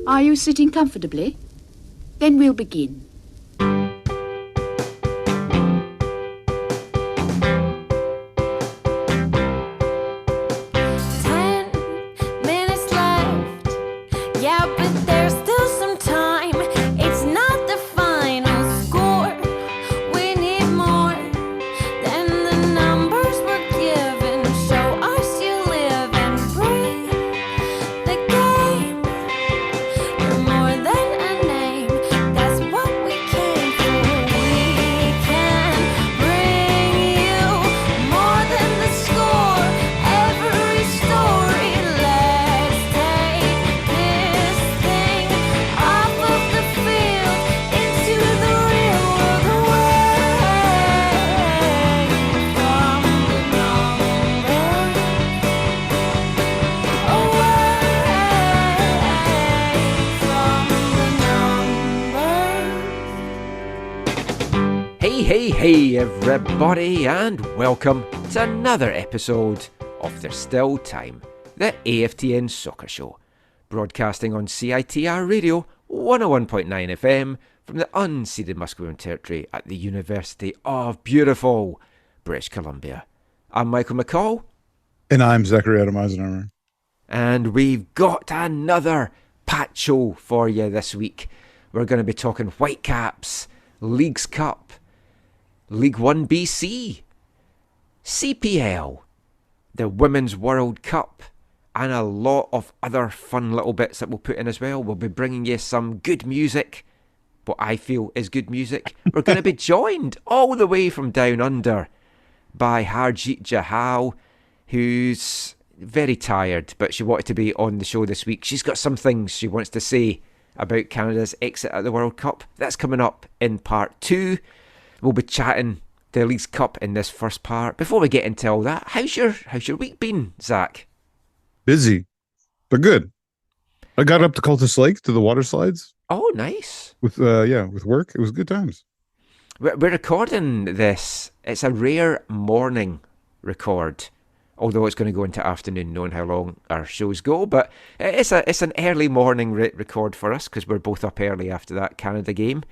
Are you sitting comfortably? Then we'll begin. Hey everybody, and welcome to another episode of There's Still Time, the AFTN Soccer Show, broadcasting on CITR Radio 101.9 FM from the unceded Musqueam territory at the University of beautiful British Columbia. I'm Michael McCall. And I'm Zachary Adam Eisenhower. And we've got another packed show for you this week. We're going to be talking Whitecaps, Leagues Cup, League1 BC, CPL, the Women's World Cup, and a lot of other fun little bits that we'll put in as well. We'll be bringing you some good music, what I feel is good music. We're going to be joined all the way from down under by Harjeet Johal, who's very tired, but she wanted to be on the show this week. She's got some things she wants to say about Canada's exit at the World Cup. That's coming up in part 2. We'll be chatting the Leagues Cup in this first part. Before we get into all that, how's your week been, Zach? Busy, but good. I got up to Cultus Lake to the water slides. Oh, nice. With work. It was good times. We're recording this. It's a rare morning record, although it's going to go into afternoon, knowing how long our shows go. But it's an early morning record for us because we're both up early after that Canada game.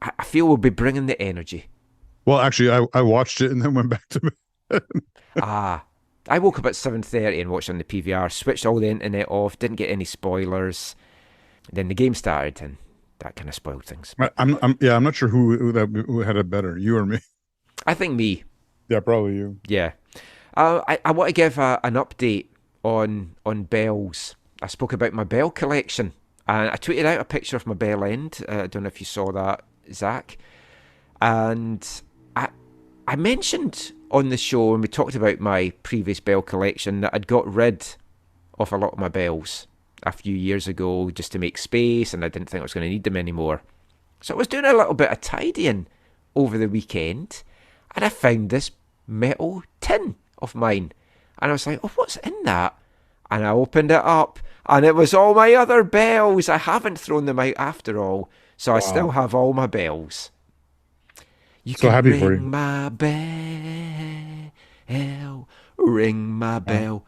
I feel we'll be bringing the energy. Well, actually, I watched it and then went back to bed. I woke up at 7:30 and watched on the PVR, switched all the internet off, didn't get any spoilers. Then the game started and that kind of spoiled things. I'm not sure who had it better, you or me. I think me. Yeah, probably you. Yeah. I want to give an update on bells. I spoke about my bell collection and I tweeted out a picture of my bell end. I don't know if you saw that, Zach. And I mentioned on the show when we talked about my previous bell collection that I'd got rid of a lot of my bells a few years ago just to make space, and I didn't think I was going to need them anymore. So I was doing a little bit of tidying over the weekend and I found this metal tin of mine and I was like, oh, what's in that? And I opened it up and it was all my other bells. I haven't thrown them out after all, so I still have all my bells. You so happy for you. Ring my bell, ring my bell,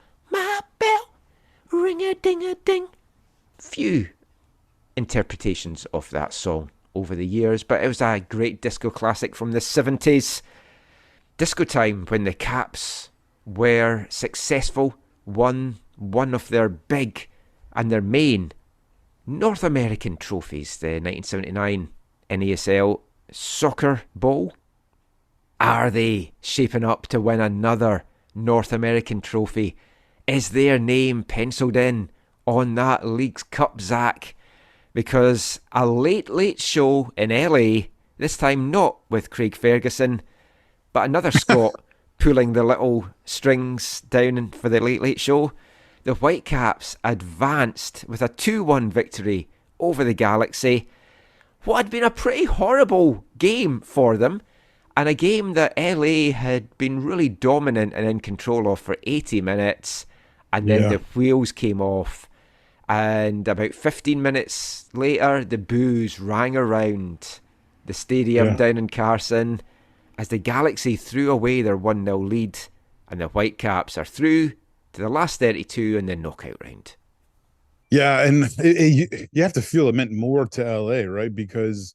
ring a ding a ding. Few interpretations of that song over the years, but it was a great disco classic from the 70s. Disco time when the Caps were successful, won one of their big and their main North American trophies, the 1979 NASL Soccer Bowl. Are they shaping up to win another North American trophy? Is their name penciled in on that Leagues Cup, Zach? Because a late show in LA, this time not with Craig Ferguson, but another Scot pulling the little strings down for the late show. The Whitecaps advanced with a 2-1 victory over the Galaxy. What had been a pretty horrible game for them, and a game that LA had been really dominant and in control of for 80 minutes, and then the wheels came off, and about 15 minutes later, the boos rang around the stadium down in Carson as the Galaxy threw away their 1-0 lead, and the Whitecaps are through to the last 32 in the knockout round. Yeah, and you have to feel it meant more to LA, right? Because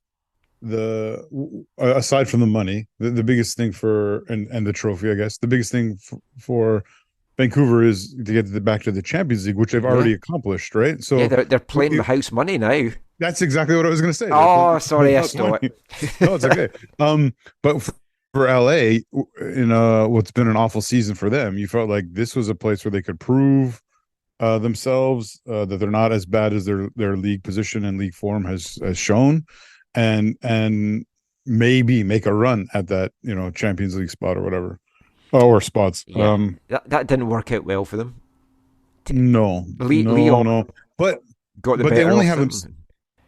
aside from the money, the biggest thing for and the trophy, I guess, the biggest thing for Vancouver is to get back to the Champions League, which they've Yeah, already accomplished, right? yeah, So they're playing with house money now. that's exactly what I was going to say. They're playing Oh, sorry, I without stole money. it. No, it's okay. But for LA, in what's been an awful season for them, you felt like this was a place where they could prove themselves, that they're not as bad as their league position and league form has shown, and maybe make a run at that Champions League spot or whatever, or spots. Yeah, that didn't work out well for them. No, no, Leon no. But got the but they better only of have them. them.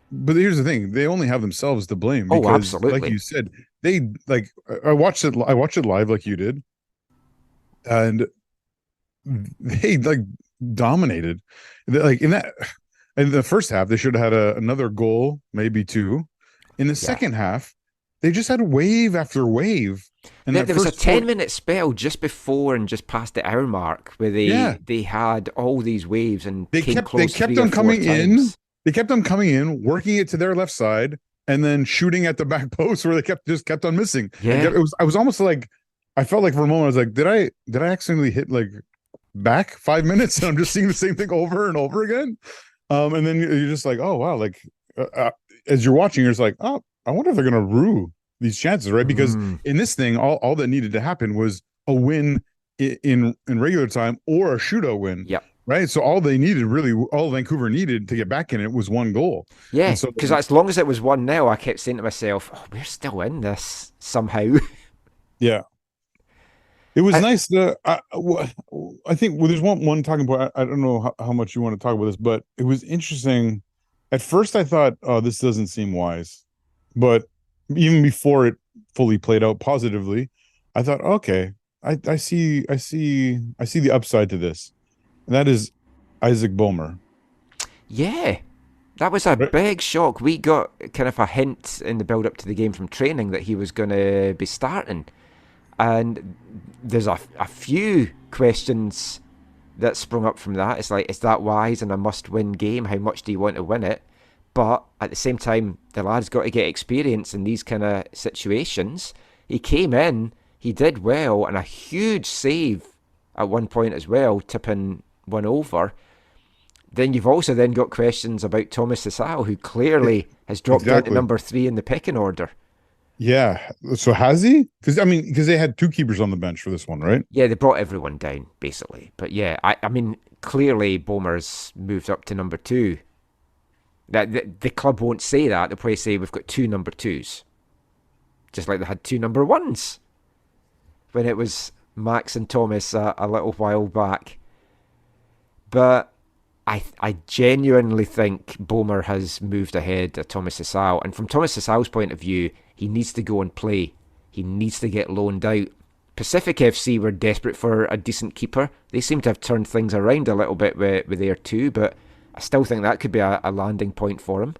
But here's the thing: they only have themselves to blame Oh, because, like absolutely. you said, they like I watched it. I watched it live, like you did, and they like dominated. Like in the first half, they should have had another goal, maybe two. In the Yeah. second half, they just had wave after wave. And There, that there was a first 10-minute spell just before and just past the hour mark where yeah, they had all these waves and they came kept close three or on four coming in. times. They kept on coming in, working it to their left side, and then shooting at the back post where they kept on missing. And Yeah. I was almost like, I felt like for a moment I was like, did I accidentally hit like back 5 minutes and I'm just seeing the same thing over and over again? And then you're just like, oh wow, like as you're watching, you're just like, oh, I wonder if they're gonna rue these chances, right? Because Mm. in this thing, all that needed to happen was a win in regular time or a shootout win, Yep. right? So all they needed, really, all Vancouver needed to get back in it was one goal. Yeah, And so because as long as it was 1-0, I kept saying to myself, oh, we're still in this somehow. yeah, it was I, nice. I think there's one talking point. I don't know how much you want to talk about this, but it was interesting. At first, I thought, oh, this doesn't seem wise, but even before it fully played out positively, I thought, okay, I see the upside to this, and that is Isaac Bulmer. yeah, that was a Right? big shock. We got kind of a hint in the build up to the game from training that he was going to be starting. And there's a few questions that sprung up from that. It's like, is that wise in a must win game? How much do you want to win it? But at the same time, the lad's got to get experience in these kind of situations. He came in, he did well, and a huge save at one point as well, tipping one over. Then you've also then got questions about Thomas Sissal, who clearly has dropped down to Exactly. number 3 in the pecking order. Yeah. So has he? Because they had two keepers on the bench for this one, right? Yeah, they brought everyone down, basically. But yeah, I mean, clearly Bomer's moved up to number 2. That the club won't say that. They'll probably say we've got 2 number 2s. Just like they had 2 number 1s when it was Max and Thomas a little while back. But I genuinely think Bomer has moved ahead of Thomas Sissal. And from Thomas Sissal's point of view, he needs to go and play. He needs to get loaned out. Pacific FC were desperate for a decent keeper. They seem to have turned things around a little bit with their 2, but I still think that could be a landing point for him.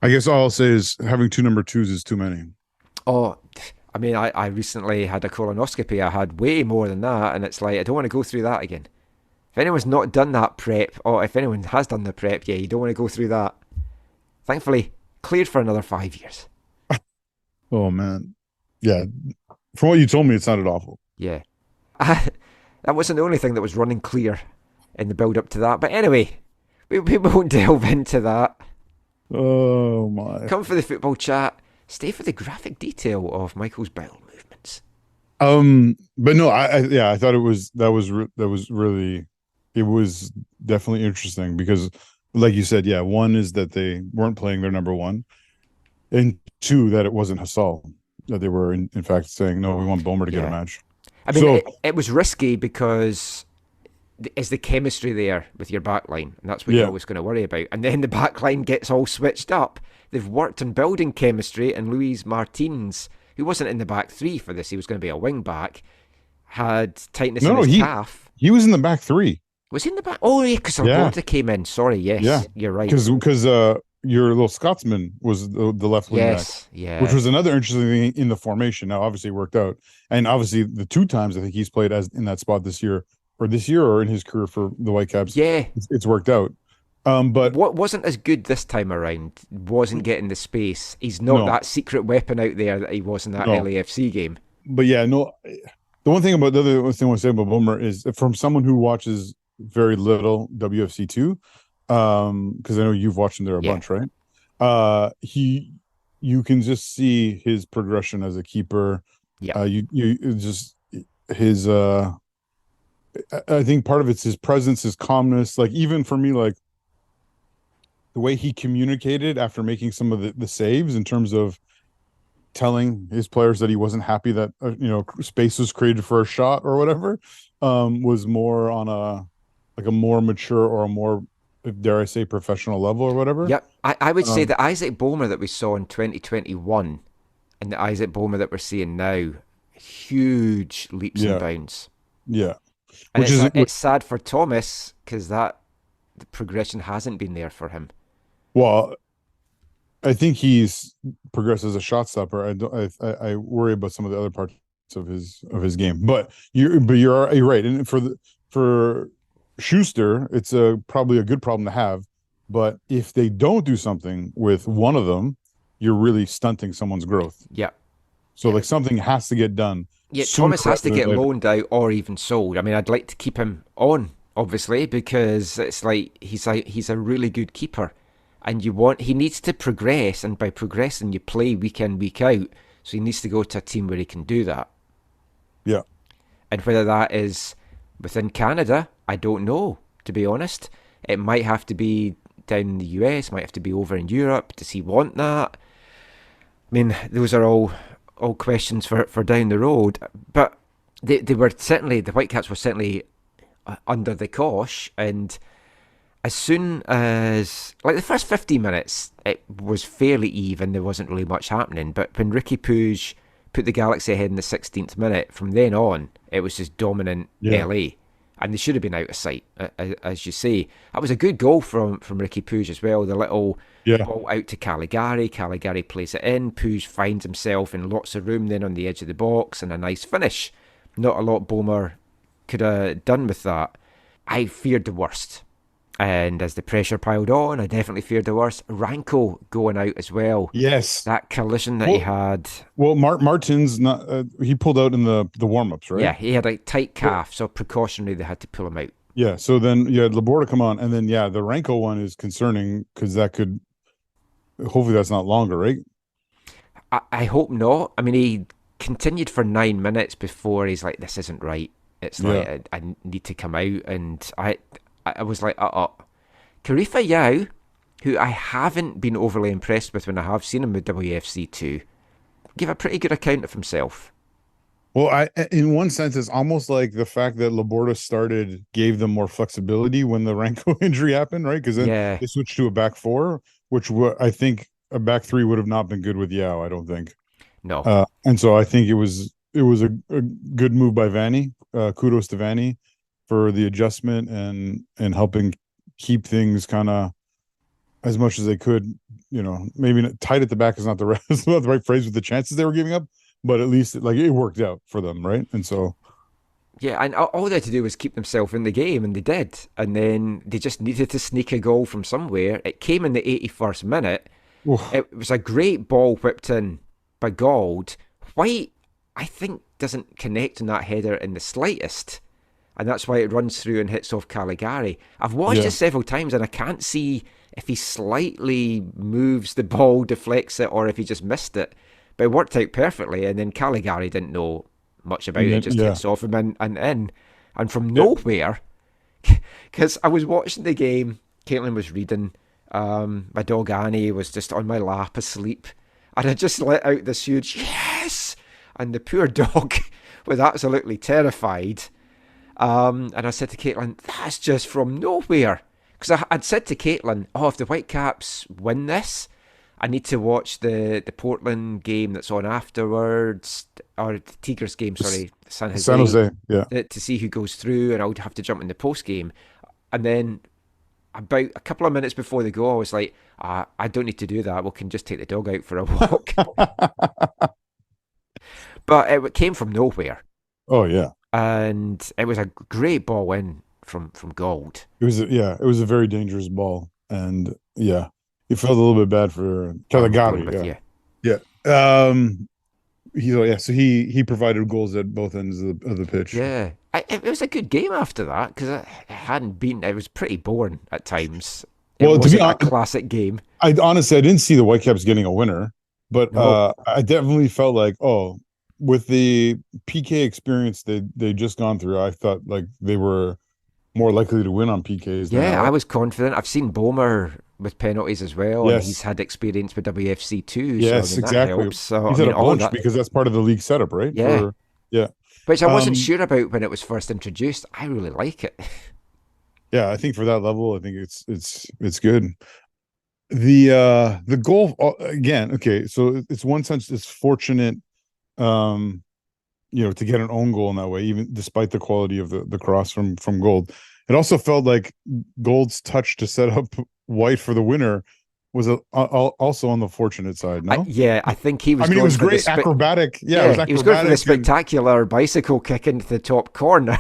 I guess all I'll say is having two number twos is too many. Oh, I mean, I recently had a colonoscopy. I had way more than that, and it's like, I don't want to go through that again. If anyone's not done that prep, or if anyone has done the prep, yeah, you don't want to go through that. Thankfully, cleared for another 5 years. Oh man. Yeah. From what you told me, it sounded awful. Yeah. That wasn't the only thing that was running clear in the build up to that. But anyway, we won't delve into that. Oh my. Come for the football chat. Stay for the graphic detail of Michael's bowel movements. But no, I thought that was really, it was definitely interesting because, like you said, yeah, one is that they weren't playing their number one, and two that it wasn't Hassal, that they were in fact saying no, we want Bomer to get a Yeah. match. I mean, So it was risky because is the chemistry there with your backline? And that's what you're yeah, always going to worry about. And then the backline gets all switched up. They've worked on building chemistry, and Luis Martins, who wasn't in the back 3 for this, he was going to be a wing back, had tightness in no, his calf. he was in the back three. Was he in the back? Oh, yeah, because Yeah, Algorta came in. Sorry, yes, yeah, you're right. because your little Scotsman was the left wing back, Yes, yeah. which was another interesting thing in the formation. Now, obviously, it worked out, and obviously, the two times I think he's played as in that spot this year or in his career for the Whitecaps, Yeah, it's worked out. But What wasn't as good this time around, wasn't getting the space. He's not no, that secret weapon out there that he was in that no. LAFC game. But yeah, no. The one thing about the other thing I want to say about Boomer is from someone who watches very little WFC two, because I know you've watched him there a Yeah, bunch, right? He, you can just see his progression as a keeper. yeah, You just his I think part of it's his presence, his calmness. Like even for me, like the way he communicated after making some of the saves in terms of telling his players that he wasn't happy that space was created for a shot or whatever, was more on a like a more mature or a more, dare I say, professional level or whatever. yep. I would say Um, the Isaac Bomer that we saw in 2021 and the Isaac Bomer that we're seeing now, huge leaps and yeah, bounds. yeah, And which is it's sad for Thomas because that the progression hasn't been there for him. well, I think he's progressed as a shot stopper. I don't. I worry about some of the other parts of his game. But you're right. And for Schuster, it's a probably a good problem to have. But if they don't do something with one of them, you're really stunting someone's growth. Yep. So like something has to get done Yeah, sooner Thomas has rather to than get later. loaned out or even sold. I mean, I'd like to keep him on, obviously, because it's like he's a really good keeper, and he needs to progress, and by progressing, you play week in week out. So he needs to go to a team where he can do that, Yeah. and whether that is within Canada, I don't know. To be honest, it might have to be down in the US, might have to be over in Europe. Does he want that? I mean, those are all questions for down the road. But they were certainly the Whitecaps were certainly under the cosh, and as soon as like the first 15 minutes, it was fairly even. There wasn't really much happening. But when Ricky Puig put the Galaxy ahead in the 16th minute, from then on, it was just dominant Yeah. LA. And they should have been out of sight, as you say. That was a good goal from Ricky Puig as well. The little Yeah. ball out to Caligari. Caligari plays it in. Puig finds himself in lots of room then on the edge of the box and a nice finish. Not a lot Bomer could have done with that. I feared the worst. And as the pressure piled on, I definitely feared the worst. Ranko going out as well. Yes. That collision that he Well, had. Martin's not. He pulled out in the warm ups, right? Yeah, he had a tight calf, so precautionary they had to pull him out. Yeah. So then you had Laborda come on, and then yeah, the Ranko one is concerning because that could hopefully that's not longer, right? I hope not. I mean, he continued for 9 minutes before he's like, "This isn't right." It's Yeah. like I need to come out, and I was like, Karifa Yao, who I haven't been overly impressed with when I have seen him with WFC two, gave a pretty good account of himself. Well, in one sense, it's almost like the fact that Laborda started gave them more flexibility when the Ranko injury happened, right? Because then Yeah, they switched to a back four, which I think a back three would have not been good with Yao. I don't think. no, And so I think it was a good move by Vanny. Kudos to Vanny for the adjustment and helping keep things kind of as much as they could. Maybe tight at the back is not the right, is not the right phrase with the chances they were giving up, but at least like it worked out for them, right? And so yeah, and all they had to do was keep themselves in the game, and they did. And then they just needed to sneak a goal from somewhere. It came in the 81st minute. oof, It was a great ball whipped in by Gold. White, I think, doesn't connect on that header in the slightest. And that's why it runs through and hits off Caligari. I've watched yeah, it several times and I can't see if he slightly moves the ball, deflects it, or if he just missed it. But it worked out perfectly, and then Caligari didn't know much about and it, then just yeah, hits off him and in. And from yeah, nowhere, because I was watching the game, Caitlin was reading, my dog Annie was just on my lap asleep, and I just let out this huge yes, and the poor dog was absolutely terrified. And I said to Caitlin, that's just from nowhere. Because I'd said to Caitlin, oh, if the Whitecaps win this, I need to watch the Portland game that's on afterwards, or the Tigres game, sorry, San San Jose, Jose, yeah, to see who goes through, and I would have to jump in the post game. And then about a couple of minutes before they go, I was like, I don't need to do that. We can just take the dog out for a walk. But it came from nowhere. oh yeah, And it was a great ball in from Gold. it was a very dangerous ball. and yeah, it felt a little bit bad for I'm going Caligari. with you. Yeah, so he provided goals at both ends of the pitch. Yeah, it was a good game after that because it hadn't been. It was pretty boring at times. It Well, to be wasn't a honest, classic game. I honestly I didn't see the Whitecaps getting a winner, but No, I definitely felt like, oh, with the PK experience they just gone through, I thought like they were more likely to win on PKs than yeah, I LA. was confident. I've seen Bomer with penalties as well, and he's Yes, had experience with WFC too. So I yes, mean that exactly. helps. So I He's had mean a all of bunch that. because that's part of the league setup, right? Yeah, Yeah. which I wasn't Um, sure about when it was first introduced. I really like it. yeah, I think for that level, I think it's good. The goal again, okay, so it's one sense it's fortunate um to get an own goal in that way, even despite the quality of the cross from Gold. It also felt like Gold's touch to set up White for the winner was also on the fortunate side, no? Yeah, I think he I was mean, it going was for the great acrobatic. Yeah, it was yeah, he was going for the acrobatic spectacular bicycle kick into the top corner.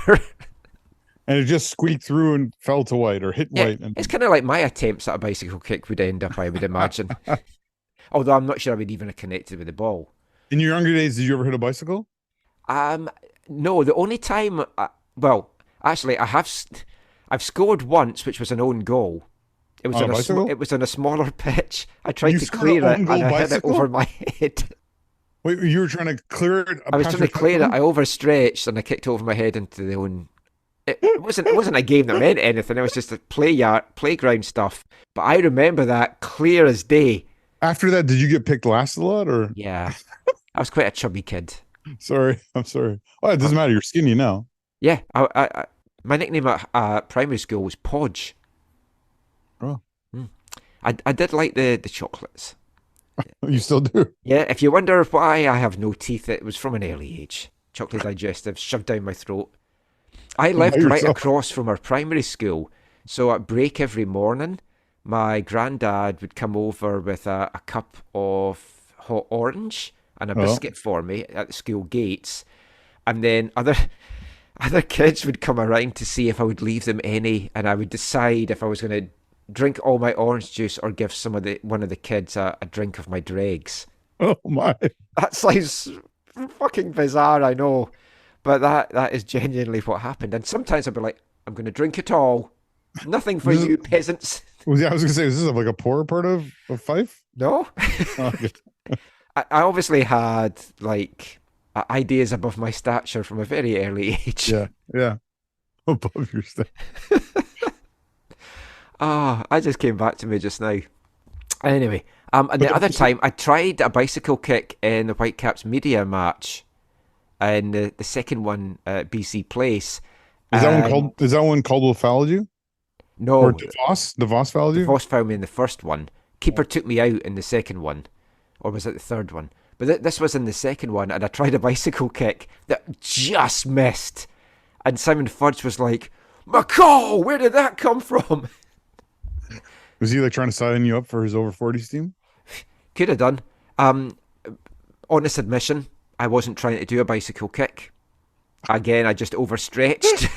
and it just squeaked through and fell to White or hit Yeah, White. And it's kind of like my attempts at a bicycle kick would end up, I would imagine. Although I'm not sure I would even have connected with the ball. in your younger days, did you ever hit a bicycle? Um, no, the only time, well, actually, I've scored once, which was an own goal. It was On a on bicycle? it was on a smaller pitch. I tried You to scored an clear it own and goal I hit it over bicycle? my head. Wait, you were trying to clear it I was past trying your to clear it. touchdown? I overstretched and I kicked over my head into the own. It wasn't a game that meant anything. It was just a playground stuff. But I remember that clear as day. After that, did you get picked last a lot or? Yeah, I was quite a chubby kid. Sorry, I'm sorry. Oh, it Uh, doesn't matter. You're skinny now. yeah, my nickname at primary school was Podge. Oh, Mm. I did like the chocolates. you still do. Yeah, if you wonder why I have no teeth, it was from an early age. Chocolate digestives shoved down my throat. I By lived right yourself. across from our primary school, so at break every morning, my granddad would come over with a cup of hot orange and a Oh, biscuit for me at the school gates, and then other kids would come around to see if I would leave them any, and I would decide if I was going to drink all my orange juice or give one of the kids a drink of my dregs. oh my. That sounds fucking bizarre, I know, but that is genuinely what happened. And sometimes I'd be like, I'm going to drink it all. Nothing for This is, you peasants. I was gonna say, is this like a poorer part of Fife? No. Oh, okay. I obviously had like ideas above my stature from a very early age. Yeah, yeah. Above your step. Ah, I just came back to me just now. Anyway, and But the other so, time I tried a bicycle kick in the Whitecaps media match, and the second one at BC Place. And is that one Caldwell fouled you? Or no, DeVos fouled the you? Voss found me in the first one. Keeper took me out in the second one, or was it the third one? But this was in the second one, and I tried a bicycle kick that just missed. And Simon Fudge was like, "McCall, where did that come from?" Was he like trying to sign you up for his over 40s team? Could have done. Um, Honest admission, I wasn't trying to do a bicycle kick. Again, I just overstretched.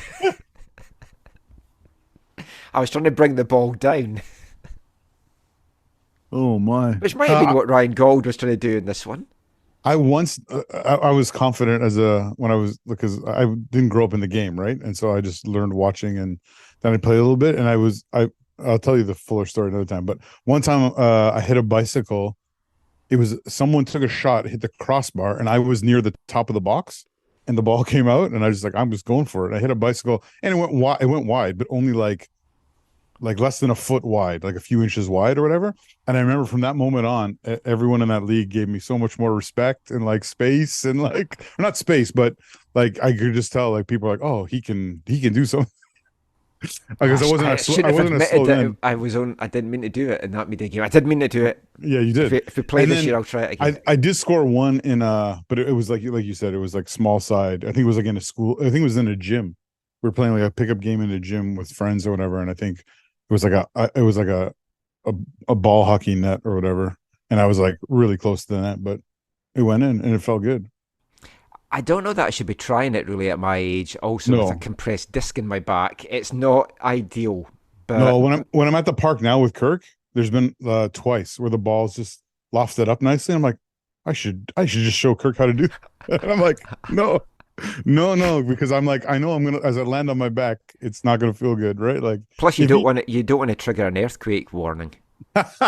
I was trying to bring the ball down, Oh my. which might have been what Ryan Gold was trying to do in this one. I once I was confident as a when I was because I didn't grow up in the game, right? And so I just learned watching and then I played a little bit and I'll tell you the fuller story another time. But one time I hit a bicycle. It was someone took a shot, hit the crossbar, and I was near the top of the box and the ball came out and I was like, I'm just going for it. I hit a bicycle and it went wide, but only like less than a foot wide, like a few inches wide or whatever. And I remember from that moment on, everyone in that league gave me so much more respect and like space and like not space, but like I could just tell like people are like, oh, he can do something because I I shouldn't have wasn't a admitted slow that then. I was on. I didn't mean to do it in that media game. I didn't mean to do it. Yeah, you did. If we play And this then year, I'll try it again. I did score one in but it was like you said, it was like small side. I think it was like in a school. I think it was in a gym. We were playing like a pickup game in a gym with friends or whatever, and I think it was like a ball hockey net or whatever, and I was like really close to the net, but it went in and it felt good. I don't know that I should be trying it really at my age. Also, with a No, compressed disc in my back, it's not ideal. No, But when I'm at the park now with Kirk, there's been twice where the ball's just lofted up nicely. I'm like, I should just show Kirk how to do that. And I'm like, no, no, because I'm like, I know I'm gonna as I land on my back, it's not gonna feel good, right? Like plus, if he you don't want to trigger an earthquake warning. It's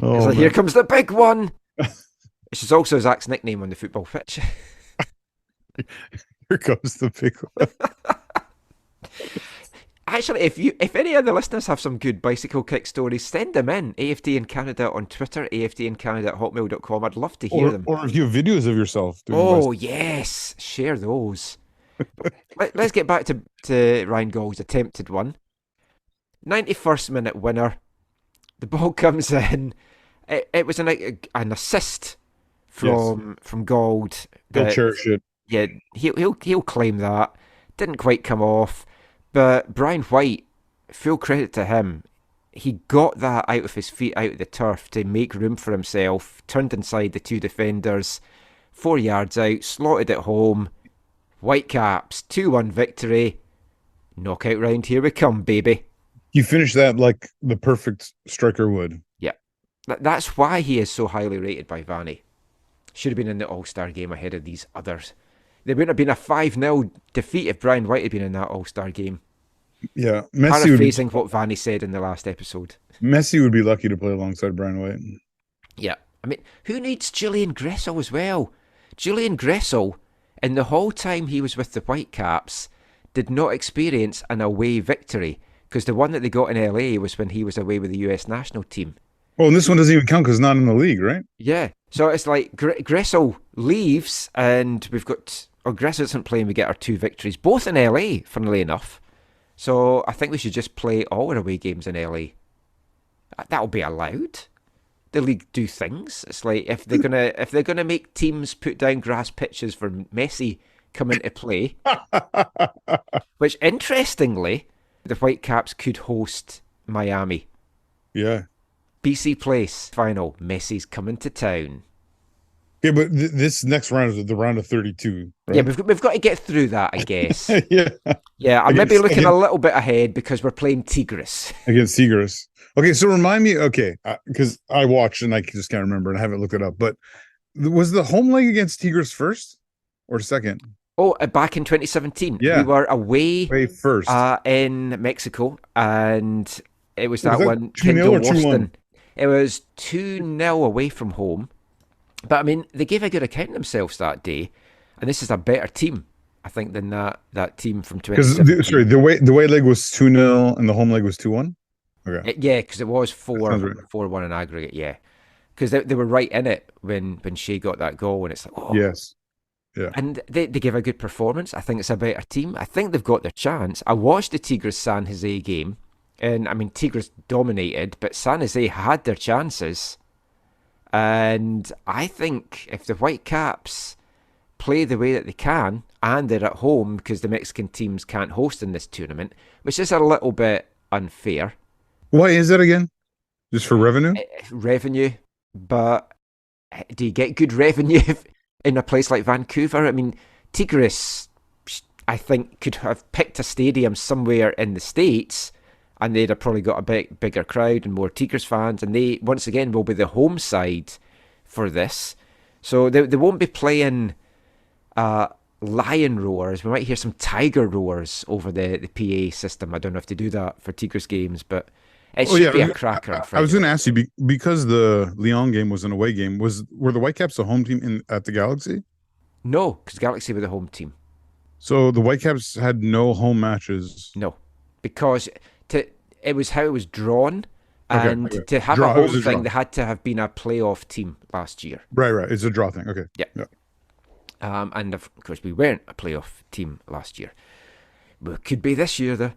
oh like, here man. comes the big one. Which is also Zach's nickname on the football pitch. Here comes the big one. Actually, if any of the listeners have some good bicycle kick stories, send them in. AFTN Canada on Twitter, aftncanada@hotmail.com. I'd love to hear them. Or if you have videos of yourself doing Oh, yes. Share those. Let's get back to Ryan Gall's attempted one. 91st minute winner. The ball comes in. It was an assist from Gold. They'll cherish it. Yeah, he'll claim that. Didn't quite come off. But Brian White, full credit to him, he got that out of his feet, out of the turf to make room for himself, turned inside the two defenders, 4 yards out, slotted it home. Whitecaps, 2-1 victory. Knockout round, here we come, baby. You finished that like the perfect striker would. Yeah, that's why he is so highly rated by Vanny. Should have been in the All-Star game ahead of these others. There wouldn't have been a 5-0 defeat if Brian White had been in that All-Star game. Yeah, Messi Paraphrasing what Vanny said in the last episode. Messi would be lucky to play alongside Brian White. Yeah, I mean, who needs Julian Gressel as well? Julian Gressel, in the whole time he was with the Whitecaps, did not experience an away victory, because the one that they got in LA was when he was away with the US national team. Oh, and this one doesn't even count because it's not in the league, right? Yeah, so it's like Gressel leaves, and we've got... Oh, Gressel isn't playing, we get our 2 victories, both in LA, funnily enough. So I think we should just play all our away games in LA. That'll be allowed. The league do things. It's like if they're gonna make teams put down grass pitches for Messi come into play. Which interestingly, the Whitecaps could host Miami. Yeah. BC Place final. Messi's coming to town. Yeah, but this next round is the round of 32. Right? Yeah, we've got to get through that, I guess. Yeah. Yeah, I'm maybe looking a little bit ahead because we're playing Tigres. Against Tigres. Okay, so remind me, because I watched and I just can't remember and I haven't looked it up, but was the home leg against Tigres first or second? Oh, back in 2017. Yeah. We were away first in Mexico, and it was that that one, 2-0 Kendall or 2-1? Waston. It was 2-0 away from home. But, I mean, they gave a good account of themselves that day, and this is a better team, I think, than that team from 2017. Because the away leg was 2-0 and the home leg was 2-1? Okay. Yeah, because it was 4-1 in aggregate, yeah. Because they were right in it when Shea got that goal, and it's like, oh. Yes. Yeah. And they give a good performance. I think it's a better team. I think they've got their chance. I watched the Tigres San Jose game, and I mean, Tigres dominated, but San Jose had their chances. And I think if the Whitecaps play the way that they can, and they're at home because the Mexican teams can't host in this tournament, which is a little bit unfair. Why is that again? Just for revenue? Revenue, but do you get good revenue in a place like Vancouver? I mean, Tigres, I think, could have picked a stadium somewhere in the States, and they'd have probably got a bigger crowd and more Tigres fans, and they, once again, will be the home side for this. So they won't be playing lion roars. We might hear some tiger roars over the PA system. I don't know if they do that for Tigres games, but it should be a cracker. I was going to ask you, because the Lyon game was an away game, were the Whitecaps the home team at the Galaxy? No, because Galaxy were the home team. So the Whitecaps had no home matches? No, because it was how it was drawn, and to have a home thing, they had to have been a playoff team last year. Right. It's a draw thing. Okay. Yeah. And of course, we weren't a playoff team last year. We could be this year, though.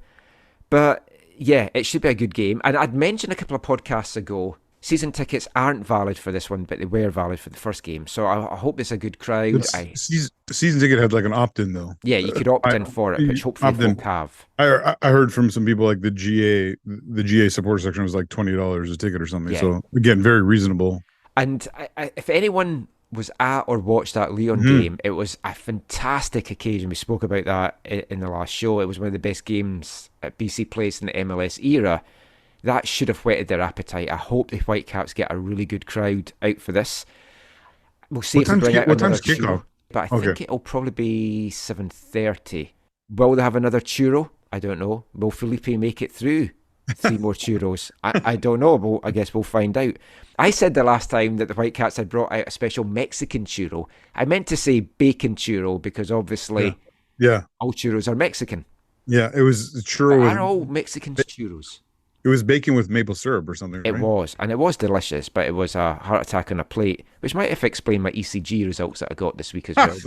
But yeah, it should be a good game. And I'd mentioned a couple of podcasts ago, season tickets aren't valid for this one, but they were valid for the first game. So I hope it's a good crowd. The season ticket had like an opt-in, though. Yeah, you could opt in for it, which hopefully folk have. I heard from some people like the GA support section was like $20 a ticket or something. Yeah. So again, very reasonable. And if anyone was at or watched that Lyon game, it was a fantastic occasion. We spoke about that in the last show. It was one of the best games at BC placed in the MLS era. That should have whetted their appetite. I hope the Whitecaps get a really good crowd out for this. We'll see What time's kickoff? But I think it'll probably be 7:30. Will they have another churro? I don't know. Will Felipe make it through 3 more churros? I don't know. I guess we'll find out. I said the last time that the Whitecaps had brought out a special Mexican churro. I meant to say bacon churro because obviously all churros are Mexican. Yeah, it was churro. Are all Mexicans churros? It was bacon with maple syrup or something, right? It was, and it was delicious, but it was a heart attack on a plate, which might have explained my ECG results that I got this week as well.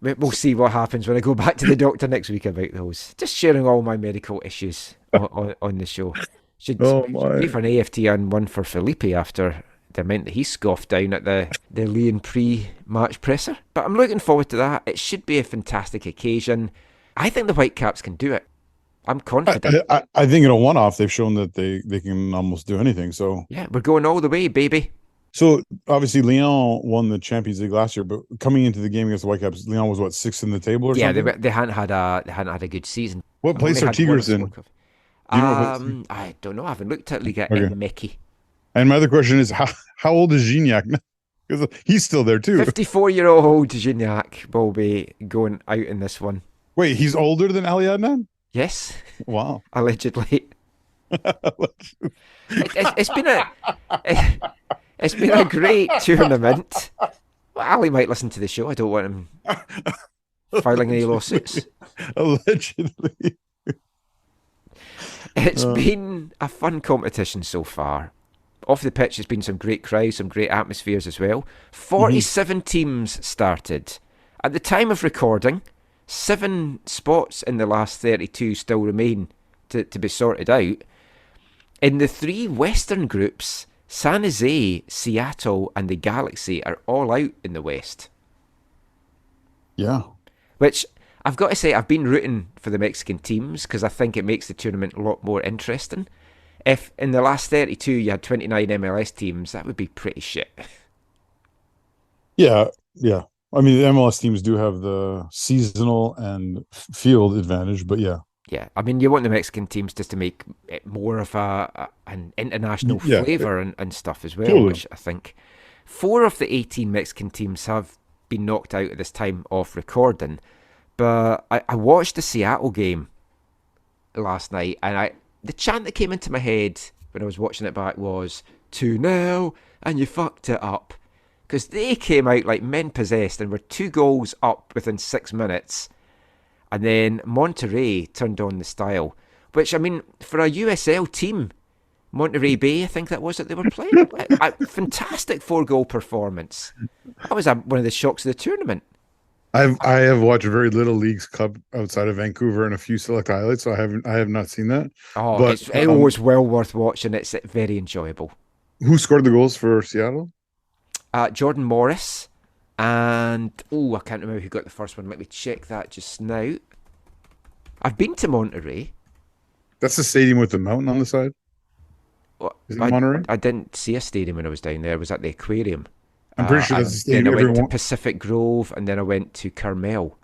But we'll see what happens when I go back to the doctor next week about those. Just sharing all my medical issues on the show. Should be for an AFTN one for Felipe after the amount that he scoffed down at the Lyon pre-match presser. But I'm looking forward to that. It should be a fantastic occasion. I think the Whitecaps can do it. I'm confident. I think in a one-off, they've shown that they can almost do anything. So yeah, we're going all the way, baby. So obviously Lyon won the Champions League last year, but coming into the game against the Whitecaps, Lyon was what, 6th in the table or something? Yeah, they hadn't had a good season. What place are Tigres in? I don't know. I haven't looked at Liga MX. And my other question is, how old is Gignac now? Because he's still there too. 54-year-old Gignac will be going out in this one. Wait, he's older than Ali Adnan? Yes. Wow. Allegedly. It's been a great tournament. Well, Ali might listen to the show. I don't want him filing any lawsuits. Allegedly. It's been a fun competition so far. Off the pitch, there's been some great crowds, some great atmospheres as well. 47 teams started. At the time of recording, 7 spots in the last 32 still remain to be sorted out. In the 3 Western groups, San Jose, Seattle, and the Galaxy are all out in the West. Yeah. Which, I've got to say, I've been rooting for the Mexican teams because I think it makes the tournament a lot more interesting. If in the last 32 you had 29 MLS teams, that would be pretty shit. Yeah. I mean, the MLS teams do have the seasonal and field advantage, but yeah. Yeah, I mean, you want the Mexican teams just to make it more of an international flavour and stuff as well, totally. Which I think 4 of the 18 Mexican teams have been knocked out at this time of recording. But I watched the Seattle game last night, and the chant that came into my head when I was watching it back was 2-0, and you fucked it up. Because they came out like men possessed and were 2 goals up within 6 minutes. And then Monterrey turned on the style, which, I mean, for a USL team, Monterrey Bay, I think that was that they were playing. A fantastic 4-goal performance. That was one of the shocks of the tournament. I have watched very little Leagues Cup outside of Vancouver and a few select highlights, so I have not seen that. Oh, but it was well worth watching. It's very enjoyable. Who scored the goals for Seattle? Jordan Morris. And, I can't remember who got the first one. Let me check that just now. I've been to Monterrey. That's the stadium with the mountain on the side? Is it Monterey? I didn't see a stadium when I was down there. I was at the aquarium. I'm pretty sure that's the stadium. Then I went to Pacific Grove, and then I went to Carmel.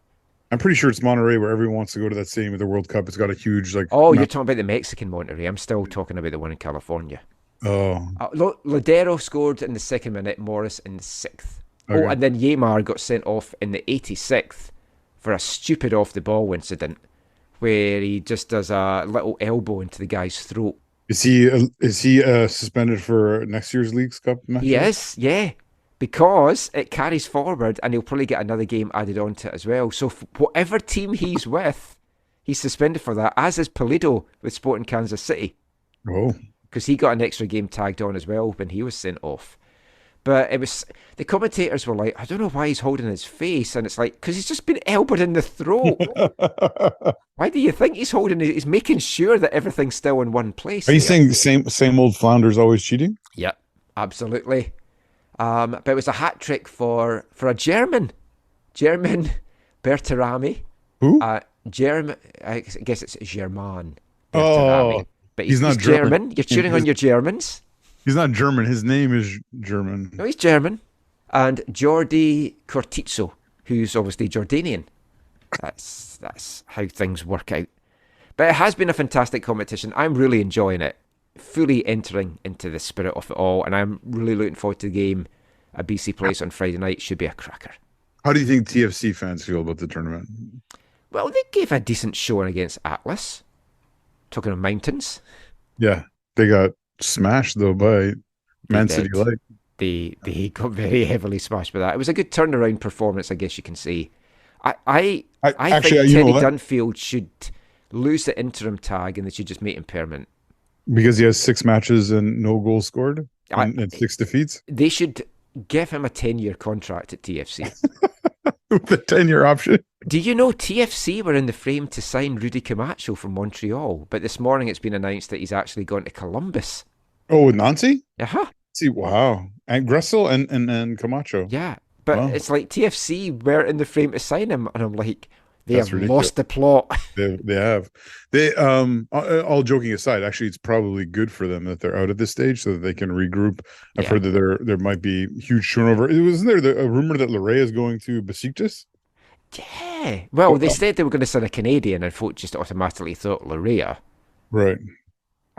I'm pretty sure it's Monterey where everyone wants to go to that stadium at the World Cup. It's got a huge, you're talking about the Mexican Monterrey. I'm still talking about the one in California. Oh. Ladero scored in the 2nd minute, Morris in the 6th. Okay. And then Yemar got sent off in the 86th for a stupid off-the-ball incident where he just does a little elbow into the guy's throat. Is he suspended for next year's Leagues Cup match? He is, yeah, because it carries forward and he'll probably get another game added onto it as well. So whatever team he's with, he's suspended for that, as is Pulido with Sporting Kansas City. Oh. Because he got an extra game tagged on as well when he was sent off. But the commentators were like, I don't know why he's holding his face. And it's like, because he's just been elbowed in the throat. Why do you think he's holding it? He's making sure that everything's still in one place. Are you saying same old flounders always cheating? Yeah, absolutely. But it was a hat trick for a German Berterami. Who? German, I guess it's German. Berterami. But he's not German. You're cheering on your Germans. He's not German. His name is German. No, he's German. and Jordi Cortizo, who's obviously Jordanian. That's how things work out. But it has been a fantastic competition. I'm really enjoying it. Fully entering into the spirit of it all, and I'm really looking forward to the game at BC Place on Friday night. Should be a cracker. How do you think TFC fans feel about the tournament? Well, they gave a decent showing against Atlas. Talking of mountains. Yeah, they got smashed though by Man City Light. They got very heavily smashed by that. It was a good turnaround performance, I guess you can say. I think Teddy Dunfield should lose the interim tag and they should just make him permanent. Because he has 6 matches and no goals scored and 6 defeats? They should give him a 10-year contract at TFC. With a 10-year option? Do you know TFC were in the frame to sign Rudy Camacho from Montreal, but this morning it's been announced that he's actually gone to Columbus. Oh, with Nancy? Uh-huh. See, wow. And Gressel and Camacho. Yeah, but It's like TFC were in the frame to sign him, and I'm like, That's have ridiculous. Lost the plot. They have. All joking aside, actually, it's probably good for them that they're out at this stage so that they can regroup. I've heard that there might be huge turnover. Wasn't there a rumor that Larea is going to Besiktas? Yeah. Well, they said they were going to send a Canadian, and folk just automatically thought Larea. Right.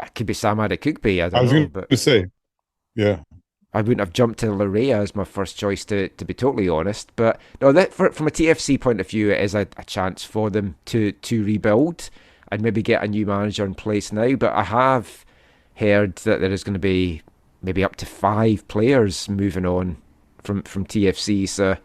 It could be Samad, it could be. I was going to say, yeah. I wouldn't have jumped to Larea as my first choice, to be totally honest. But no, from a TFC point of view, it is a chance for them to rebuild and maybe get a new manager in place now. But I have heard that there is going to be maybe up to 5 players moving on from TFC. So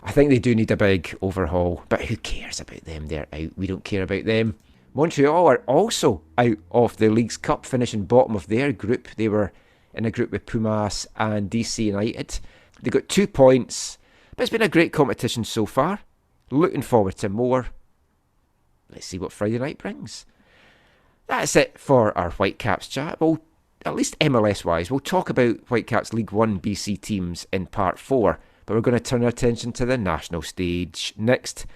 I think they do need a big overhaul. But who cares about them? They're out. We don't care about them. Montreal are also out of the League's Cup, finishing bottom of their group. They were in a group with Pumas and DC United. They got 2 points, but it's been a great competition so far. Looking forward to more. Let's see what Friday night brings. That's it for our Whitecaps chat. Well, at least MLS-wise, we'll talk about Whitecaps League1 BC teams in part 4, but we're going to turn our attention to the national stage next.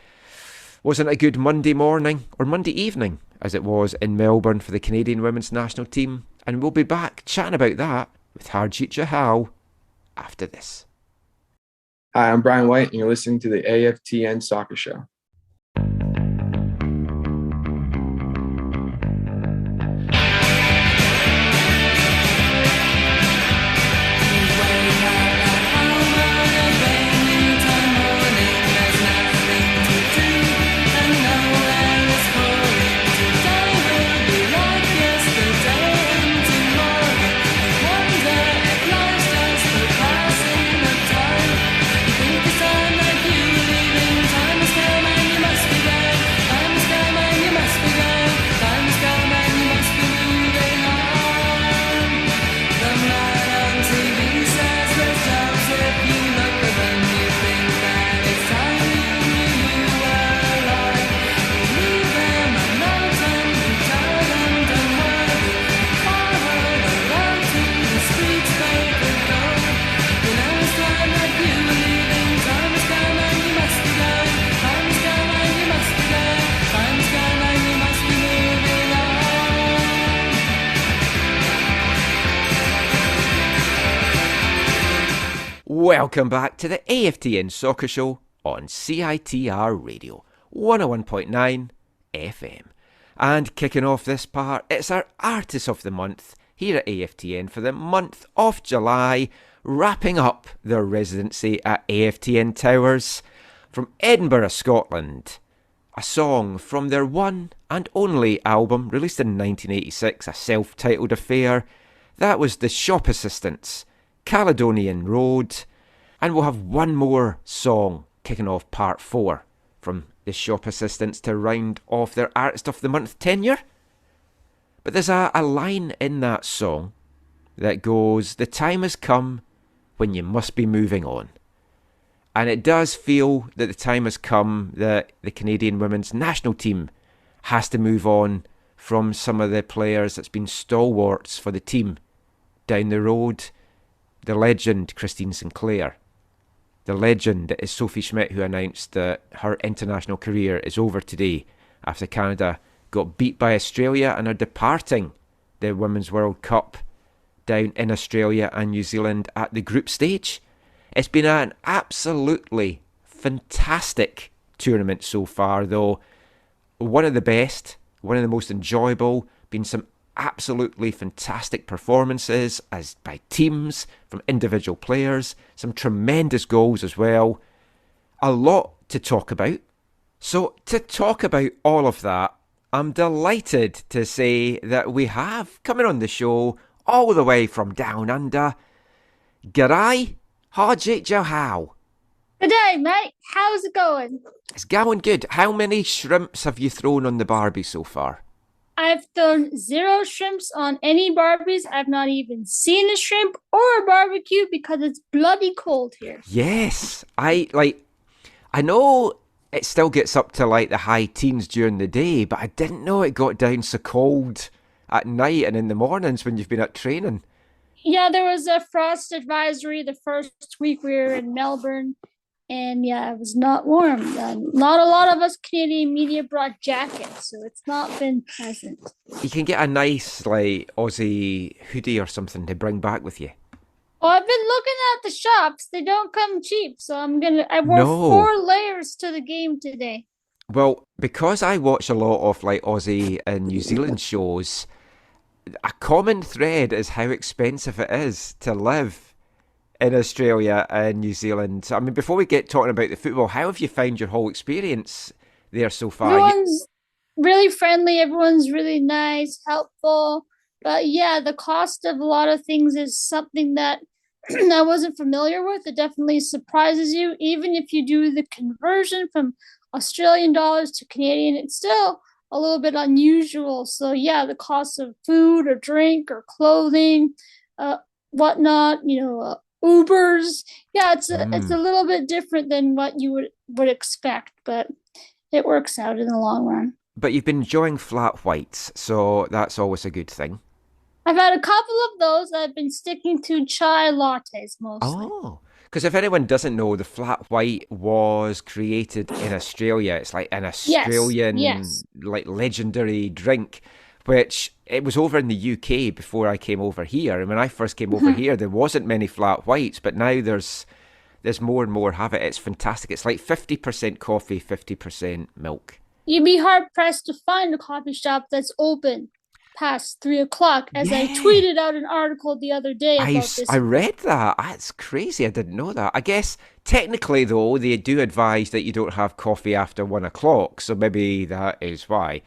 Wasn't it a good Monday morning, or Monday evening, as it was in Melbourne for the Canadian women's national team? And we'll be back chatting about that with Harjeet Johal after this. Hi, I'm Brian White, and you're listening to the AFTN Soccer Show. Welcome back to the AFTN Soccer Show on CITR Radio 101.9 FM. And kicking off this part, it's our Artist of the Month here at AFTN for the month of July, wrapping up their residency at AFTN Towers. From Edinburgh, Scotland, a song from their one and only album, released in 1986, a self-titled affair. That was the Shop Assistants, Caledonian Road. And we'll have one more song kicking off part 4 from the Shop Assistants to round off their Artist of the Month tenure. But there's a line in that song that goes, "The time has come when you must be moving on." And it does feel that the time has come that the Canadian women's national team has to move on from some of the players that's been stalwarts for the team down the road. The legend Christine Sinclair. The legend is Sophie Schmidt, who announced that her international career is over today after Canada got beat by Australia and are departing the Women's World Cup down in Australia and New Zealand at the group stage. It's been an absolutely fantastic tournament so far, though. One of the best, one of the most enjoyable, been some absolutely fantastic performances as by teams, from individual players, some tremendous goals as well. A lot to talk about. So to talk about all of that, I'm delighted to say that we have coming on the show all the way from down under, G'day, Harjeet Johal. Good day, mate. How's it going? It's going good. How many shrimps have you thrown on the Barbie so far? I've thrown 0 shrimps on any Barbies. I've not even seen a shrimp or a barbecue because it's bloody cold here. Yes. I know it still gets up to like the high teens during the day, but I didn't know it got down so cold at night and in the mornings when you've been at training. Yeah, there was a frost advisory the first week we were in Melbourne. And yeah, it was not warm. Not a lot of us Canadian media brought jackets, so it's not been pleasant. You can get a nice like Aussie hoodie or something to bring back with you. Well, I've been looking at the shops. They don't come cheap, so I wore 4 layers to the game today. Well, because I watch a lot of like Aussie and New Zealand shows, a common thread is how expensive it is to live in Australia and New Zealand. I mean, before we get talking about the football, how have you found your whole experience there so far? Everyone's really friendly. Everyone's really nice, helpful. But yeah, the cost of a lot of things is something that I wasn't familiar with. It definitely surprises you. Even if you do the conversion from Australian dollars to Canadian, it's still a little bit unusual. So yeah, the cost of food or drink or clothing, whatnot, Ubers. Yeah, it's a little bit different than what you would expect, but it works out in the long run. But you've been enjoying flat whites, so that's always a good thing. I've had a couple of those. I've been sticking to chai lattes mostly. Oh, because if anyone doesn't know, the flat white was created in Australia. It's like an Australian, like legendary drink, which it was over in the UK before I came over here. And when I first came over here, there wasn't many flat whites, but now there's more and more have it. It's fantastic. It's like 50% coffee, 50% milk. You'd be hard-pressed to find a coffee shop that's open past 3 o'clock, as I tweeted out an article the other day about this. I read that. That's crazy. I didn't know that. I guess technically, though, they do advise that you don't have coffee after 1 o'clock, so maybe that is why.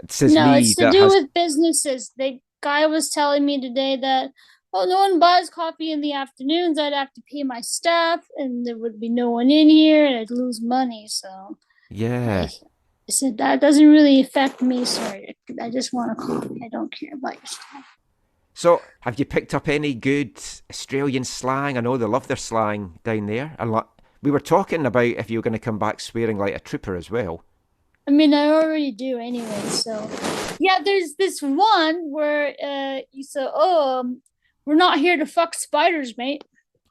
It's to do with businesses. The guy was telling me today that, no one buys coffee in the afternoons. I'd have to pay my staff, and there would be no one in here, and I'd lose money. So yeah, I said that doesn't really affect me. Sorry, I just want a coffee. I don't care about your staff. So, have you picked up any good Australian slang? I know they love their slang down there. And we were talking about if you were going to come back swearing like a trooper as well. I mean, I already do anyway, so... Yeah, there's this one where you say, we're not here to fuck spiders, mate.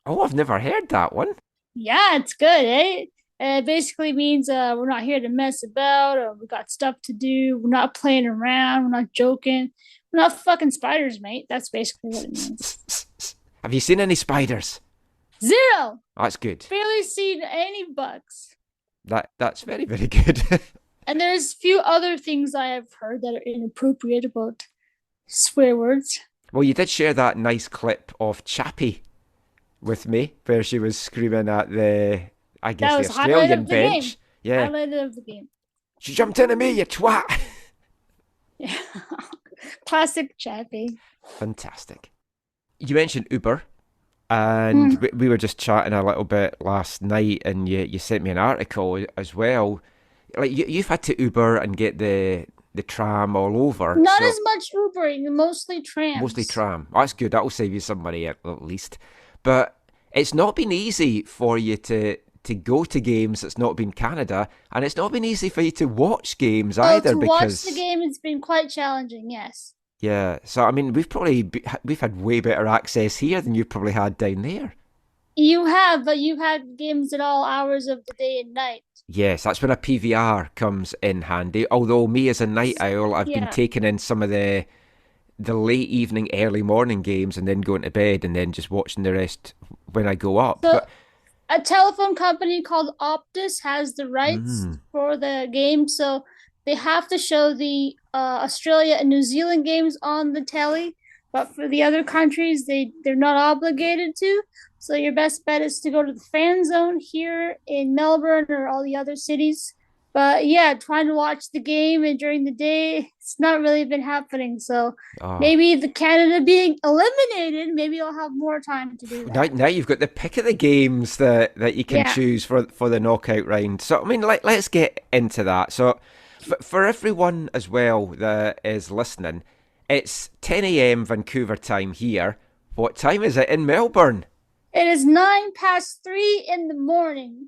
Oh, I've never heard that one. Yeah, it's good, eh? It basically means we're not here to mess about, or we got stuff to do, we're not playing around, we're not joking. We're not fucking spiders, mate. That's basically what it means. Have you seen any spiders? 0! That's good. Barely seen any bugs. That's very, very good. And there's a few other things I have heard that are inappropriate about swear words. Well, you did share that nice clip of Chappie with me, where she was screaming at the Australian bench. Yeah. Highlight of the game. She jumped into me, you twat. Yeah. Classic Chappie. Fantastic. You mentioned Uber, and we were just chatting a little bit last night, and you sent me an article as well. Like you've had to Uber and get the tram all over. Not as much Ubering, mostly trams. Mostly tram. Oh, that's good. That'll save you some money at least. But it's not been easy for you to go to games. It's not been Canada, and it's not been easy for you to watch games either. To watch the game, it's been quite challenging. Yes. Yeah. So I mean, we've had way better access here than you've probably had down there. You have, but you've had games at all hours of the day and night. Yes, that's when a PVR comes in handy. Although me as a night owl, I've been taking in some of the the late evening, early morning games and then going to bed and then just watching the rest when I go up. So But a telephone company called Optus has the rights for the game, so they have to show the Australia and New Zealand games on the telly. But for the other countries, they're not obligated to. So your best bet is to go to the fan zone here in Melbourne or all the other cities. But yeah, trying to watch the game and during the day, it's not really been happening. So maybe the Canada being eliminated, maybe I'll have more time to do that. now you've got the pick of the games that you can choose for the knockout round. So I mean, let's get into that. So for everyone as well that is listening, it's 10 a.m. Vancouver time here. What time is it in Melbourne? It is 3:09 in the morning.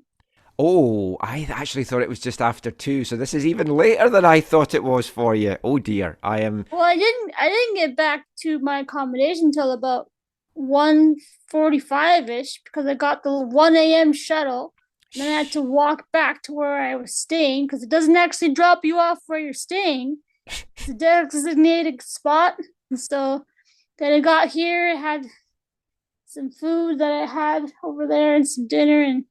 Oh, I actually thought it was just after 2, so this is even later than I thought it was for you. Oh dear, I am... Well, I didn't get back to my accommodation until about 1:45-ish because I got the 1 a.m. shuttle. And then I had to walk back to where I was staying because it doesn't actually drop you off where you're staying. It's a designated spot. And so then I got here, I had some food that I had over there and some dinner and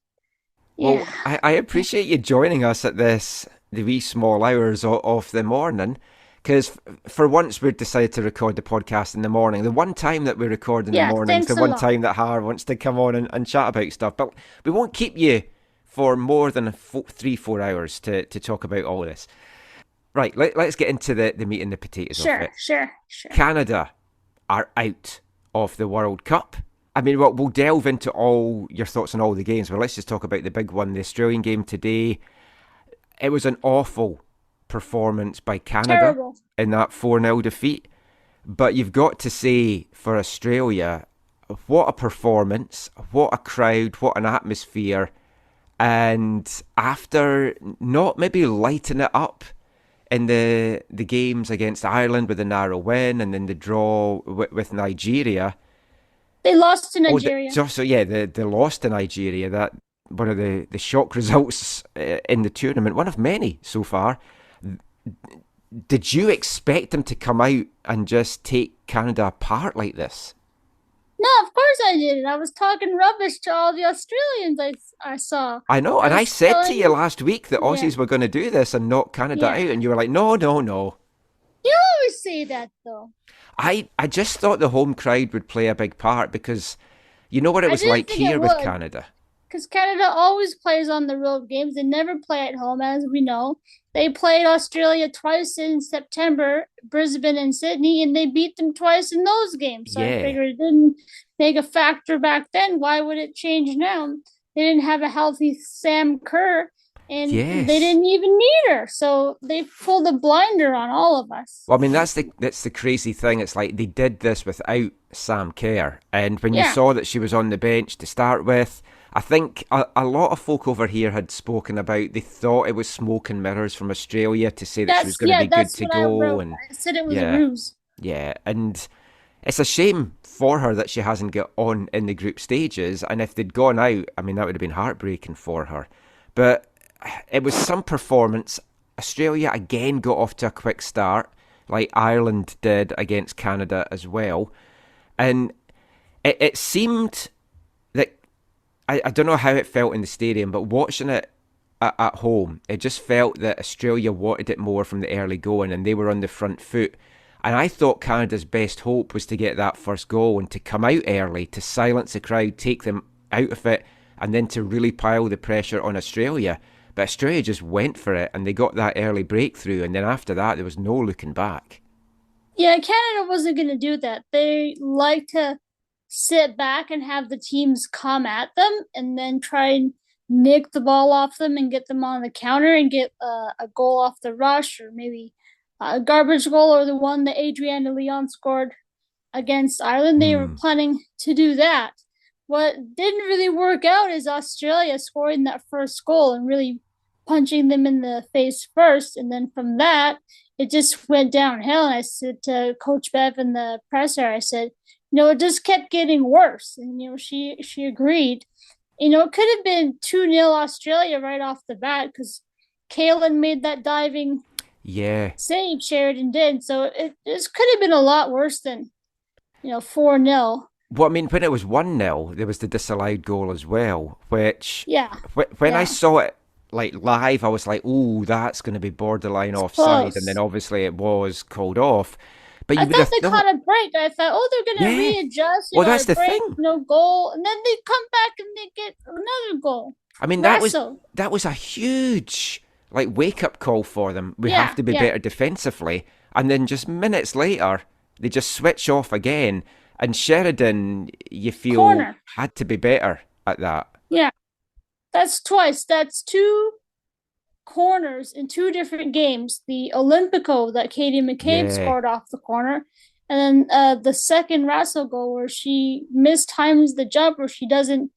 Well, I appreciate you joining us at the wee small hours of the morning, because for once we've decided to record the podcast in the morning. The one time that we record in the morning, the one time that Har wants to come on and chat about stuff. But we won't keep you for more than 3-4 hours to talk about all this. Right, let's get into the meat and the potatoes of it. Sure. Canada are out of the World Cup. I mean, we'll delve into all your thoughts on all the games, but let's just talk about the big one, the Australian game today. It was an awful performance by Canada in that 4-0 defeat. But you've got to say, for Australia, what a performance, what a crowd, what an atmosphere. And after not maybe lighting it up in the games against Ireland with a narrow win and then the draw with Nigeria... They lost to Nigeria. They lost to Nigeria. That one of the shock results in the tournament, one of many so far. Did you expect them to come out and just take Canada apart like this? No, of course I didn't. I was talking rubbish to all the Australians I saw. I know, and I said to you last week that Aussies were going to do this and knock Canada out, and you were like, no. You always say that, though. I just thought the home crowd would play a big part because you know what it was like here with Canada. Because Canada always plays on the road games. They never play at home, as we know. They played Australia twice in September, Brisbane and Sydney, and they beat them twice in those games. So I figured it didn't make a factor back then. Why would it change now? They didn't have a healthy Sam Kerr. And they didn't even need her, so they pulled a blinder on all of us. Well, I mean, that's the crazy thing. It's like they did this without Sam Kerr, and when you saw that she was on the bench to start with, I think a lot of folk over here had spoken about. They thought it was smoke and mirrors from Australia to say that she was going to be good to go, and I said it was a ruse. Yeah, and it's a shame for her that she hasn't got on in the group stages. And if they'd gone out, I mean, that would have been heartbreaking for her, but. It was some performance. Australia again got off to a quick start, like Ireland did against Canada as well. And it seemed that, I don't know how it felt in the stadium, but watching it at home, it just felt that Australia wanted it more from the early going and they were on the front foot. And I thought Canada's best hope was to get that first goal and to come out early, to silence the crowd, take them out of it, and then to really pile the pressure on Australia. But Australia just went for it and they got that early breakthrough. And then after that, there was no looking back. Yeah, Canada wasn't going to do that. They like to sit back and have the teams come at them and then try and nick the ball off them and get them on the counter and get a goal off the rush or maybe a garbage goal or the one that Adriana Leon scored against Ireland. They were planning to do that. What didn't really work out is Australia scoring that first goal and really punching them in the face first. And then from that, it just went downhill. And I said to Coach Bev in the presser, I said, it just kept getting worse. And, she agreed. It could have been 2-0 Australia right off the bat because Kaylin made that diving save Sheridan did. So it could have been a lot worse than 4-0. Well, I mean, when it was 1-0, there was the disallowed goal as well, which Yeah, when I yeah, saw it like live, I was like, oh, that's going to be borderline it's offside. And then close. obviously it was called off. But I you would thought have they thought, caught a break. I thought, oh, they're gonna yeah, readjust, well, a that's the break, thing. goal, and then they come back and they get another goal. I mean, Wrestle. that was a huge like wake up call for them. We have Yeah, to be yeah. better defensively, and then just minutes later, they just switch off again. And Sheridan, you feel, Corner. had to be better at that. Yeah, that's twice. That's two corners in two different games. The Olympico that Katie McCabe Yeah, scored off the corner, and then the second Russell goal where she mistimes the jump, or she doesn't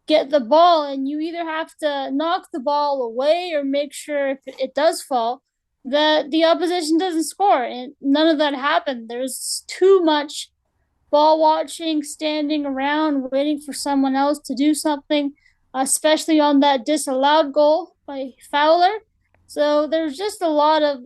get the ball, and you either have to knock the ball away or make sure if it does fall that the opposition doesn't score. And none of that happened. There's too much ball watching, standing around, waiting for someone else to do something, especially on that disallowed goal by Fowler. So there's just a lot of,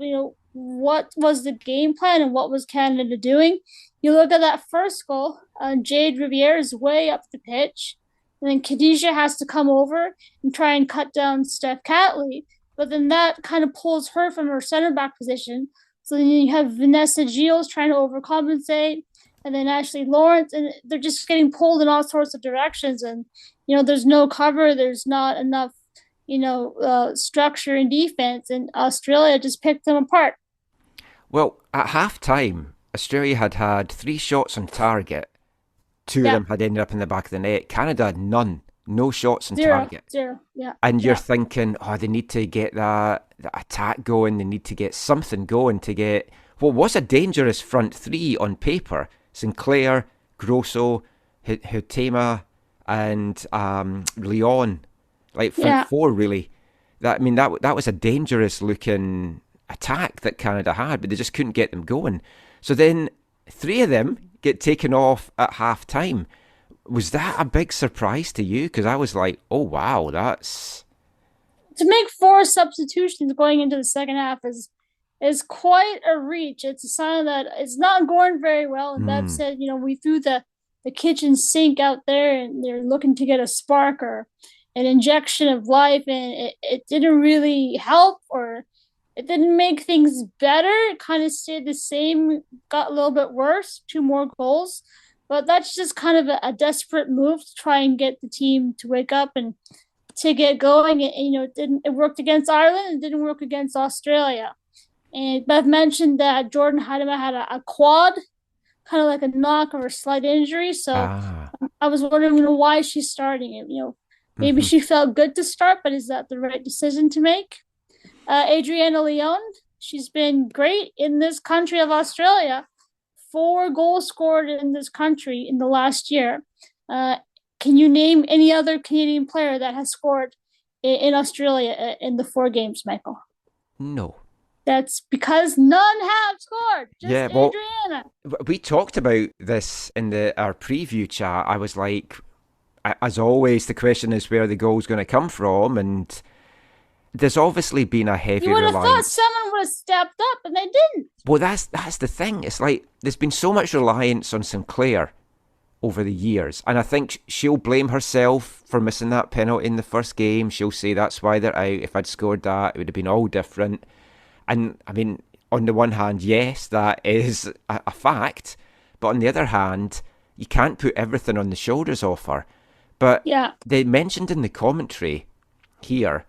what was the game plan and what was Canada doing? You look at that first goal, Jade Riviere is way up the pitch. And then Khadijah has to come over and try and cut down Steph Catley. But then that kind of pulls her from her center back position. So then you have Vanessa Giles trying to overcompensate, and then Ashley Lawrence, and they're just getting pulled in all sorts of directions. And there's no cover, there's not enough, structure and defense, and Australia just picked them apart. well, at half time, Australia had 3 shots on target. Two of Yeah, them had ended up in the back of the net. Canada had none. No shots on zero, target. zero. Yeah, And you're yeah, thinking, oh, they need to get that attack going. They need to get something going to get what was a dangerous front three on paper. Sinclair, Grosso, Hutema, and Leon. Like front yeah. four, really. That was a dangerous looking attack that Canada had, but they just couldn't get them going. So then 3 of them get taken off at half time. Was that a big surprise to you? Because I was like, oh wow, that's To make 4 substitutions going into the second half is quite a reach. It's a sign that it's not going very well. And Bev mm, said, we threw the kitchen sink out there, and they're looking to get a spark or an injection of life, and it didn't really help, or it didn't make things better. It kind of stayed the same, got a little bit worse, 2 more goals. But that's just kind of a desperate move to try and get the team to wake up and to get going. And, it worked against Ireland, it didn't work against Australia. And Beth mentioned that Jordan Heidema had a quad, kind of like a knock or a slight injury. So ah, I was wondering, why she's starting it. Maybe hmm she felt good to start, but is that the right decision to make? Adriana Leon, she's been great in this country of Australia. 4 goals scored in this country in the last year. Uh, can you name any other Canadian player that has scored in Australia in the 4 games, Michael? no. That's because none have scored. Just Yeah, well, Adriana. we talked about this in our preview chat. I was like, as always, the question is where the goal's going to come from, and there's obviously been a heavy You would have thought reliance. someone would have stepped up, and they didn't. Well, that's the thing. It's like there's been so much reliance on Sinclair over the years, and I think she'll blame herself for missing that penalty in the first game. She'll say that's why they're out. If I'd scored that, it would have been all different. And I mean, on the one hand, yes, that is a fact, but on the other hand, you can't put everything on the shoulders of her. But Yeah. they mentioned in the commentary here,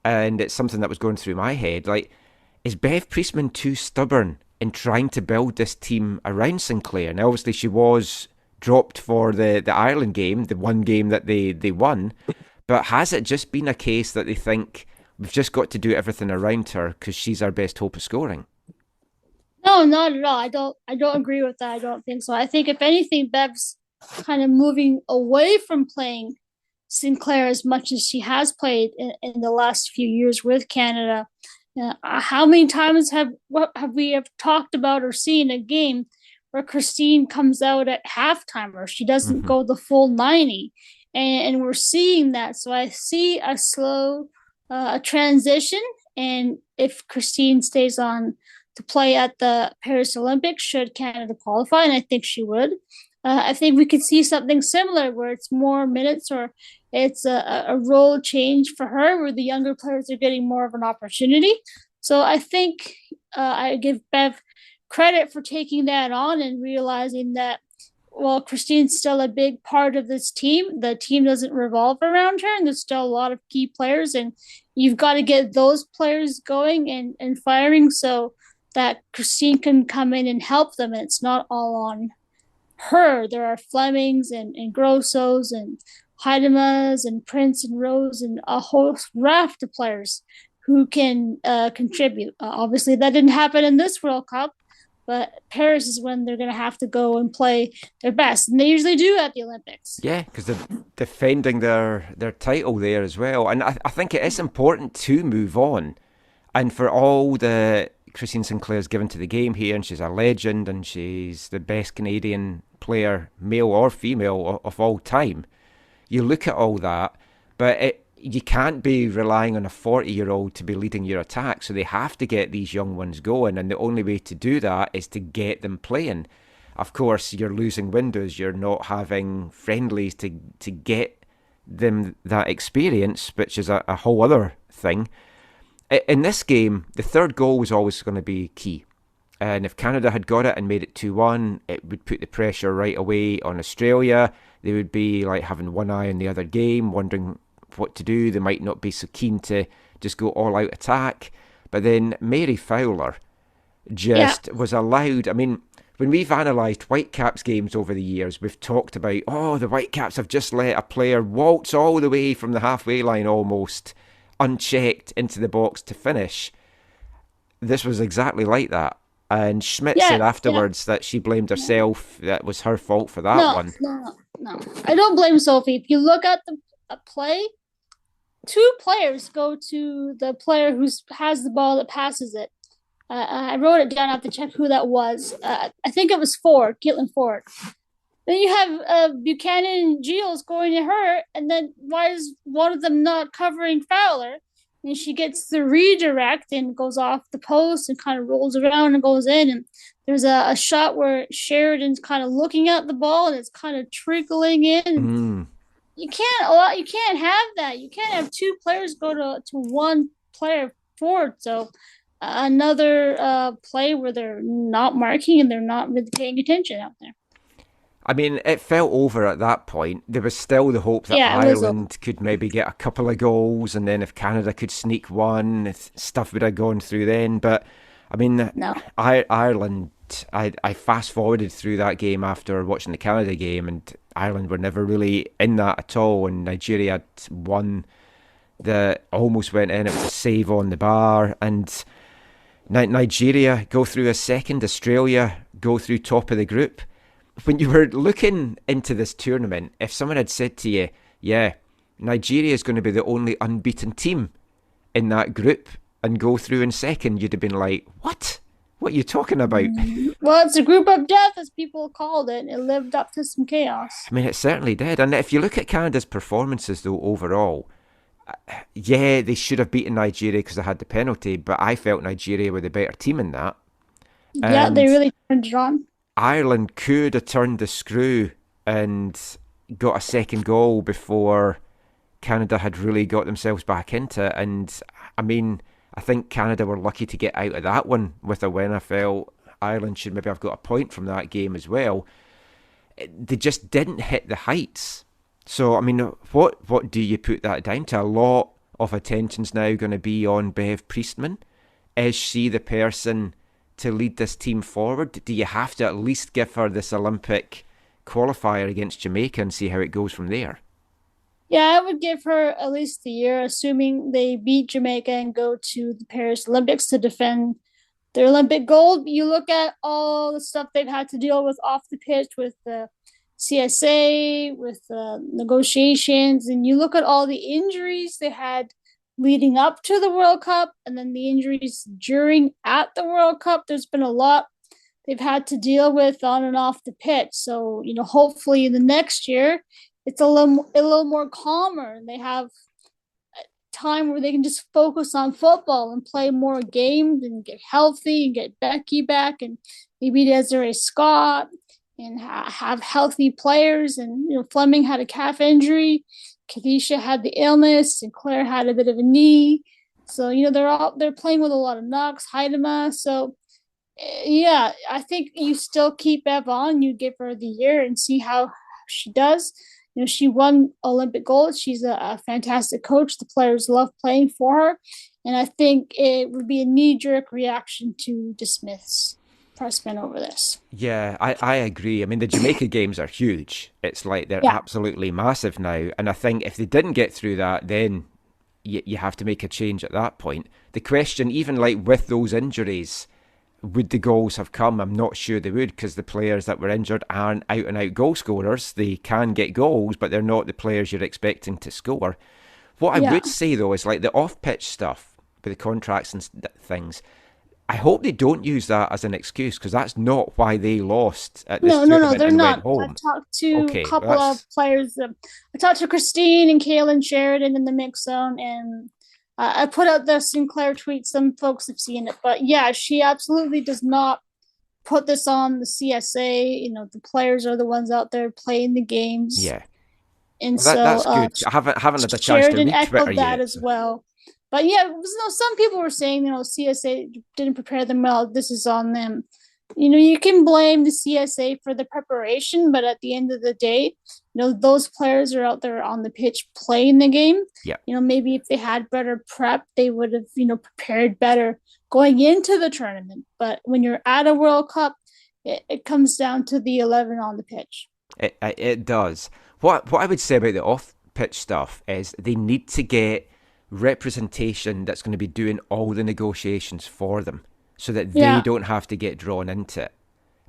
and it's something that was going through my head, like, is Bev Priestman too stubborn in trying to build this team around Sinclair? Now, obviously, she was dropped for the Ireland game, the one game that they won, but has it just been a case that they think we've just got to do everything around her because she's our best hope of scoring? No, not at all. I don't agree with that. I don't think so. I think if anything, Bev's kind of moving away from playing Sinclair as much as she has played in the last few years with Canada. How many times have we talked about or seen a game where Christine comes out at halftime or she doesn't Mm-hmm. go the full 90, and we're seeing that. So I see a slow transition, And if Christine stays on to play at the Paris Olympics, should Canada qualify, and I think she would, I think we could see something similar where it's more minutes or it's a role change for her where the younger players are getting more of an opportunity. So I think I give Bev credit for taking that on and realizing that, well, Christine's still a big part of this team. The team doesn't revolve around her, and there's still a lot of key players, and you've got to get those players going and firing so that Christine can come in and help them. And it's not all on her. There are Flemings and Grossos and Heidemas and Prince and Rose and a whole raft of players who can contribute. Obviously, that didn't happen in this World Cup, but Paris is when they're going to have to go and play their best. And they usually do at the Olympics. Yeah, because they're defending their title there as well. And I think it is important to move on. And for all the Christine Sinclair's given to the game here, and she's a legend, and she's the best Canadian player, male or female, of all time. You look at all that, but you can't be relying on a 40-year-old to be leading your attack, so they have to get these young ones going, and the only way to do that is to get them playing. Of course, you're losing windows, you're not having friendlies to get them that experience, which is a whole other thing. In this game, the third goal was always going to be key. And if Canada had got it and made it 2-1, it would put the pressure right away on Australia. They would be like having one eye on the other game, wondering what to do. They might not be so keen to just go all-out attack. But then Mary Fowler just was allowed. I mean, when we've analysed Whitecaps games over the years, we've talked about, the Whitecaps have just let a player waltz all the way from the halfway line almost, unchecked, into the box to finish. This was exactly like that. And Schmidt said afterwards that she blamed herself, that was her fault for that one. No. I don't blame Sophie. If you look at the play, two players go to the player who has the ball that passes it. I wrote it down. I have to check who that was. I think it was Caitlin Ford. Then you have Buchanan and Giles going to her, and then why is one of them not covering Fowler? And she gets the redirect and goes off the post and kind of rolls around and goes in. And there's a shot where Sheridan's kind of looking at the ball and it's kind of trickling in. You can't have that. You can't have two players go to one player forward. So another play where they're not marking and they're not really paying attention out there. I mean, it fell over at that point. There was still the hope that Ireland could maybe get a couple of goals, and then if Canada could sneak one, stuff would have gone through then. But, I mean, Ireland, I fast-forwarded through that game after watching the Canada game, and Ireland were never really in that at all, and Nigeria had one that almost went in. It was a save on the bar, and Nigeria go through a second, Australia go through top of the group. When you were looking into this tournament, if someone had said to you, Nigeria is going to be the only unbeaten team in that group and go through in second, you'd have been like, what? What are you talking about? Well, it's a group of death, as people called it. It lived up to some chaos. I mean, it certainly did. And if you look at Canada's performances, though, overall, they should have beaten Nigeria because they had the penalty, but I felt Nigeria were the better team in that. Yeah, they really turned it on. Ireland could have turned the screw and got a second goal before Canada had really got themselves back into it. And, I mean, I think Canada were lucky to get out of that one with a win. I felt Ireland should maybe have got a point from that game as well. They just didn't hit the heights. So, I mean, what do you put that down to? A lot of attention's now going to be on Bev Priestman. Is she the person to lead this team forward? Do you have to at least give her this Olympic qualifier against Jamaica and see how it goes from there? Yeah, I would give her at least a year, assuming they beat Jamaica and go to the Paris Olympics to defend their Olympic gold. You look at all the stuff they've had to deal with off the pitch with the CSA, with the negotiations, and you look at all the injuries they had leading up to the World Cup and then the injuries during at the World Cup. There's been a lot they've had to deal with on and off the pitch. So, hopefully the next year it's a little more calmer and they have time where they can just focus on football and play more games and get healthy and get Becky back and maybe Desiree Scott and have healthy players. And Fleming had a calf injury, Kadisha had the illness, and Claire had a bit of a knee. So they're playing with a lot of knocks, Heidema. So yeah, I think you still keep Bev on. You give her the year and see how she does. She won Olympic gold. She's a fantastic coach. The players love playing for her. And I think it would be a knee-jerk reaction to dismiss Pressman over this. Yeah, I agree. I mean, the Jamaica games are huge. It's like they're absolutely massive now. And I think if they didn't get through that, then you have to make a change at that point. The question, even like with those injuries, would the goals have come? I'm not sure they would, because the players that were injured aren't out-and-out goal scorers. They can get goals, but they're not the players you're expecting to score. What I would say, though, is like the off-pitch stuff with the contracts and things, I hope they don't use that as an excuse, because that's not why they lost at this tournament. No, they're not. I've talked to a couple of players. I talked to Christine and Kaylin Sheridan in the mix zone, and I put out the Sinclair tweet. Some folks have seen it, but yeah, she absolutely does not put this on the CSA. The players are the ones out there playing the games. Yeah, and that's good. I haven't had a chance to read Twitter yet. As well. But yeah, some people were saying, CSA didn't prepare them well. This is on them. You can blame the CSA for the preparation, but at the end of the day, those players are out there on the pitch playing the game. Yeah. Maybe if they had better prep, they would have, prepared better going into the tournament. But when you're at a World Cup, it comes down to the 11 on the pitch. It does. What I would say about the off-pitch stuff is they need to get representation that's going to be doing all the negotiations for them, so that they don't have to get drawn into it.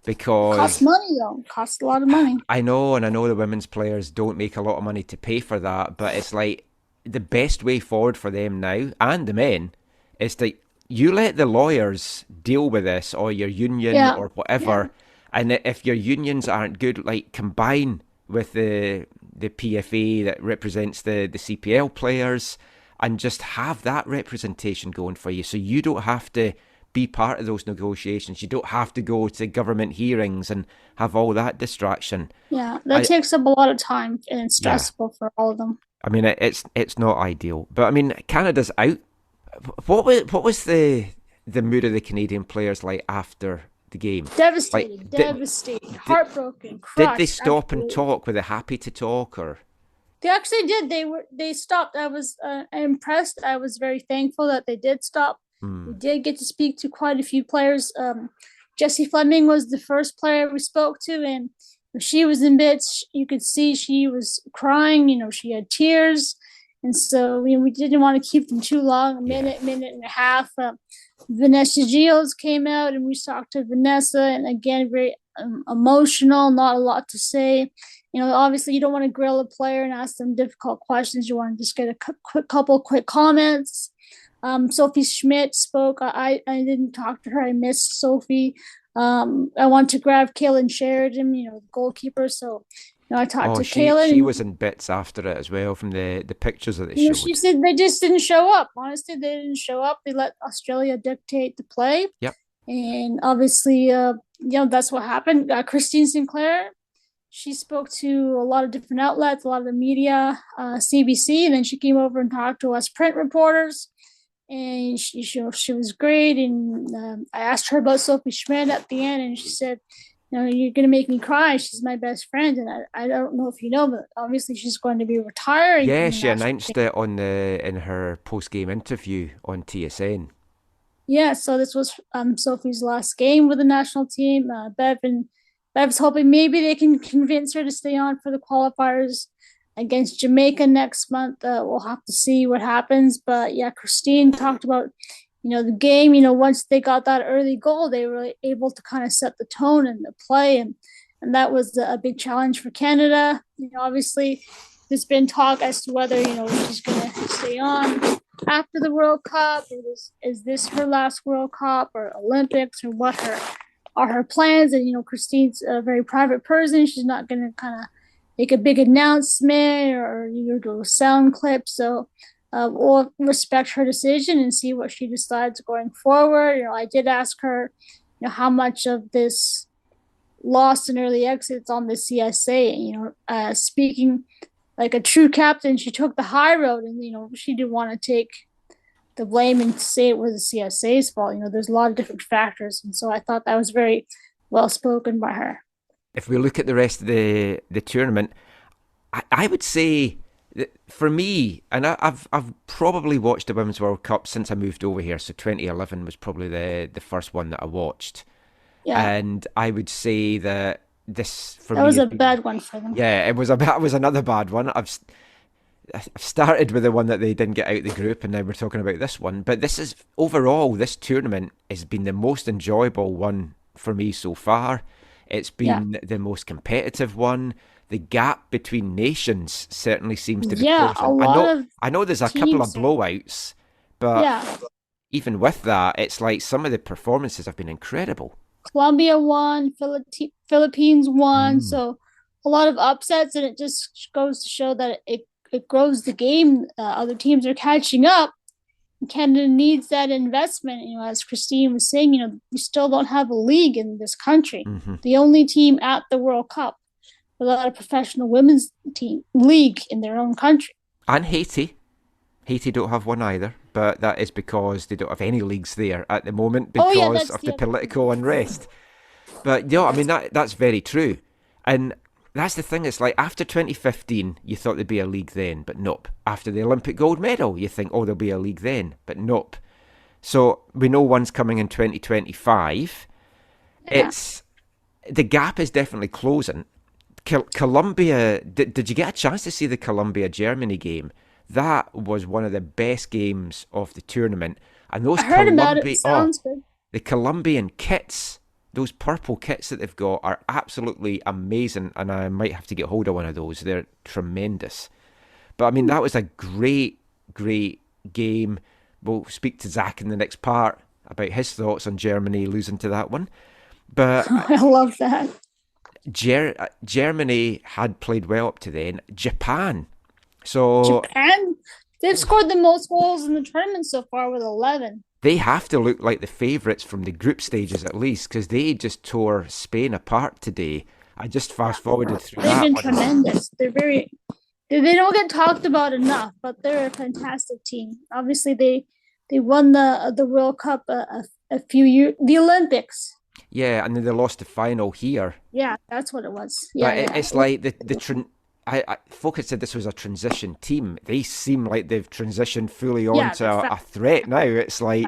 Because costs money, though. Costs a lot of money. I know, and I know the women's players don't make a lot of money to pay for that, but it's like the best way forward for them now, and the men, is that you let the lawyers deal with this, or your union or whatever, and if your unions aren't good, like combine with the PFA that represents the CPL players, and just have that representation going for you, so you don't have to be part of those negotiations. You don't have to go to government hearings and have all that distraction. Yeah, that takes up a lot of time, and it's stressful for all of them. I mean, it's not ideal. But I mean, Canada's out. What was the mood of the Canadian players like after the game? Devastating, devastating, heartbroken, crushed. Did they stop and talk? Were they happy to talk, or? They actually did. They stopped. I was impressed. I was very thankful that they did stop. We did get to speak to quite a few players. Jessie Fleming was the first player we spoke to, and she was in bits. You could see she was crying. She had tears, and so we didn't want to keep them too long. A minute and a half. Vanessa Giles came out, and we talked to Vanessa, and again, very emotional. Not a lot to say. Obviously, you don't want to grill a player and ask them difficult questions. You want to just get a couple quick comments. Sophie Schmidt spoke. I didn't talk to her. I missed Sophie. I wanted to grab Kaylin Sheridan, the goalkeeper. So I talked to Kaylin. She was in bits after it as well, from the pictures that they showed. She said they just didn't show up. Honestly, they didn't show up. They let Australia dictate the play. Yep. And obviously, that's what happened. Christine Sinclair, she spoke to a lot of different outlets, a lot of the media, CBC, and then she came over and talked to us print reporters. And she was great. And I asked her about Sophie Schmidt at the end, and she said, you're going to make me cry. She's my best friend. And I don't know if you know, but obviously she's going to be retiring. Yeah, she announced it in her post-game interview on TSN. Yeah, so this was Sophie's last game with the national team. Bev's hoping maybe they can convince her to stay on for the qualifiers against Jamaica next month. We'll have to see what happens. But yeah, Christine talked about, the game, once they got that early goal, they were able to kind of set the tone and the play. And that was a big challenge for Canada. Obviously there's been talk as to whether, she's going to stay on after the World Cup. Is this her last World Cup or Olympics, or what are her plans? And, Christine's a very private person. She's not going to kind of make a big announcement or do a sound clip. So we'll respect her decision and see what she decides going forward. I did ask her, how much of this lost and early exits on the CSA. Speaking like a true captain, she took the high road, and she didn't want to take the blame and say it was the CSA's fault. There's a lot of different factors, and so I thought that was very well spoken by her. If we look at the rest of the tournament, I would say that for me, and I've probably watched the Women's World Cup since I moved over here. So 2011 was probably the first one that I watched. Yeah. And I would say that this for me was a bad one for them. Yeah, it was another bad one. I've started with the one that they didn't get out of the group, and now we're talking about this one. But this tournament has been the most enjoyable one for me so far. It's been the most competitive one. The gap between nations certainly seems to be closing. I know there's a couple of blowouts, but even with that, it's like some of the performances have been incredible. Colombia won, Philippines won, so a lot of upsets, and it just goes to show that it grows the game. Other teams are catching up. Canada needs that investment. As Christine was saying, we still don't have a league in this country. The only team at the World Cup without a professional women's league in their own country. And Haiti don't have one either, but that is because they don't have any leagues there at the moment because of the political unrest. But that's very true. And that's the thing, it's like after 2015 you thought there'd be a league then, but nope. After the Olympic gold medal you think, there'll be a league then, but nope. So we know one's coming in 2025. It's the gap is definitely closing. Colombia, did you get a chance to see the Colombia-Germany game? That was one of the best games of the tournament. And those I heard about it. Sounds good. The Colombian kits, those purple kits that they've got are absolutely amazing, and I might have to get hold of one of those. They're tremendous. But that was a great, great game. We'll speak to Zach in the next part about his thoughts on Germany losing to that one. But I love that. Germany had played well up to then. Japan, they've scored the most goals in the tournament so far with 11. They have to look like the favourites from the group stages at least, because they just tore Spain apart today. I just fast forwarded through that. They've been tremendous. They don't get talked about enough, but they're a fantastic team. Obviously, they won the World Cup a few years, the Olympics. Yeah, and then they lost the final here. Yeah, that's what it was. It's like folk had said this was a transition team. They seem like they've transitioned fully onto a threat now. It's like,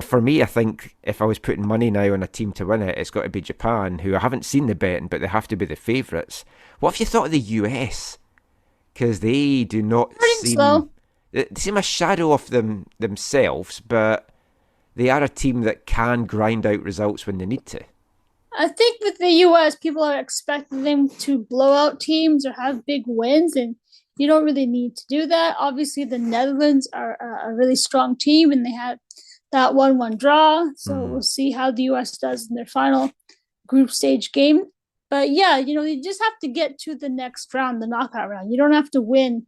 for me, I think if I was putting money now on a team to win it, it's got to be Japan, who I haven't seen the betting, but they have to be the favourites. What have you thought of the US? Because they do not they seem a shadow of themselves, but they are a team that can grind out results when they need to. I think with the U.S., people are expecting them to blow out teams or have big wins, and you don't really need to do that. Obviously, the Netherlands are a really strong team, and they had that 1-1 draw. So we'll see how the U.S. does in their final group stage game. But you just have to get to the next round, the knockout round. You don't have to win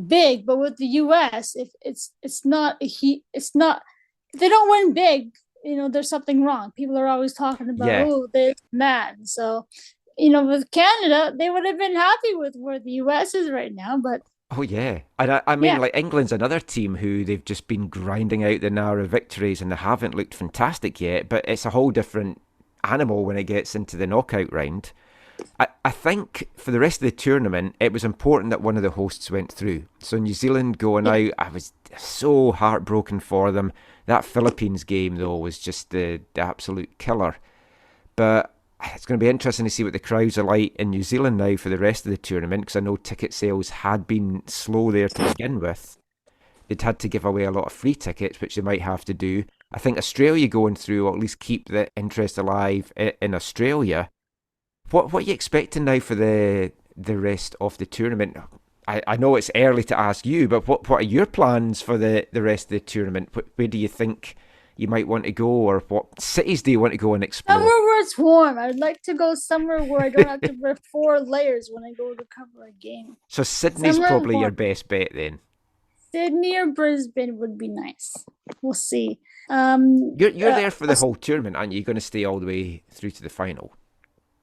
big. But with the U.S., if they don't win big, there's something wrong. People are always talking about, they're mad. So, with Canada, they would have been happy with where the US is right now. But and like England's another team who they've just been grinding out the narrow victories, and they haven't looked fantastic yet. But it's a whole different animal when it gets into the knockout round. I think for the rest of the tournament, it was important that one of the hosts went through. So New Zealand going out, I was so heartbroken for them. That Philippines game, though, was just the absolute killer. But it's going to be interesting to see what the crowds are like in New Zealand now for the rest of the tournament, because I know ticket sales had been slow there to begin with. They'd had to give away a lot of free tickets, which they might have to do. I think Australia going through will at least keep the interest alive in Australia. What are you expecting now for the rest of the tournament? I know it's early to ask you, but what are your plans for the rest of the tournament? Where do you think you might want to go, or what cities do you want to go and explore? Somewhere where it's warm. I'd like to go somewhere where I don't have to wear 4 layers when I go to cover a game. So Sydney's probably your best bet then. Sydney or Brisbane would be nice. We'll see. You're there for the whole tournament, aren't you? You're going to stay all the way through to the final.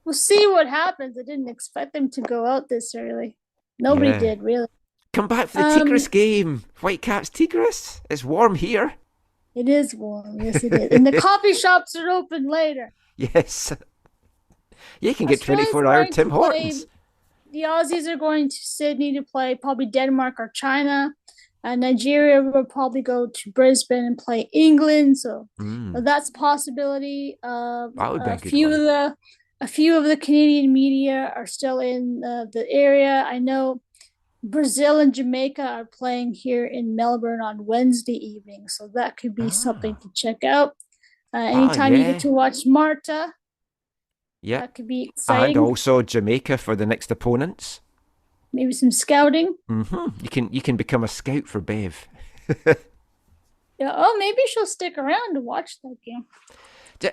We'll see what happens. I didn't expect them to go out this early. Nobody did, really. Come back for the Tigres game. Whitecaps Tigres. It's warm here. It is warm. Yes, it is. And the coffee shops are open later. Yes. You can get 24-hour Tim Hortons. The Aussies are going to Sydney to play probably Denmark or China. Nigeria will probably go to Brisbane and play England. So that's a possibility. That would be a few of the Canadian media are still in the area. I know Brazil and Jamaica are playing here in Melbourne on Wednesday evening. So that could be something to check out. Anytime you get to watch Marta. Yeah, that could be exciting. And also Jamaica for the next opponents. Maybe some scouting. You can become a scout for Bev. Yeah. Oh, maybe she'll stick around to watch that game.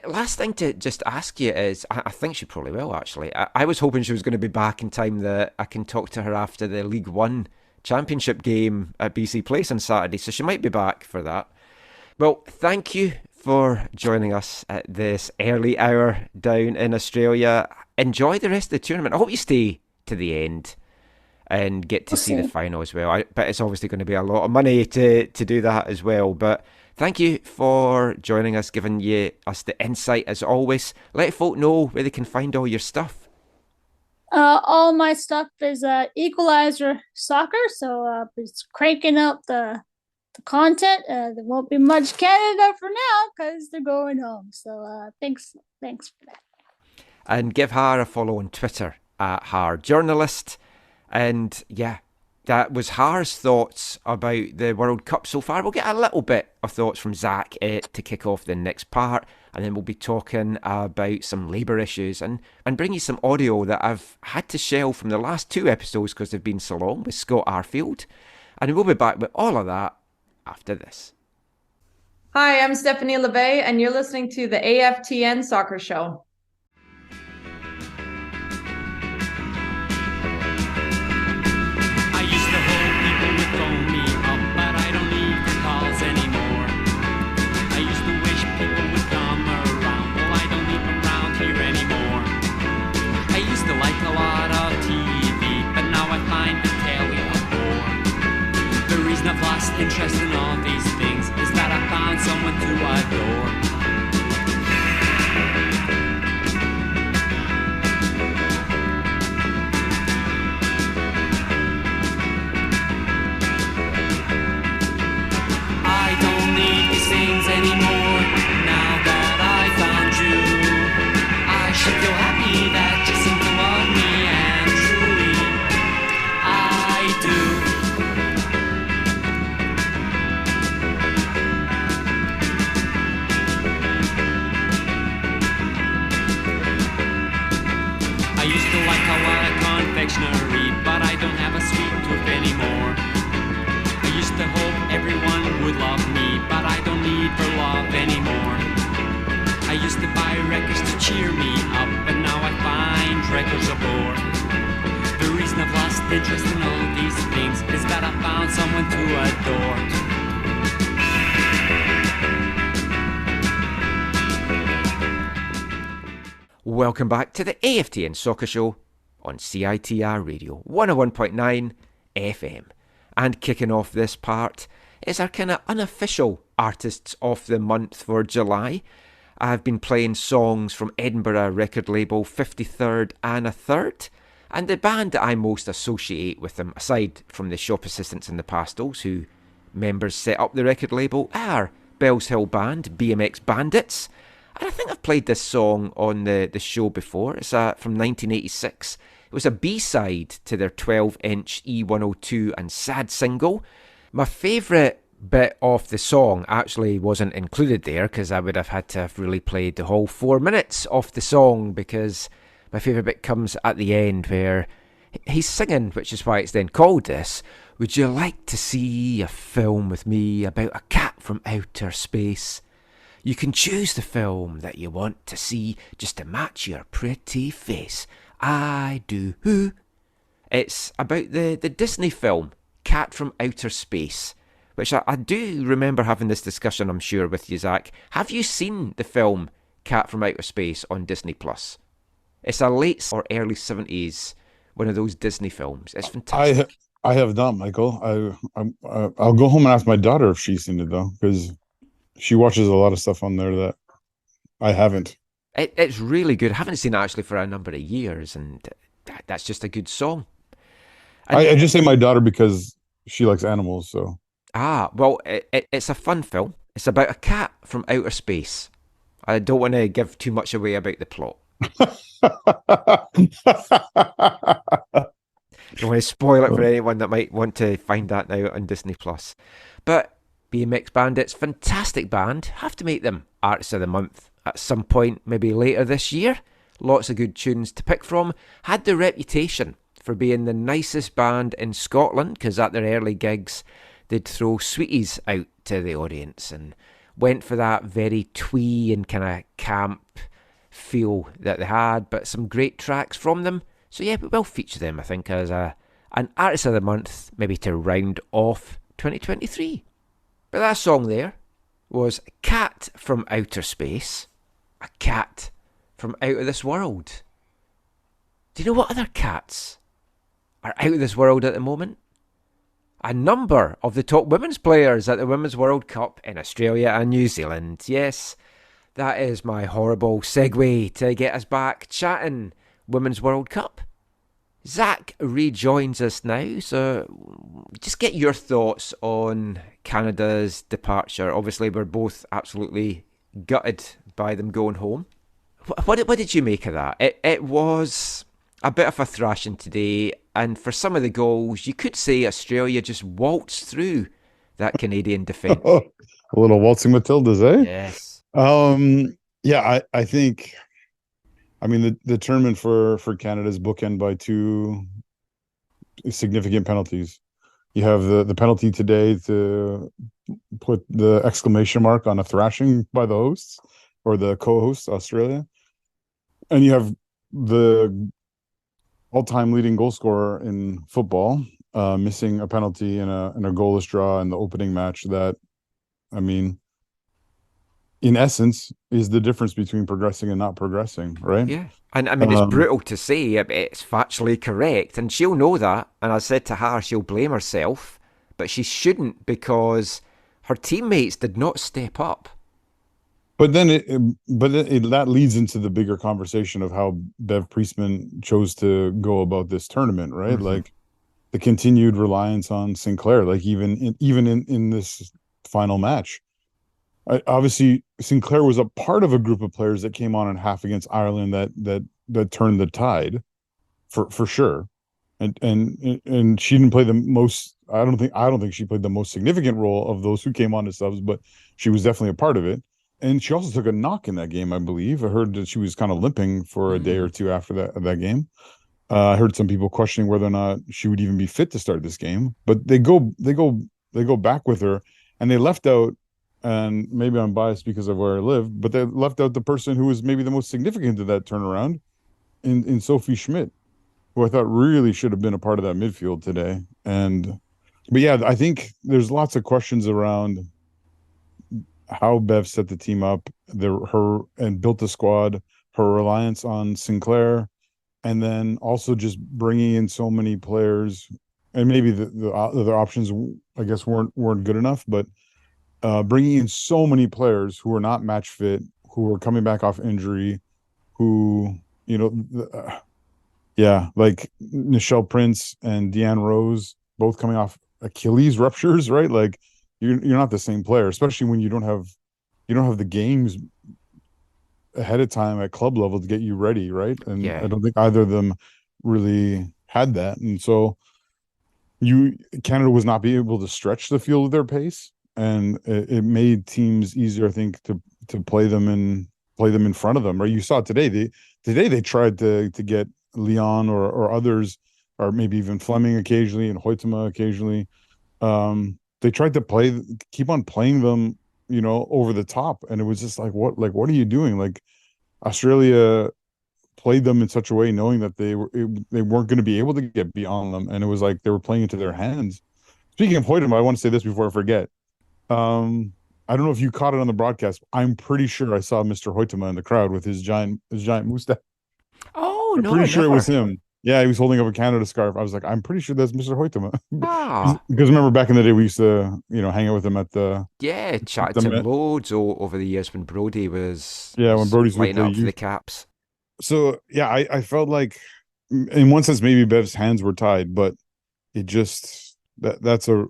Last thing to just ask you is, I think she probably will actually. I was hoping she was going to be back in time that I can talk to her after the League 1 Championship game at BC Place on Saturday, so she might be back for that. Well, thank you for joining us at this early hour down in Australia. Enjoy the rest of the tournament. I hope you stay to the end and get to see the final as well. But it's obviously going to be a lot of money to do that as well. But thank you for joining us, giving us the insight as always. Let folk know where they can find all your stuff. All my stuff is Equalizer Soccer, so it's cranking up the content. There won't be much Canada for now because they're going home. So thanks for that. And give Har a follow on Twitter at HarJournalist. And yeah, that was Har's thoughts about the World Cup so far. We'll get a little bit of thoughts from Zach to kick off the next part, and then we'll be talking about some labour issues and bring you some audio that I've had to shelve from the last 2 episodes because they've been so long with Scott Arfield. And we'll be back with all of that after this. Hi, I'm Stephanie LeVay, and you're listening to the AFTN Soccer Show. I used to hold people would phone me up, but I don't need the calls anymore. I used to wish people would come around, well, I don't need them around here anymore. I used to like a lot of TV, but now I find the telly a bore. The reason I've lost interest in all these things is that I found someone to adore. I don't need these things anymore, now that I found you. I should feel happy that you seem to love me, and truly, I do. I used to like a lot of confectionery, but I don't have a sweet tooth anymore. I used to hope everyone would love me, but I don't need their love anymore. I used to buy records to cheer me up, but now I find records a bore. The reason I've lost interest in all these things is that I found someone to adore. Welcome back to the AFTN Soccer Show on CITR Radio 101.9 FM. And kicking off this part is our kind of unofficial Artists of the Month for July. I've been playing songs from Edinburgh record label 53rd and a Third. And the band that I most associate with them, aside from the shop assistants and the pastels, who members set up the record label, are Bells Hill Band, BMX Bandits. And I think I've played this song on the show before. It's from 1986. It was a B-side to their 12-inch E102 and Sad single. My favourite bit of the song actually wasn't included there because I would have had to have really played the whole 4 minutes of the song, because my favourite bit comes at the end where he's singing, which is why it's then called this. Would you like to see a film with me about a cat from outer space? You can choose the film that you want to see just to match your pretty face. I do. It's about the Disney film Cat from Outer Space. which I do remember having this discussion, I'm sure, with you, Zach. Have you seen the film Cat from Outer Space on Disney Plus? It's a late or early 70s, one of those Disney films. It's fantastic. I have not, Michael. I'll go home and ask my daughter if she's seen it though, because she watches a lot of stuff on there that I haven't. It's really good. I haven't seen it actually for a number of years, and that's just a good song. I just say my daughter because she likes animals. So well, it's a fun film. It's about a cat from outer space. I don't want to give too much away about the plot. Don't want to spoil it for anyone that might want to find that now on Disney Plus. But BMX Bandits, fantastic band. Have to make them Artists of the Month at some point, maybe later this year. Lots of good tunes to pick from. Had the reputation for being the nicest band in Scotland, because at their early gigs they'd throw sweeties out to the audience and went for that very twee and kind of camp feel that they had, but some great tracks from them. So yeah, we will feature them, I think, as an Artist of the Month, maybe to round off 2023. But that song there was Cat from Outer Space, a cat from out of this world. Do you know what other cats are out of this world at the moment? A number of the top women's players at the Women's World Cup in Australia and New Zealand. Yes, that is my horrible segue to get us back chatting Women's World Cup. Zach rejoins us now, so just get your thoughts on Canada's departure. Obviously, we're both absolutely gutted by them going home. What did you make of that? It was a bit of a thrashing today, and for some of the goals, you could say Australia just waltzed through that Canadian defence. A little waltzing Matildas, eh? Yes. Yeah, I think, I mean, the tournament for Canada's bookend by two significant penalties. You have the penalty today to put the exclamation mark on a thrashing by the hosts or the co-hosts, Australia. And you have the all-time leading goal scorer in football missing a penalty in a goalless draw in the opening match that, I mean, in essence, is the difference between progressing and not progressing, right? Yeah. And I mean, it's brutal to say, it's factually correct, and she'll know that. And I said to her, she'll blame herself, but she shouldn't, because her teammates did not step up. But then that leads into the bigger conversation of how Bev Priestman chose to go about this tournament, right? Mm-hmm. Like the continued reliance on Sinclair, like even in this final match. Obviously, Sinclair was a part of a group of players that came on in half against Ireland that turned the tide, for sure, and she didn't play the most. I don't think she played the most significant role of those who came on as subs, but she was definitely a part of it. And she also took a knock in that game, I believe. I heard that she was kind of limping for a day or two after that game. I heard some people questioning whether or not she would even be fit to start this game. But they go back with her, and they left out. And maybe I'm biased because of where I live, but they left out the person who was maybe the most significant to that turnaround in Sophie Schmidt, who I thought really should have been a part of that midfield today. But yeah, I think there's lots of questions around how Bev set the team up, and built the squad, her reliance on Sinclair, and then also just bringing in so many players, and maybe the other options, I guess, weren't good enough, but bringing in so many players who are not match fit, who are coming back off injury, who, like Nichelle Prince and Deanne Rose, both coming off Achilles ruptures, right? Like you're not the same player, especially when you don't have the games ahead of time at club level to get you ready, right? And yeah. I don't think either of them really had that, and so Canada was not being able to stretch the field at their pace. And it made teams easier, I think, to play them in front of them. Right? You saw today. They tried to get Leon or others, or maybe even Fleming occasionally and Hoytema occasionally. They tried to keep on playing them, over the top, and it was just like, what are you doing? Like Australia played them in such a way, knowing that they weren't going to be able to get beyond them, and it was like they were playing into their hands. Speaking of Hoytema, I want to say this before I forget. I don't know if you caught it on the broadcast. I'm pretty sure I saw Mr. Hoytema in the crowd with his giant mustache. Oh, I'm no, pretty I sure it never. was him. Yeah, he was holding up a Canada scarf. I was like, I'm pretty sure that's Mr. Hoytema. Ah, Because remember back in the day, we used to, hang out with him at yeah, chatted the to him loads over the years when Brody when was Brody's with lining the up for the youth. Caps. So yeah, I felt like, in one sense, maybe Bev's hands were tied, but it just that's a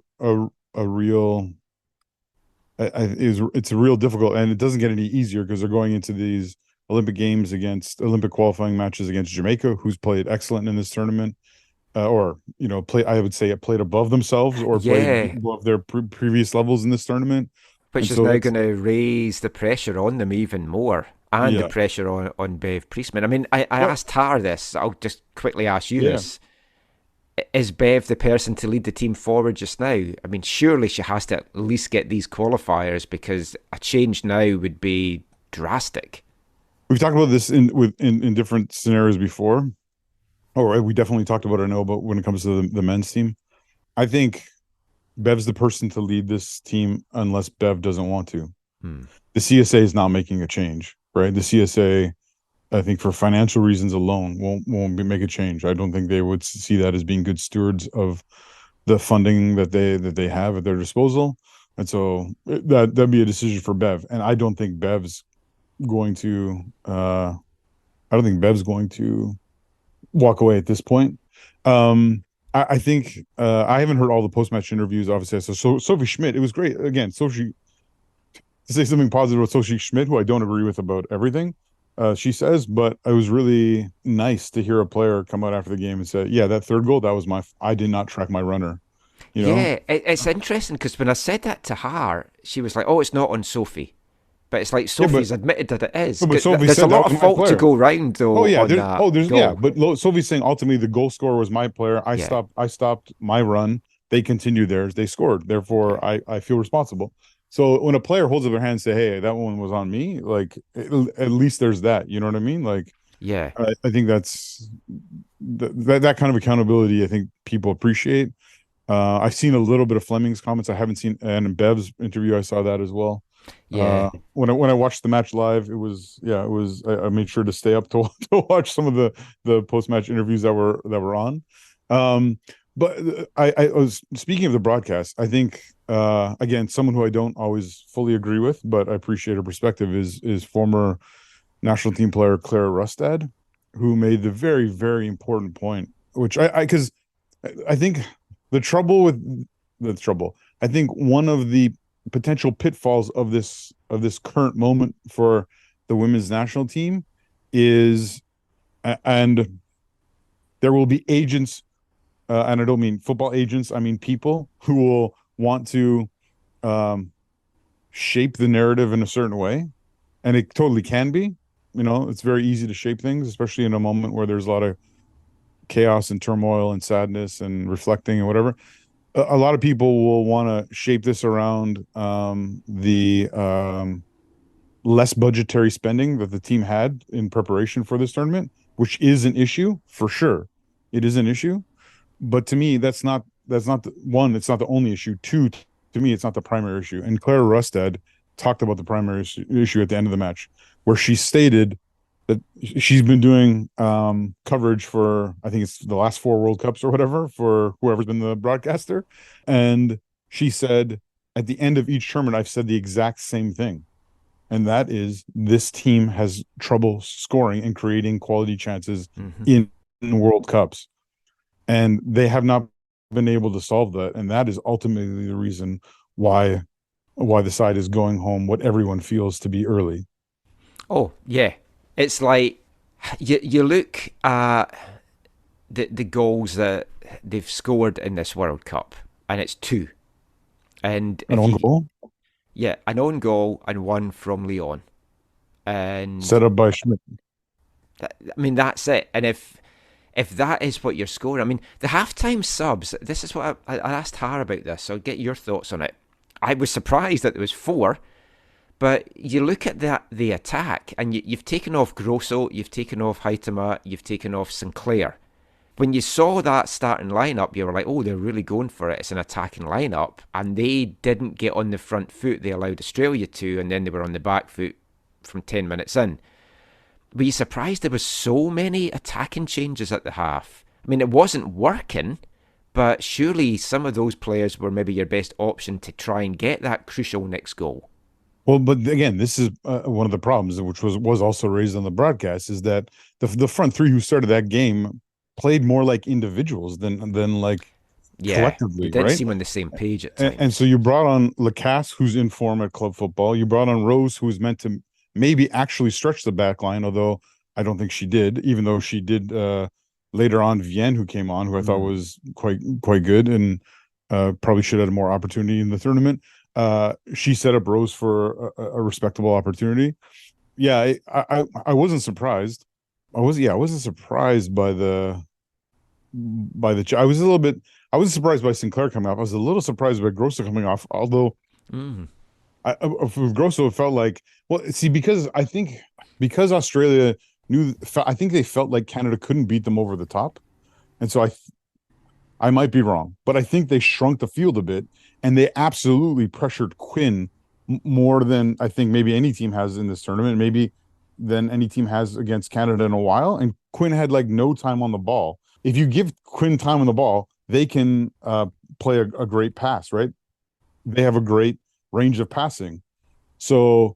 real. It's a real difficult, and it doesn't get any easier because they're going into these Olympic games against Olympic qualifying matches against Jamaica, who's played excellent in this tournament, or play. I would say it played above themselves or played Yeah, above their previous levels in this tournament, and which is so now that's going to raise the pressure on them even more, and the yeah, pressure on Bev Priestman. I mean, I well, asked Tar this. I'll just quickly ask you yeah. this. Is Bev the person to lead the team forward just now? I mean, surely she has to at least get these qualifiers, because a change now would be drastic. We've talked about this in different scenarios before, or we definitely talked about it. I know, but when it comes to the men's team, I think Bev's the person to lead this team unless Bev doesn't want to. Hmm. The CSA is not making a change, right? The CSA, I think, for financial reasons alone, make a change. I don't think they would see that as being good stewards of the funding that they have at their disposal, and so that'd be a decision for Bev. And I don't think Bev's going to. I don't think Bev's going to walk away at this point. I think I haven't heard all the post match interviews. Obviously, so Sophie Schmidt, it was great. Again, Sophie, to say something positive about Sophie Schmidt, who I don't agree with about everything she says, but it was really nice to hear a player come out after the game and say, "Yeah, that third goal, that was I did not track my runner." You know? Yeah, it's interesting because when I said that to her, she was like, "Oh, it's not on Sophie," but it's like Yeah, Sophie's admitted that it is. but Sophie There's a said that lot was of my fault to player. go round Oh though yeah, on that yeah, goal. but Sophie's saying ultimately the goal scorer was my player. Yeah, I stopped my run. They continued theirs. They scored. Therefore, I feel responsible. So when a player holds up their hand and say, "Hey, that one was on me," like at least there's that. You know what I mean? Like yeah, I think that kind of accountability. I think people appreciate. I've seen a little bit of Fleming's comments. I haven't seen, and in Bev's interview, I saw that as well. yeah. When I watched the match live, it was I made sure to stay up to to watch some of the post match interviews that were on. But I was speaking of the broadcast. I think again, someone who I don't always fully agree with, but I appreciate her perspective is former national team player Clara Rustad, who made the very, very important point, which because I think the trouble with the trouble, I think one of the potential pitfalls of this current moment for the women's national team is, and there will be agents, and I don't mean football agents, I mean people who will want to shape the narrative in a certain way, and it totally can be. It's very easy to shape things, especially in a moment where there's a lot of chaos and turmoil and sadness and reflecting and whatever. A lot of people will want to shape this around the less budgetary spending that the team had in preparation for this tournament, which is an issue for sure. It is an issue, but to me, that's not one. It's not the only issue. Two, to me, it's not the primary issue. And Clara Rustad talked about the primary issue at the end of the match, where she stated that she's been doing coverage for, I think it's the last 4 World Cups or whatever, for whoever's been the broadcaster. And she said, at the end of each tournament, I've said the exact same thing. And that is, this team has trouble scoring and creating quality chances in World Cups. And they have not been able to solve that. And that is ultimately the reason why the side is going home, what everyone feels to be early. Oh, yeah. It's like you look at the goals that they've scored in this World Cup, and it's 2. And An own goal? Yeah, an own goal and one from Leon. And set up by Schmidt. That's it. And if that is what you're scoring, the halftime subs, this is what I asked Har about this, so I'll get your thoughts on it. I was surprised that there was 4. But you look at the attack, and you've taken off Grosso, you've taken off Haitama, you've taken off Sinclair. when you saw that starting lineup, you were like, oh, they're really going for it. It's an attacking lineup. And they didn't get on the front foot. They allowed Australia to, and then they were on the back foot from 10 minutes in. Were you surprised there was so many attacking changes at the half? I mean, it wasn't working, but surely some of those players were maybe your best option to try and get that crucial next goal. Well, but again, this is one of the problems, which was also raised on the broadcast, is that the front three who started that game played more like individuals than like collectively. They didn't right? seem on the same page at times. And so you brought on Lacasse, who's in form at club football. You brought on Rose, who's meant to maybe actually stretch the back line, although I don't think she did, even though she did later on. Vienne, who came on, who I thought was quite good and probably should have had more opportunity in the tournament. She set up Rose for a respectable opportunity. Yeah, I wasn't surprised. I wasn't surprised by the. I wasn't surprised by Sinclair coming off. I was a little surprised by Grosso coming off, although with Grosso it felt like, well, see, because Australia I think they felt like Canada couldn't beat them over the top, and so I might be wrong, but I think they shrunk the field a bit, and they absolutely pressured Quinn more than I think maybe any team has in this tournament, maybe than any team has against Canada in a while. And Quinn had like no time on the ball. If you give Quinn time on the ball, they can play a great pass, right? They have a great range of passing. So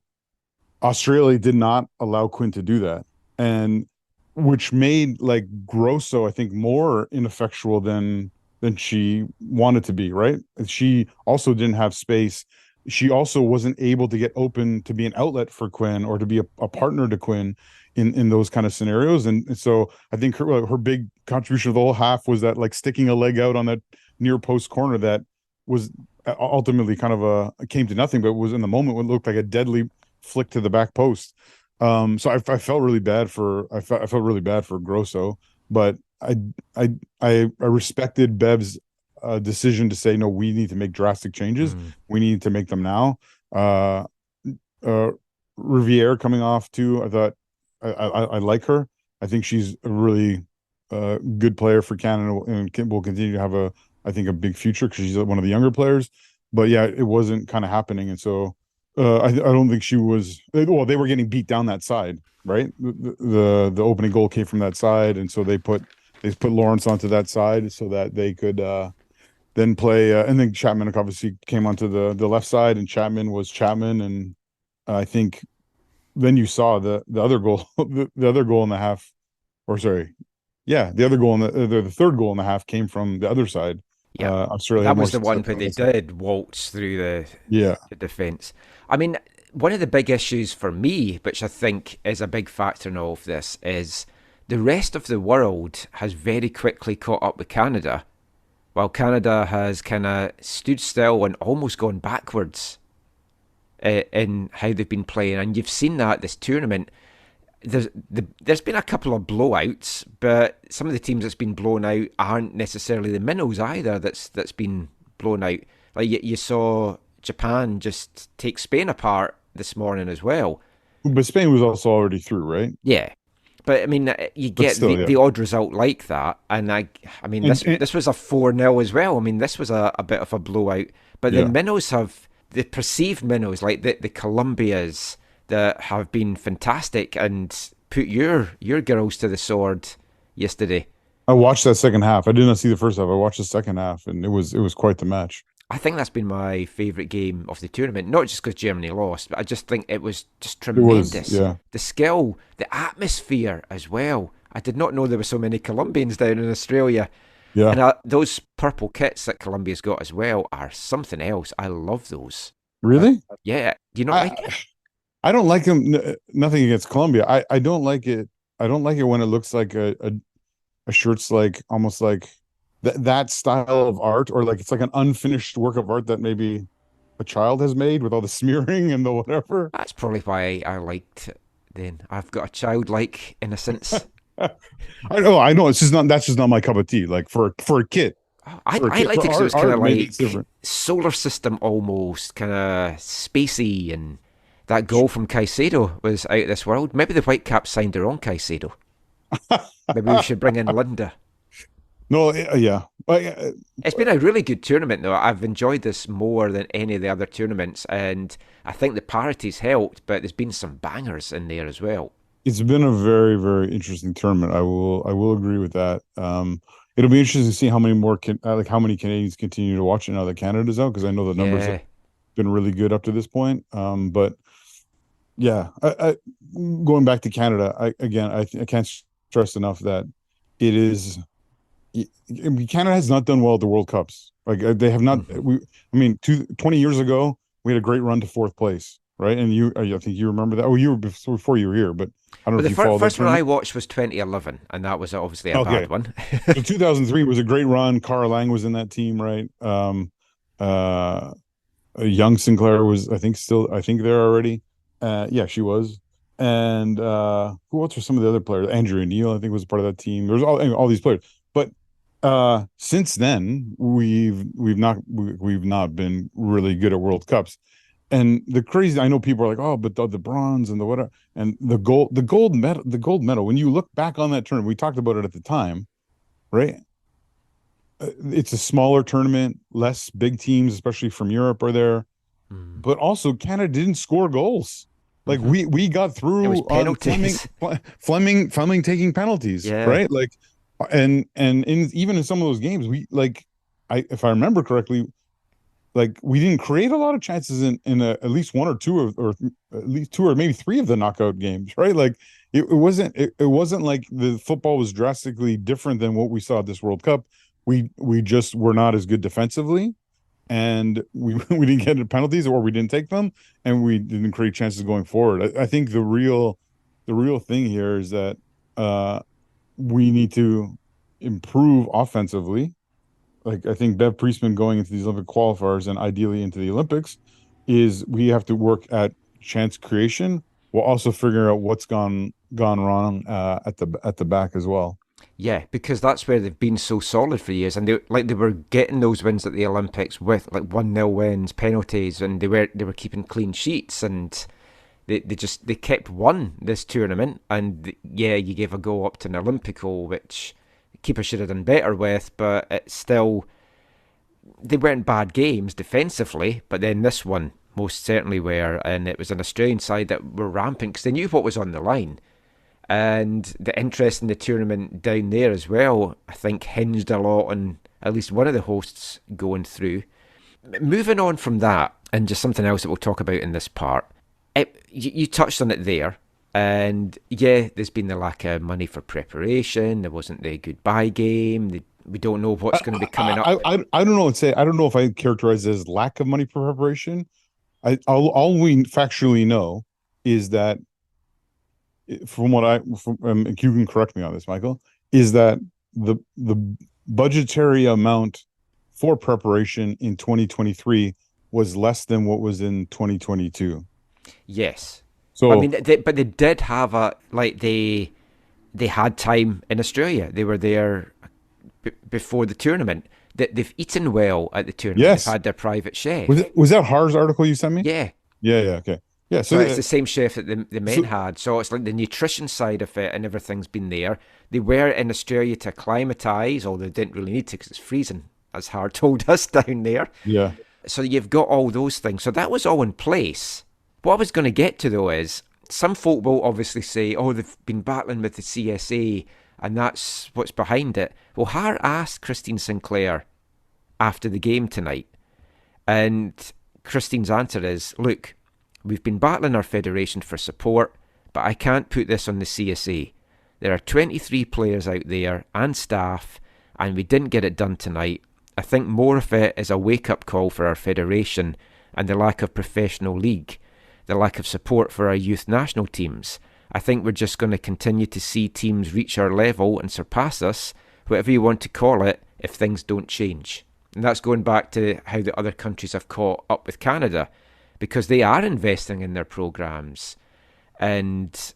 Australia did not allow Quinn to do that, and which made like Grosso, I think, more ineffectual than she wanted to be, right? She also didn't have space. She also wasn't able to get open to be an outlet for Quinn or to be a partner to Quinn in those kind of scenarios. And so I think her big contribution of the whole half was that like sticking a leg out on that near post corner that was ultimately kind of came to nothing, but was in the moment what looked like a deadly flick to the back post. So I felt really bad for I felt really bad for Grosso, but I respected Bev's decision to say, no, we need to make drastic changes. We need to make them now. Riviere coming off too, I thought I like her. I think she's a really good player for Canada and will continue to have I think a big future because she's one of the younger players. But yeah, it wasn't kind of happening, and so I don't think she was. Well, they were getting beat down that side, right? The opening goal came from that side, and so they put Lawrence onto that side so that they could then play. And then Chapman obviously came onto the left side, and Chapman was Chapman, and I think then you saw the other goal, the other goal in the half, or sorry, yeah, the other goal in the third goal in the half came from the other side. Yeah, Australia. That was the one where they did waltz through the defence. I mean, one of the big issues for me, which I think is a big factor in all of this, is the rest of the world has very quickly caught up with Canada, while Canada has kind of stood still and almost gone backwards in how they've been playing. And you've seen that this tournament. There's been a couple of blowouts, but some of the teams that's been blown out aren't necessarily the minnows either that's been blown out. Like you saw Japan just take Spain apart this morning as well. But Spain was also already through, right? Yeah. But I mean, you get the odd result like that, and this was a 4-0 as well. I mean, this was a bit of a blowout. But the minnows the perceived minnows, like the Colombias, that have been fantastic and put your girls to the sword yesterday. I watched that second half. I did not see the first half. I watched the second half, and it was quite the match. I think that's been my favourite game of the tournament, not just because Germany lost, but I just think it was just tremendous. The skill, the atmosphere as well. I did not know there were so many Colombians down in Australia. Yeah. And those purple kits that Colombia's got as well are something else. I love those. Really? Yeah. Do you not like it? I don't like them. Nothing against Colombia. I don't like it. I don't like it when it looks like a shirt's like almost like that style of art, or like it's like an unfinished work of art that maybe a child has made with all the smearing and the whatever. That's probably why I liked it then. I've got a childlike innocence. I know. That's just not my cup of tea. Like for a kid. I liked it because it was kind of like solar system almost, kind of spacey, and that goal from Caicedo was out of this world. Maybe the Whitecaps signed their own Caicedo. Maybe we should bring in Linda. No, yeah. It's been a really good tournament, though. I've enjoyed this more than any of the other tournaments, and I think the parity's helped, but there's been some bangers in there as well. It's been a very, very interesting tournament. I will agree with that. It'll be interesting to see how many more how many Canadians continue to watch it now that Canada's out, because I know the numbers Yeah. have been really good up to this point. But yeah, going back to Canada, I can't stress enough that it is. Canada has not done well at the World Cups. Like they have not. Mhm. I mean, 20 years ago, we had a great run to fourth place, right? And I think you remember that. Oh, you were before you were here, but I don't know Well, if the you followed that first one I tournament. watched was 2011, and that was obviously a Okay, bad one. so 2003 was a great run. Cara Lang was in that team, right? Uh, Young Sinclair was, I think there already. Yeah, she was. And who else were some of the other players? Andrew O'Neill, I think, was part of that team. There's all these players, but since then we've not been really good at World Cups. And the crazy, I know people are like, oh, but the bronze and the whatever and the gold medal. When you look back on that tournament, we talked about it at the time, right? It's a smaller tournament, less big teams, especially from Europe, are there. Mm. But also Canada didn't score goals. Like Mhm. we got It was through on penalties. Fleming taking penalties, Yeah. right? Like, and even in some of those games, if I remember correctly, like we didn't create a lot of chances at least one or two or at least two or maybe three of the knockout games, right? Like it wasn't like the football was drastically different than what we saw at this World Cup. We just were not as good defensively, and we we didn't get penalties, or we didn't take them, and we didn't create chances going forward. I think the real thing here is that we need to improve offensively. Like I think Bev Priestman going into these Olympic qualifiers and ideally into the Olympics is we have to work at chance creation while also figuring out what's gone wrong at the back as well. Yeah, because that's where they've been so solid for years, and they were getting those wins at the Olympics with like 1-0 wins, penalties, and they were keeping clean sheets, and they kept one this tournament, and yeah, you gave a goal up to an Olympico, which the keeper should have done better with, but it's still they weren't bad games defensively, but then this one most certainly were, and it was an Australian side that were ramping because they knew what was on the line. And the interest in the tournament down there as well, I think, hinged a lot on at least one of the hosts going through. Moving on from that, and just something else that we'll talk about in this part, you touched on it there. And yeah, there's been the lack of money for preparation. There wasn't the goodbye game. We don't know what's going to be coming up. I don't know. I don't know if I characterize it as lack of money for preparation. All we factually know is that from what and you can correct me on this, Michael, is that the budgetary amount for preparation in 2023 was less than what was in 2022. Yes. So I mean, but they did have they had time in Australia. They were there before the tournament. They've eaten well at the tournament. Yes. They've had their private chef. was that Har's article you sent me? Yeah. Yeah. Okay. Yeah. So So it's the same chef that the men had. So it's like the nutrition side of it and everything's been there. They were in Australia to acclimatise, although they didn't really need to because it's freezing, as Har told us down there. yeah. So you've got all those things. So that was all in place. What I was going to get to, though, is some folk will obviously say, oh, they've been battling with the CSA and that's what's behind it. Well, Har asked Christine Sinclair after the game tonight, and Christine's answer is, look, we've been battling our federation for support, but I can't put this on the CSA. There are 23 players out there and staff, and we didn't get it done tonight. I think more of it is a wake-up call for our federation and the lack of professional league, the lack of support for our youth national teams. I think we're just going to continue to see teams reach our level and surpass us, whatever you want to call it, if things don't change. And that's going back to how the other countries have caught up with Canada, because they are investing in their programs, and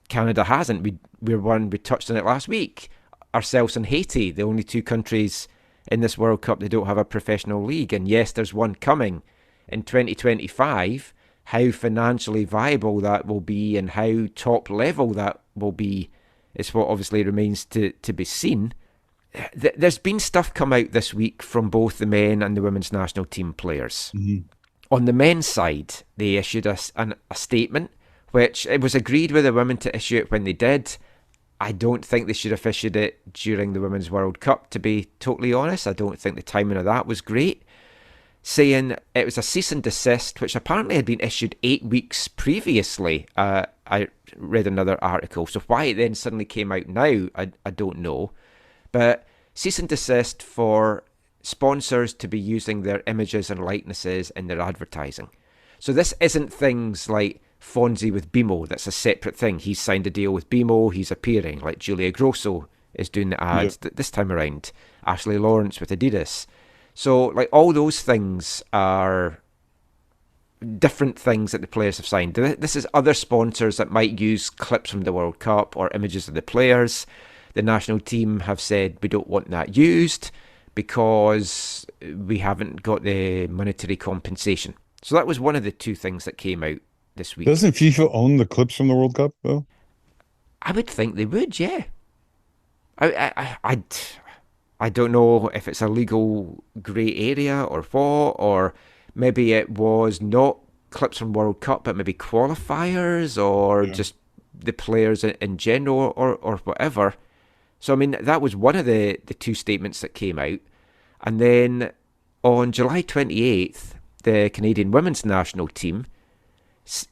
Canada hasn't. We touched on it last week. Ourselves and Haiti, the only two countries in this World Cup that don't have a professional league. And yes, there's one coming in 2025. How financially viable that will be and how top level that will be is what obviously remains to be seen. there's been stuff come out this week from both the men and the women's national team players. Mhm. On the men's side, they issued a statement, which it was agreed with the women to issue it when they did. I don't think they should have issued it during the Women's World Cup, to be totally honest. I don't think the timing of that was great. Saying it was a cease and desist, which apparently had been issued 8 weeks previously. I read another article. So why it then suddenly came out now, I don't know. But cease and desist for sponsors to be using their images and likenesses in their advertising. So this isn't things like Fonzie with BMO. That's a separate thing. He's signed a deal with BMO. He's appearing. Like Julia Grosso is doing the ads this time around. Ashley Lawrence with Adidas. So like all those things are different things that the players have signed. This is other sponsors that might use clips from the World Cup or images of the players. The national team have said we don't want that used because we haven't got the monetary compensation. So that was one of the two things that came out this week. Doesn't FIFA own the clips from the World Cup though? I would think they would, yeah. I don't know if it's a legal grey area or what, or maybe it was not clips from World Cup, but maybe qualifiers or just the players in general or whatever. So, I mean, that was one of the two statements that came out. And then on July 28th, the Canadian women's national team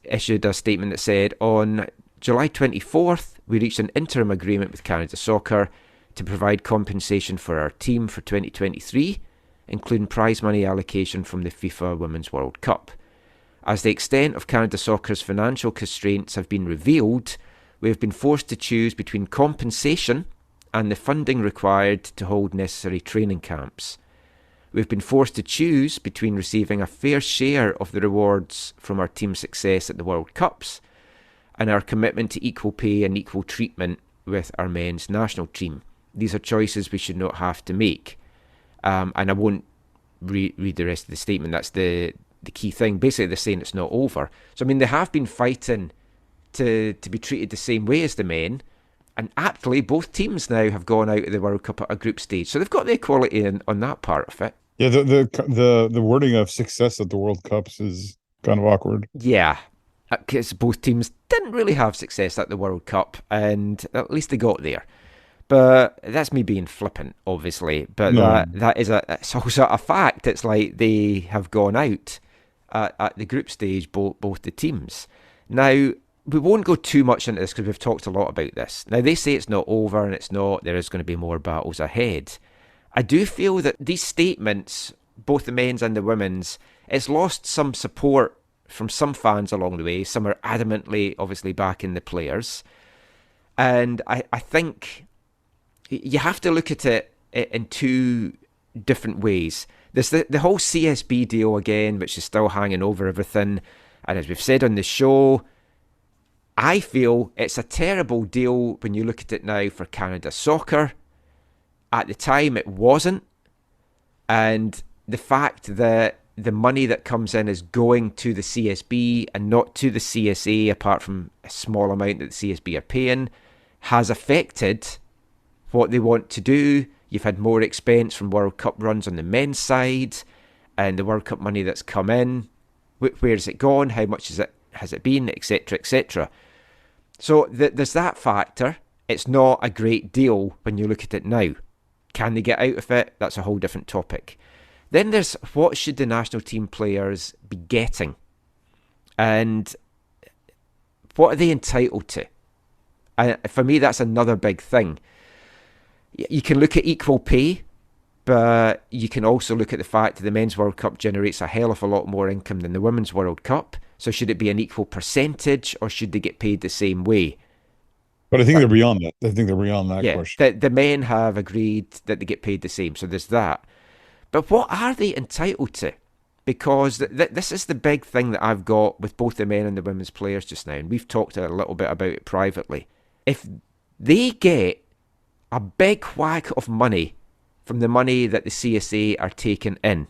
issued a statement that said, on July 24th, we reached an interim agreement with Canada Soccer to provide compensation for our team for 2023, including prize money allocation from the FIFA Women's World Cup. As the extent of Canada Soccer's financial constraints have been revealed, we have been forced to choose between compensation and the funding required to hold necessary training camps. We've been forced to choose between receiving a fair share of the rewards from our team's success at the World Cups and our commitment to equal pay and equal treatment with our men's national team. These are choices we should not have to make. And I won't read the rest of the statement. That's the key thing. Basically, they're saying it's not over. So, I mean, they have been fighting to be treated the same way as the men. And aptly, both teams now have gone out of the World Cup at a group stage. So they've got the equality on that part of it. Yeah, the wording of success at the World Cups is kind of awkward. Yeah, because both teams didn't really have success at the World Cup, and at least they got there. But that's me being flippant, obviously. But it's also a fact. It's like they have gone out at the group stage, both the teams. Now, we won't go too much into this because we've talked a lot about this. Now, they say it's not over, and it's not. There is going to be more battles ahead. I do feel that these statements, both the men's and the women's, it's lost some support from some fans along the way. Some are adamantly, obviously, backing the players. And I think you have to look at it in two different ways. There's the whole CSB deal again, which is still hanging over everything. And as we've said on the show, I feel it's a terrible deal when you look at it now for Canada Soccer. At the time, it wasn't. And the fact that the money that comes in is going to the CSB and not to the CSA, apart from a small amount that the CSB are paying, has affected what they want to do. You've had more expense from World Cup runs on the men's side, and the World Cup money that's come in. Where's it gone? How much has it been? Etc. etc. So there's that factor. It's not a great deal when you look at it now. Can they get out of it? That's a whole different topic. Then there's what should the national team players be getting? And what are they entitled to? And for me, that's another big thing. You can look at equal pay, but you can also look at the fact that the Men's World Cup generates a hell of a lot more income than the Women's World Cup. So should it be an equal percentage, or should they get paid the same way? But I think they're beyond that. I think they're beyond that question. The men have agreed that they get paid the same, so there's that. But what are they entitled to? Because this is the big thing that I've got with both the men and the women's players just now, and we've talked a little bit about it privately. If they get a big whack of money from the money that the CSA are taking in,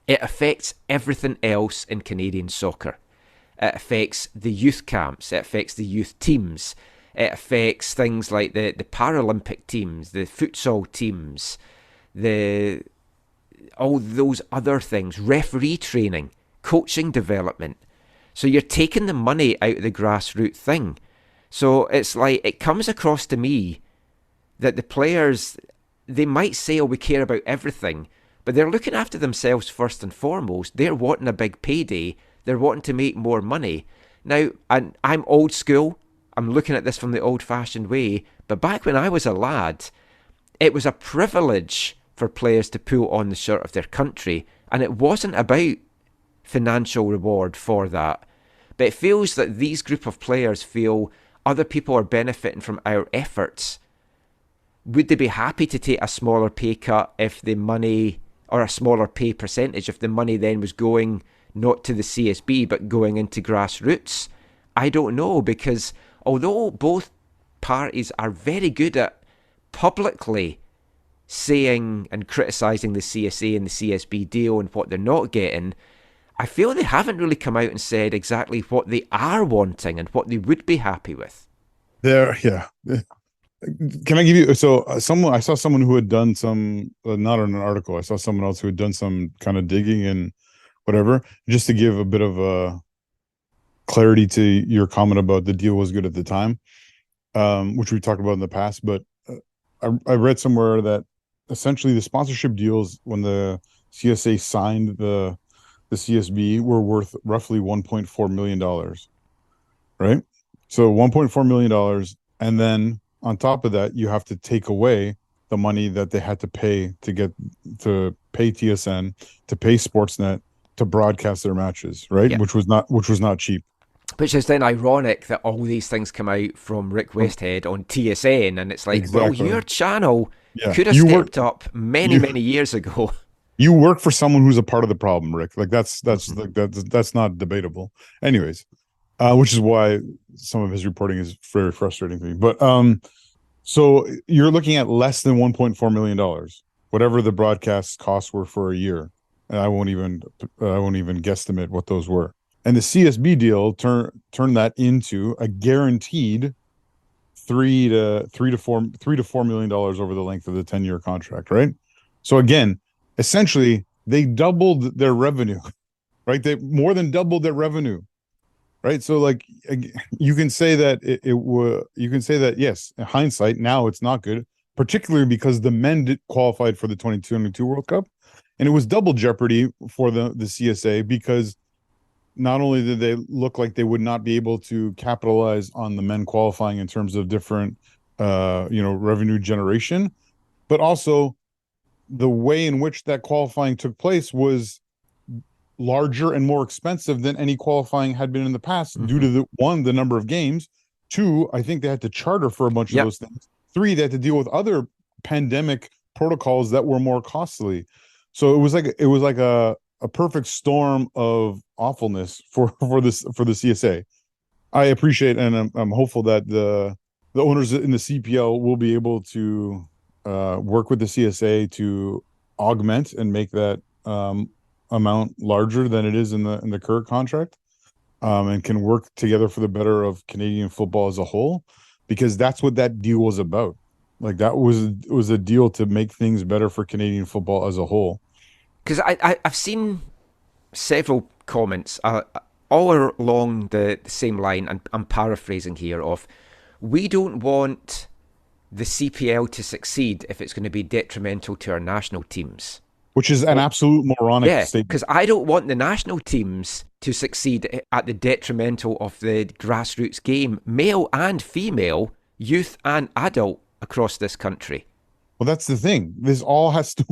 it affects everything else in Canadian soccer. It affects the youth camps. It affects the youth teams. it affects things like the Paralympic teams, the futsal teams, all those other things, referee training, coaching development. So you're taking the money out of the grassroots thing. So it's like, it comes across to me that the players, they might say, oh, we care about everything, but they're looking after themselves first and foremost. They're wanting a big payday. They're wanting to make more money. Now, I'm old school. I'm looking at this from the old-fashioned way. But back when I was a lad, it was a privilege for players to pull on the shirt of their country. And it wasn't about financial reward for that. But it feels that these group of players feel other people are benefiting from our efforts. Would they be happy to take a smaller pay cut if the money, or a smaller pay percentage, if the money then was going not to the CSB but going into grassroots? I don't know, because although both parties are very good at publicly saying and criticising the CSA and the CSB deal and what they're not getting, I feel they haven't really come out and said exactly what they are wanting and what they would be happy with. Yeah. Can I give you, I saw someone who had done some, not in an article, I saw someone else who had done some kind of digging and whatever, just to give a bit of a clarity to your comment about the deal was good at the time, which we talked about in the past. But I read somewhere that essentially the sponsorship deals when the CSA signed the CSB were worth roughly $1.4 million, right? So $1.4 million, and then on top of that, you have to take away the money that they had to pay to pay TSN, to pay Sportsnet, to broadcast their matches, right? Yeah. Which was not cheap. Which is then ironic that all these things come out from Rick Westhead on TSN, and it's like, exactly. Well, your channel could have stepped up many years ago. You work for someone who's a part of the problem, Rick. Like that's not debatable. Anyways, which is why some of his reporting is very frustrating to me. But so you're looking at less than $1.4 million, whatever the broadcast costs were for a year. And I won't even guesstimate what those were. And the CSB deal turned that into a guaranteed $3 to $4 million over the length of the 10-year contract, right? So again, essentially they doubled their revenue, right? They more than doubled their revenue, right? So like you can say that you can say that, yes, in hindsight, now it's not good, particularly because the men qualified for the 2022 World Cup, and it was double jeopardy for the CSA because not only did they look like they would not be able to capitalize on the men qualifying in terms of different revenue generation, but also the way in which that qualifying took place was larger and more expensive than any qualifying had been in the past, due to the number of games. 2, I think they had to charter for a bunch of those things. 3, they had to deal with other pandemic protocols that were more costly. So it was like a perfect storm of awfulness for the CSA. I appreciate, and I'm hopeful that the owners in the CPL will be able to work with the CSA to augment and make that amount larger than it is in the current contract, and can work together for the better of Canadian football as a whole, because that's what that deal was about. Like that was a deal to make things better for Canadian football as a whole. Because I've seen several comments all along the same line, and I'm paraphrasing here, of we don't want the CPL to succeed if it's going to be detrimental to our national teams. Which is an absolute moronic statement. Because I don't want the national teams to succeed at the detrimental of the grassroots game, male and female, youth and adult across this country. Well, that's the thing. This all has to,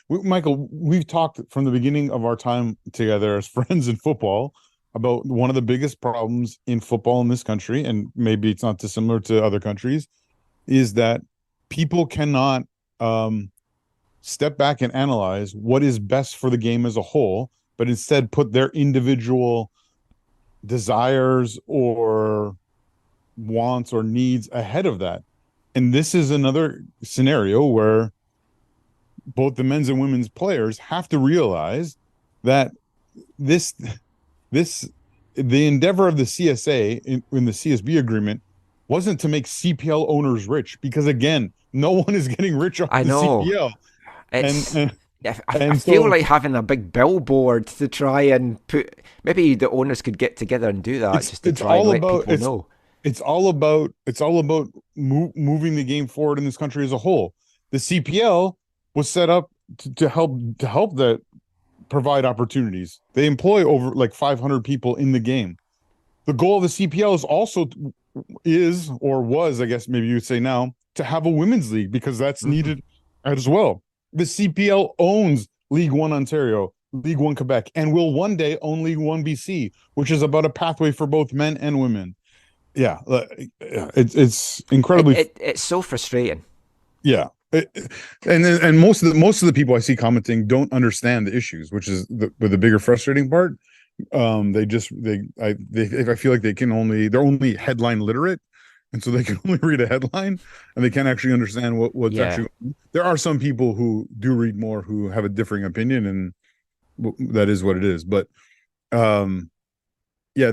Michael, we've talked from the beginning of our time together as friends in football about one of the biggest problems in football in this country, and maybe it's not dissimilar to other countries, is that people cannot step back and analyze what is best for the game as a whole, but instead put their individual desires or wants or needs ahead of that. And this is another scenario where both the men's and women's players have to realize that the endeavor of the CSA in the CSB agreement wasn't to make CPL owners rich, because again, no one is getting rich off I the know. CPL. It's And I feel like having a big billboard to try and put, maybe the owners could get together and do that just to try and let people know. It's all about moving the game forward in this country as a whole. The CPL was set up to help that provide opportunities. They employ over like 500 people in the game. The goal of the CPL is or was, I guess maybe you would say now, to have a women's league, because that's needed as well. The CPL owns League 1 Ontario, League 1 Quebec, and will one day own League 1 BC, which is about a pathway for both men and women. Yeah, it's incredibly. It's so frustrating. Yeah, and most of the people I see commenting don't understand the issues, which is the bigger frustrating part. I feel like they're only headline literate, and so they can only read a headline and they can't actually understand what's actually. There are some people who do read more, who have a differing opinion, and that is what it is. But you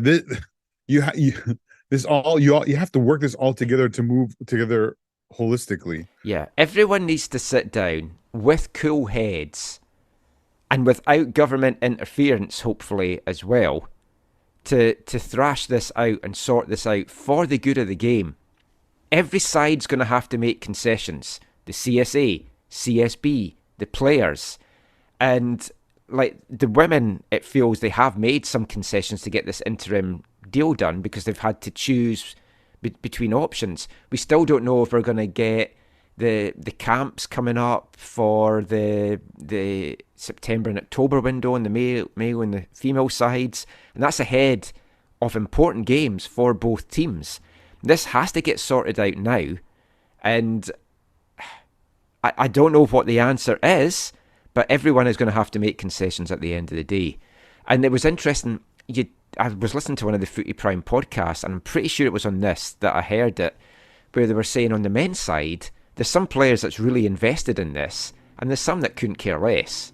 have to work this all together to move together holistically. Yeah, everyone needs to sit down with cool heads and without government interference, hopefully, as well, to thrash this out and sort this out for the good of the game. Every side's going to have to make concessions. The CSA, CSB, the players. And like the women, it feels they have made some concessions to get this interim deal done because they've had to choose between options. We still don't know if we're going to get the camps coming up for the September and October window on the male and the female sides, and that's ahead of important games for both teams. This has to get sorted out now, and I don't know what the answer is, but everyone is going to have to make concessions at the end of the day. And it was interesting, I was listening to one of the Footy Prime podcasts, and I'm pretty sure it was on this that I heard it, where they were saying on the men's side, there's some players that's really invested in this, and there's some that couldn't care less.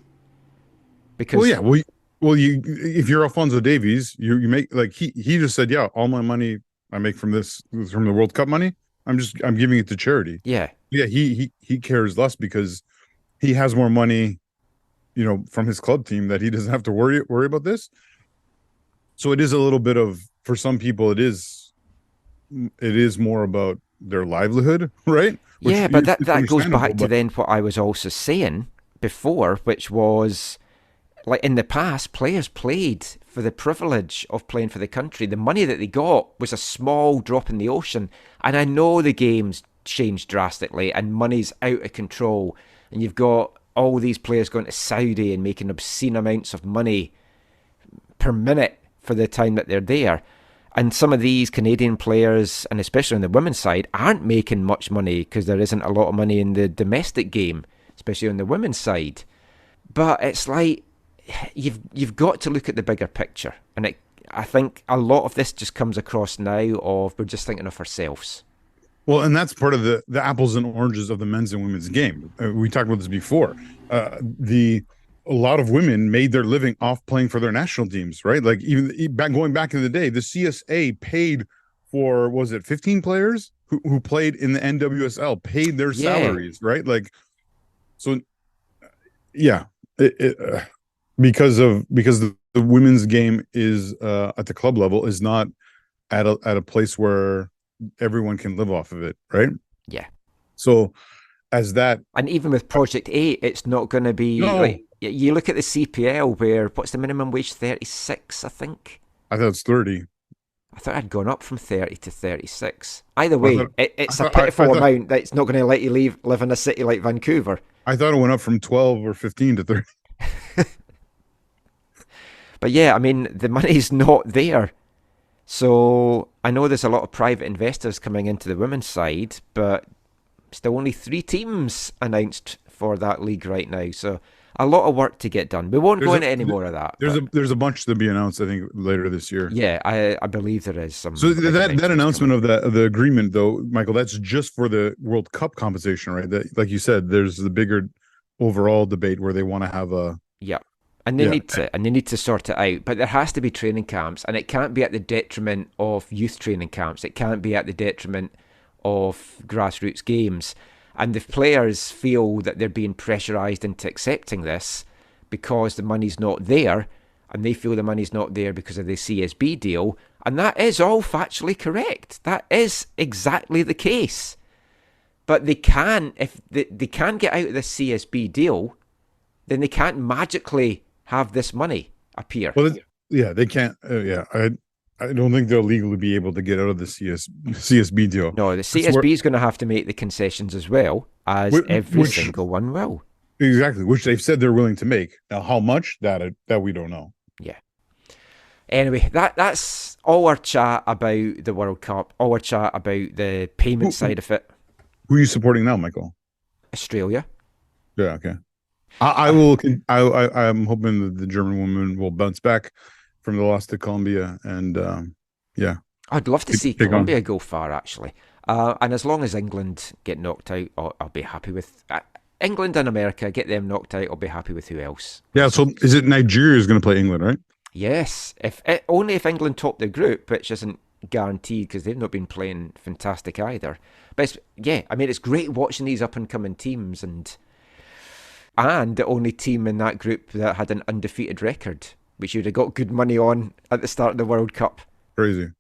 Because if you're Alphonso Davies, you make, like he just said, yeah, all my money I make from the World Cup money, I'm giving it to charity. Yeah. He cares less because he has more money, from his club team, that he doesn't have to worry about this. So it is a little bit of, for some people, it is more about their livelihood, right? Yeah, but that goes back to then what I was also saying before, which was, like, in the past, players played for the privilege of playing for the country. The money that they got was a small drop in the ocean. And I know the game's changed drastically and money's out of control. And you've got all these players going to Saudi and making obscene amounts of money per minute for the time that they're there. And some of these Canadian players, and especially on the women's side, aren't making much money because there isn't a lot of money in the domestic game, especially on the women's side. But it's like, you've got to look at the bigger picture. And I think a lot of this just comes across now of we're just thinking of ourselves. Well, and that's part of the apples and oranges of the men's and women's game. We talked about this before. A lot of women made their living off playing for their national teams, right? Like even going back in the day, the CSA paid for, was it 15 players who played in the NWSL, paid their salaries, right? Like, so yeah, because the women's game is at the club level is not at a place where everyone can live off of it, right? Yeah. So as that, and even with Project 8, it's not going to be like, you look at the CPL where, what's the minimum wage? 36, I think. I thought it's 30. I thought I'd gone up from 30 to 36. Either way, it's a pitiful amount that's not going to let you live in a city like Vancouver. I thought it went up from 12 or 15 to 30. But yeah, I mean, the money's not there. So I know there's a lot of private investors coming into the women's side, but still only 3 teams announced for that league right now. So a lot of work to get done. We won't go into any more of that. There's a bunch to be announced, I think, later this year. Yeah, I believe there is some. So that announcement of the agreement, though, Michael, that's just for the World Cup competition, right? That, like you said, there's the bigger overall debate where they want to have a. Yeah, And they need to sort it out. But there has to be training camps, and it can't be at the detriment of youth training camps. It can't be at the detriment of grassroots games. And if players feel that they're being pressurised into accepting this because the money's not there, and they feel the money's not there because of the CSB deal, and that is all factually correct. That is exactly the case. But they can, if they can get out of this CSB deal, then they can't magically have this money appear. Well, they can't. I don't think they'll legally be able to get out of the CSB deal. No, the CSB is going to have to make the concessions as well, as every single one will. Exactly, which they've said they're willing to make. Now, how much, that we don't know. Yeah. Anyway, that's all our chat about the World Cup, all our chat about the payment side of it. Who are you supporting now, Michael? Australia. Yeah, okay. I'm hoping that the German woman will bounce back from the loss to Colombia, and I'd love to see Colombia go far, actually. And as long as England get knocked out, I'll be happy with England and America. Get them knocked out, I'll be happy with who else. Yeah. So is it Nigeria is going to play England, right? Yes, only if England top the group, which isn't guaranteed because they've not been playing fantastic either. But it's great watching these up and coming teams, and the only team in that group that had an undefeated record, which you'd have got good money on at the start of the World Cup. Crazy.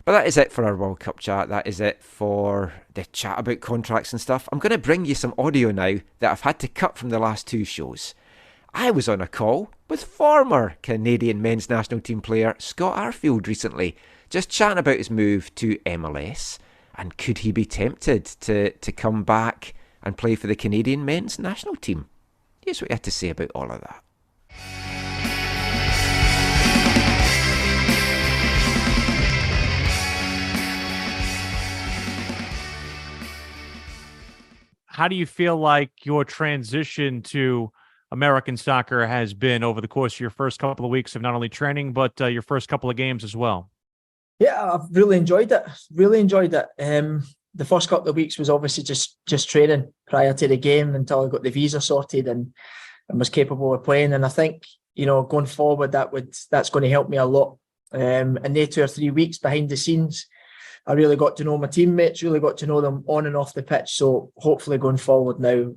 But that is it for our World Cup chat. That is it for the chat about contracts and stuff. I'm going to bring you some audio now that I've had to cut from the last two shows. I was on a call with former Canadian men's national team player Scott Arfield recently, just chatting about his move to MLS, and could he be tempted to come back and play for the Canadian men's national team? Here's what he had to say about all of that. How do you feel like your transition to American soccer has been over the course of your first couple of weeks of not only training, but your first couple of games as well? Yeah, I've really enjoyed it. The first couple of weeks was obviously just training prior to the game until I got the visa sorted and was capable of playing. And I think, going forward, that's going to help me a lot. In the 2 or 3 weeks behind the scenes, I really got to know my teammates, really got to know them on and off the pitch. So hopefully going forward now,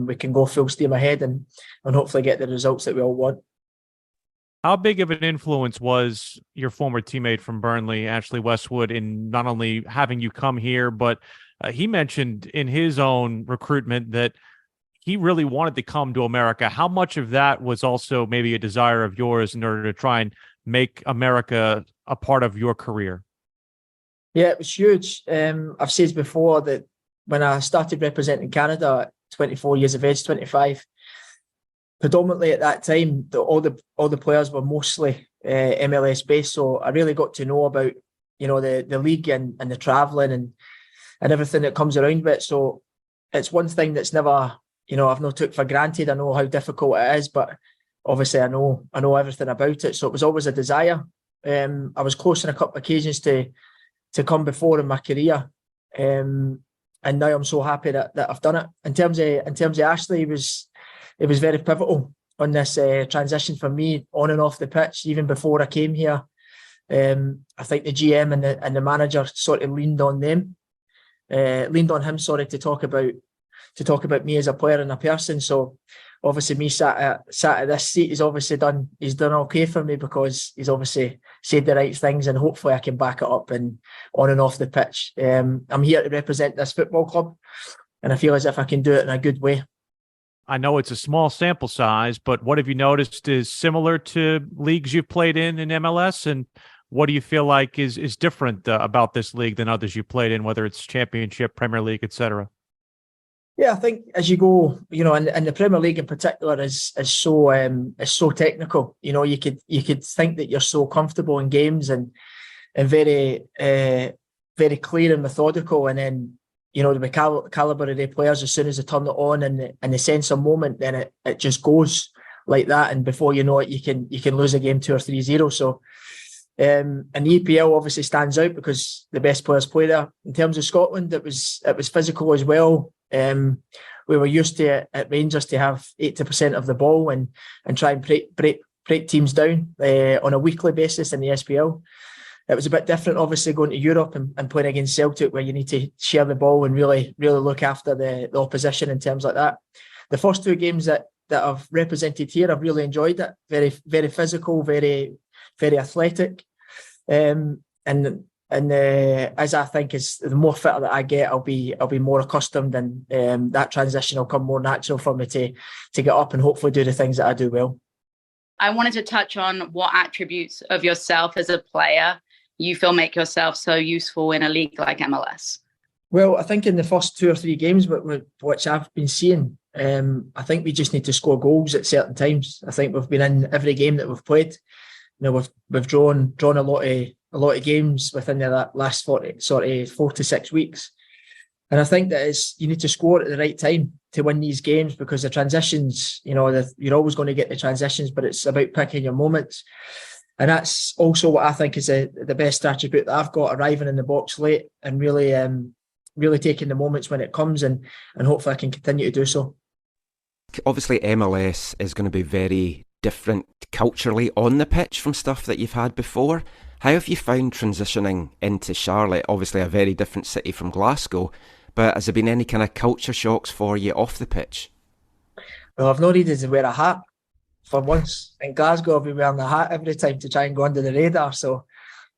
we can go full steam ahead and hopefully get the results that we all want. How big of an influence was your former teammate from Burnley, Ashley Westwood, in not only having you come here, but he mentioned in his own recruitment that he really wanted to come to America. How much of that was also maybe a desire of yours in order to try and make America a part of your career? Yeah, it was huge. I've said before that when I started representing Canada at 24 years of age, 25, predominantly at that time, all the players were mostly MLS based. So I really got to know about, the league and the travelling and everything that comes around with it. So it's one thing that's never, I've not took for granted. I know how difficult it is, but obviously I know everything about it. So it was always a desire. I was close on a couple of occasions to come before in my career. And now I'm so happy that I've done it. In terms of Ashley, it was very pivotal on this transition for me on and off the pitch. Even before I came here, I think the GM and the manager sort of leaned on him, to talk about me as a player and a person. So obviously me sat at this seat, he's done okay for me because he's obviously said the right things, and hopefully I can back it up and on and off the pitch. I'm here to represent this football club, and I feel as if I can do it in a good way. I know it's a small sample size, but what have you noticed is similar to leagues you've played in MLS, and what do you feel like is different about this league than others you've played in, whether it's Championship, Premier League, etc.? Yeah, I think as you go, and the Premier League in particular is so technical. You could think that you're so comfortable in games and very very clear and methodical, and then the caliber of the players, as soon as they turn it on and the sense of moment, then it just goes like that, and before you know it, you can lose a game 2 or 3-0. So, and the EPL obviously stands out because the best players play there. In terms of Scotland, it was physical as well. we were used to at Rangers to have 80% of the ball and try and break teams down on a weekly basis in the SPL. It was a bit different, obviously, going to Europe and playing against Celtic, where you need to share the ball and really look after the opposition in terms like that. The first 2 games that I've represented here, I've really enjoyed it. Very, very physical, very, very athletic. And as I think is the more fitter that I get, I'll be more accustomed, and that transition will come more natural for me to get up and hopefully do the things that I do well. I wanted to touch on what attributes of yourself as a player you feel make yourself so useful in a league like MLS. Well, I think in the first 2 or 3 games which I've been seeing, I think we just need to score goals at certain times. I think we've been in every game that we've played. You know, we've drawn a lot of games within the last 4 to 6 weeks, and I think that you need to score at the right time to win these games, because the transitions, you know, you're always going to get the transitions, but it's about picking your moments. And that's also what I think is the best attribute that I've got, arriving in the box late and really taking the moments when it comes, and hopefully I can continue to do so. Obviously, MLS is going to be very different culturally on the pitch from stuff that you've had before. How have you found transitioning into Charlotte? Obviously, a very different city from Glasgow, but has there been any kind of culture shocks for you off the pitch? Well, I've not needed to wear a hat. For once in Glasgow, I'll be wearing a hat every time to try and go under the radar. So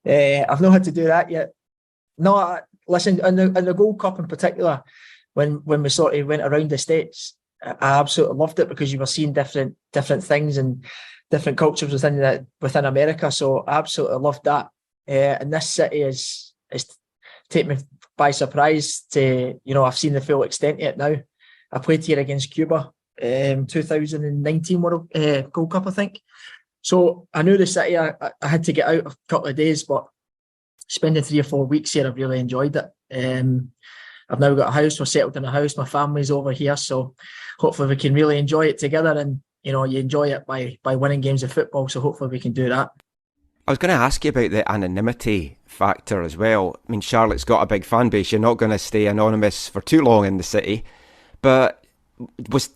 I've not had to do that yet. No, listen, in the Gold Cup in particular, when we sort of went around the States, I absolutely loved it, because you were seeing different things and different cultures within America. So I absolutely loved that. And this city is taken me by surprise to, you know, I've seen the full extent of it now. I played here against Cuba. 2019 Gold Cup, I think. So I knew the city. I had to get out a couple of days, but spending 3 or 4 weeks here, I've really enjoyed it. I've now got a house. We're settled in a house. My family's over here, so hopefully we can really enjoy it together. And you know, you enjoy it by winning games of football. So hopefully we can do that. I was going to ask you about the anonymity factor as well. I mean, Charlotte's got a big fan base. You're not going to stay anonymous for too long in the city, but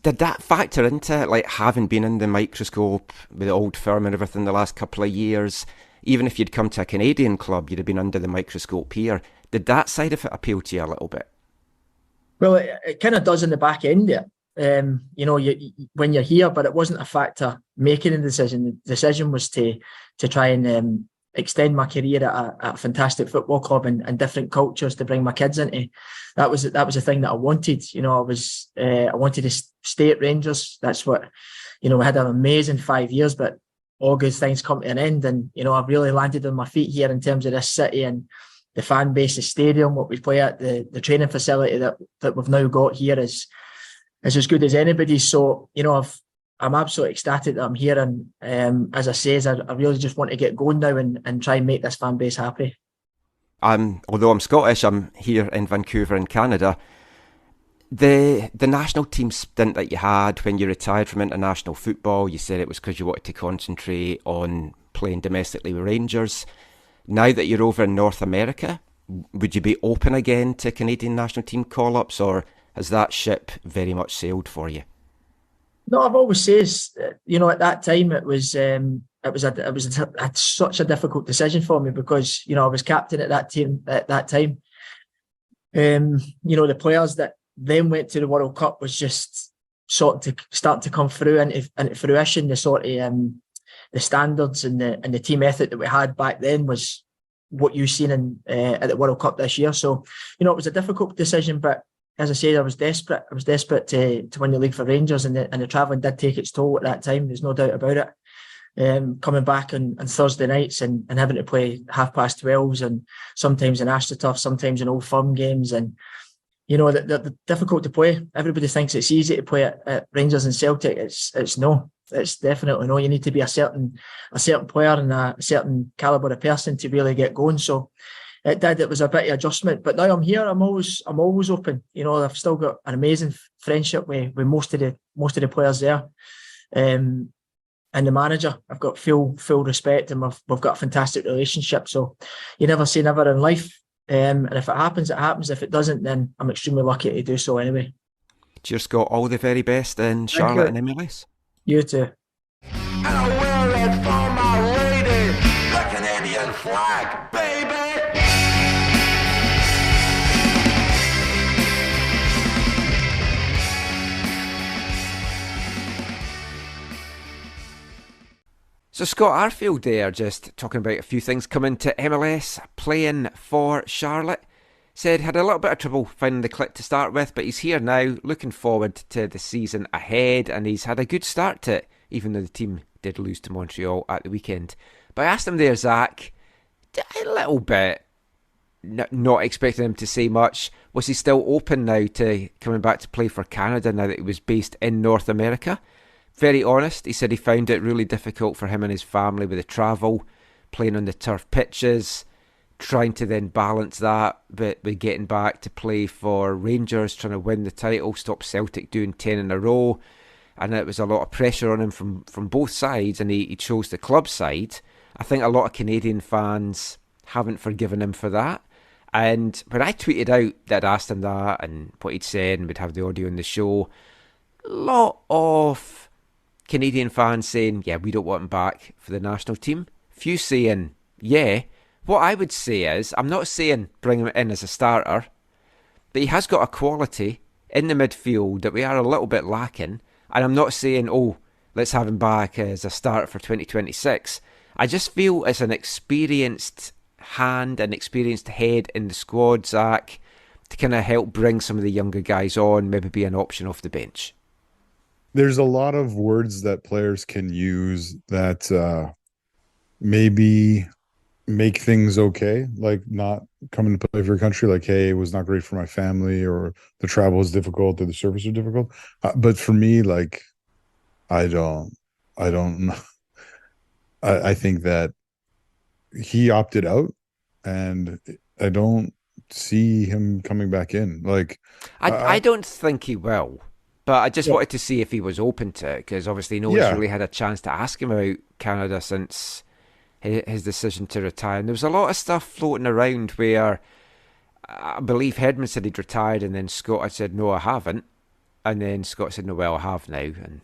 did that factor into it, like having been in the microscope with the old firm and everything the last couple of years? Even if you'd come to a Canadian club, you'd have been under the microscope here. Did that side of it appeal to you a little bit? Well, it kind of does in the back end there. You know, when you're here, but it wasn't a factor making a decision. The decision was to try and extend my career at a fantastic football club and different cultures to bring my kids into. That was the thing that I wanted. You know, I wanted to stay at Rangers. That's what, you know, we had an amazing 5 years, but all good things come to an end. And, you know, I've really landed on my feet here in terms of this city and the fan base, the stadium, what we play at, the training facility that we've now got here is as good as anybody. So, you know, I'm absolutely ecstatic that I'm here. And as I say, I really just want to get going now and try and make this fan base happy. Although I'm Scottish, I'm here in Vancouver in Canada. The national team stint that you had when you retired from international football, you said it was because you wanted to concentrate on playing domestically with Rangers. Now that you're over in North America, would you be open again to Canadian national team call-ups, or has that ship very much sailed for you? No, I've always said, you know, at that time it was such a difficult decision for me because, you know, I was captain at that team at that time. You know, the players that then went to the World Cup was just starting to come through into fruition. The sort of the standards and the team ethic that we had back then was what you've seen at the World Cup this year. So, you know, it was a difficult decision, but as I said, I was desperate. I was desperate to win the league for Rangers, and the travelling did take its toll at that time. There's no doubt about it. Coming back on Thursday nights and having to play 12:30 and sometimes in AstroTurf, sometimes in Old Firm games, and you know they're difficult to play. Everybody thinks it's easy to play at Rangers and Celtic. It's no. It's definitely no. You need to be a certain player and a certain calibre of person to really get going. So it was a bit of adjustment, but now I'm here. I'm always open. You know, I've still got an amazing friendship with most of the players there, and the manager. I've got full respect, and we've got a fantastic relationship. So you never say never in life, and if it happens, it happens. If it doesn't, then I'm extremely lucky to do so anyway. Cheers, Scott. All the very best in Charlotte and MLS. You too. And I wear it for my lady, the Canadian flag, baby. So Scott Arfield there, just talking about a few things coming to MLS, playing for Charlotte. Said had a little bit of trouble finding the clip to start with, but he's here now, looking forward to the season ahead, and he's had a good start to it, even though the team did lose to Montreal at the weekend. But I asked him there, Zach, a little bit, not expecting him to say much. Was he still open now to coming back to play for Canada now that he was based in North America? Very honest, he said he found it really difficult for him and his family with the travel, playing on the turf pitches, trying to then balance that with getting back to play for Rangers, trying to win the title, stop Celtic doing 10 in a row. And it was a lot of pressure on him from both sides, and he chose the club side. I think a lot of Canadian fans haven't forgiven him for that. And when I tweeted out that I'd asked him that and what he'd said, and we'd have the audio in the show, a lot of Canadian fans saying, yeah, we don't want him back for the national team. Few saying, yeah. What I would say is, I'm not saying bring him in as a starter, but he has got a quality in the midfield that we are a little bit lacking. And I'm not saying, oh, let's have him back as a starter for 2026. I just feel it's an experienced hand, an experienced head in the squad, Zach, to kind of help bring some of the younger guys on, maybe be an option off the bench. There's a lot of words that players can use that maybe make things okay, like not coming to play for your country, like, hey, it was not great for my family, or the travel was difficult, or the service was difficult. But for me, like, I don't know. I think that he opted out, and I don't see him coming back in. Like, I don't think he will. But I just wanted to see if he was open to it, because obviously no one's really had a chance to ask him about Canada since his decision to retire. And there was a lot of stuff floating around where I believe Hedman said he'd retired, and then Scott had said, no, I haven't. And then Scott said, no, well, I have now. And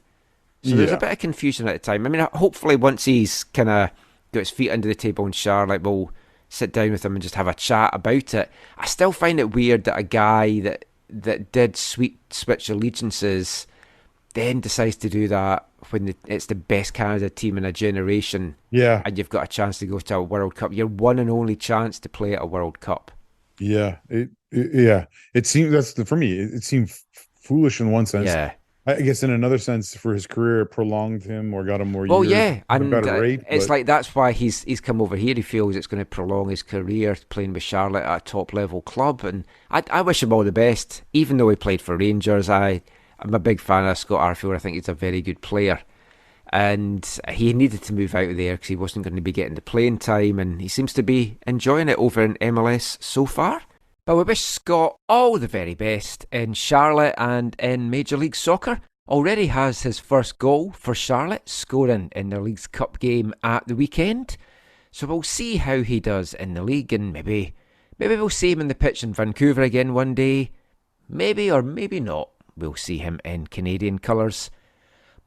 so there's a bit of confusion at the time. I mean, hopefully once he's kind of got his feet under the table in Charlotte, we'll sit down with him and just have a chat about it. I still find it weird that a guy that did switch allegiances then decides to do that when it's the best Canada team in a generation. Yeah. And you've got a chance to go to a World Cup. Your one and only chance to play at a World Cup. Yeah. It seemed, for me, it seemed foolish in one sense. Yeah. I guess in another sense, for his career, it prolonged him or got him more years. Well, yeah, and better rate, it's like that's why he's come over here. He feels it's going to prolong his career playing with Charlotte at a top level club, and I wish him all the best. Even though he played for Rangers, I'm a big fan of Scott Arfield. I think he's a very good player, and he needed to move out of there because he wasn't going to be getting the playing time, and he seems to be enjoying it over in MLS so far. But we wish Scott all the very best in Charlotte and in Major League Soccer. Already has his first goal for Charlotte, scoring in their League's Cup game at the weekend. So we'll see how he does in the league, and maybe we'll see him in the pitch in Vancouver again one day. Maybe or maybe not, we'll see him in Canadian colours.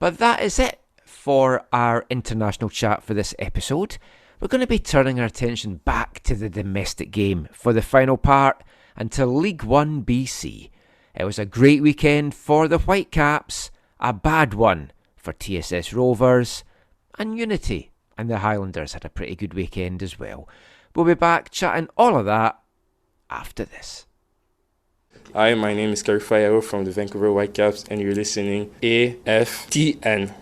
But that is it for our international chat for this episode. We're going to be turning our attention back to the domestic game for the final part and to League1 BC. It was a great weekend for the Whitecaps, a bad one for TSS Rovers, and Unity and the Highlanders had a pretty good weekend as well. We'll be back chatting all of that after this. Hi, my name is Karifayao from the Vancouver Whitecaps, and you're listening AFTN.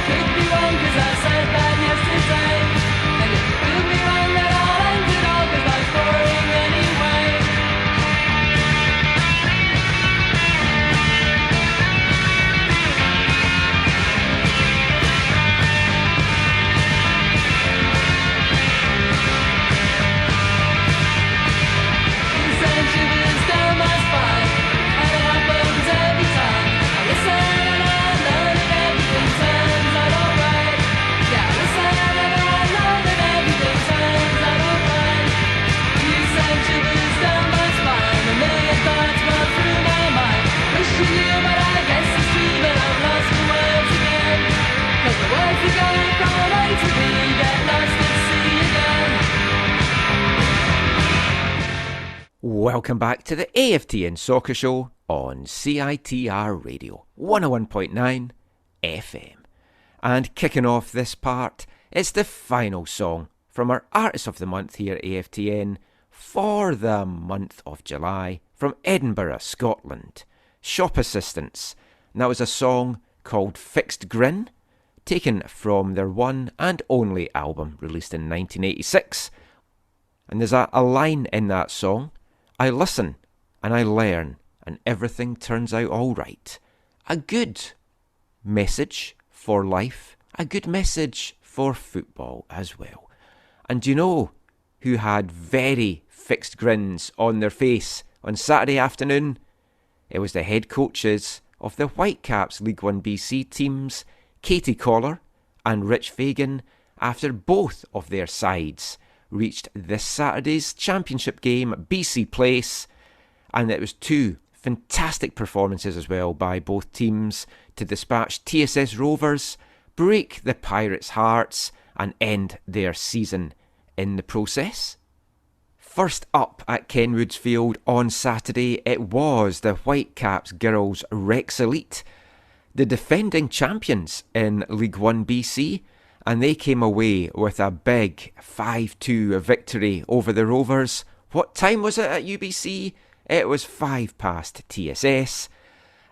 Could be wrong, 'cause I said that yesterday. 'cause the words are going from A to B. Get lost and see again. Welcome back to the AFTN Soccer Show on CITR Radio 101.9 FM. And kicking off this part, it's the final song from our Artist of the Month here at AFTN for the month of July from Edinburgh, Scotland. Shop Assistants. And that was a song called Fixed Grin, taken from their one and only album released in 1986. And there's a line in that song: I listen and I learn and everything turns out all right. A good message for life, a good message for football as well. And do you know who had very fixed grins on their face on Saturday afternoon? It was the head coaches of the Whitecaps League 1 BC teams, Katie Collar and Rich Fagan, after both of their sides reached this Saturday's championship game at BC Place. And it was two fantastic performances as well by both teams to dispatch TSS Rovers, break the Pirates' hearts and end their season in the process. First up at Kenwood's Field on Saturday, it was the Whitecaps girls Rex Elite, the defending champions in League 1 BC, and they came away with a big 5-2 victory over the Rovers. What time was it at UBC? It was 5 past TSS,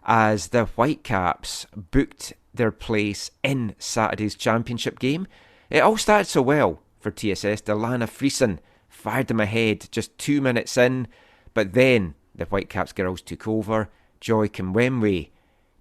as the Whitecaps booked their place in Saturday's championship game. It all started so well for TSS. Delana Friesen fired them ahead just 2 minutes in, but then the Whitecaps girls took over. Joy Kimwemwe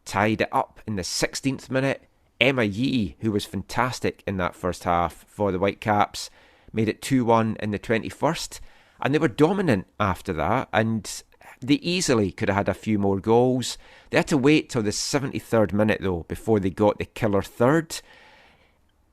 tied it up in the 16th minute. Emma Yee, who was fantastic in that first half for the Whitecaps, made it 2-1 in the 21st. And they were dominant after that, and they easily could have had a few more goals. They had to wait till the 73rd minute, though, before they got the killer third.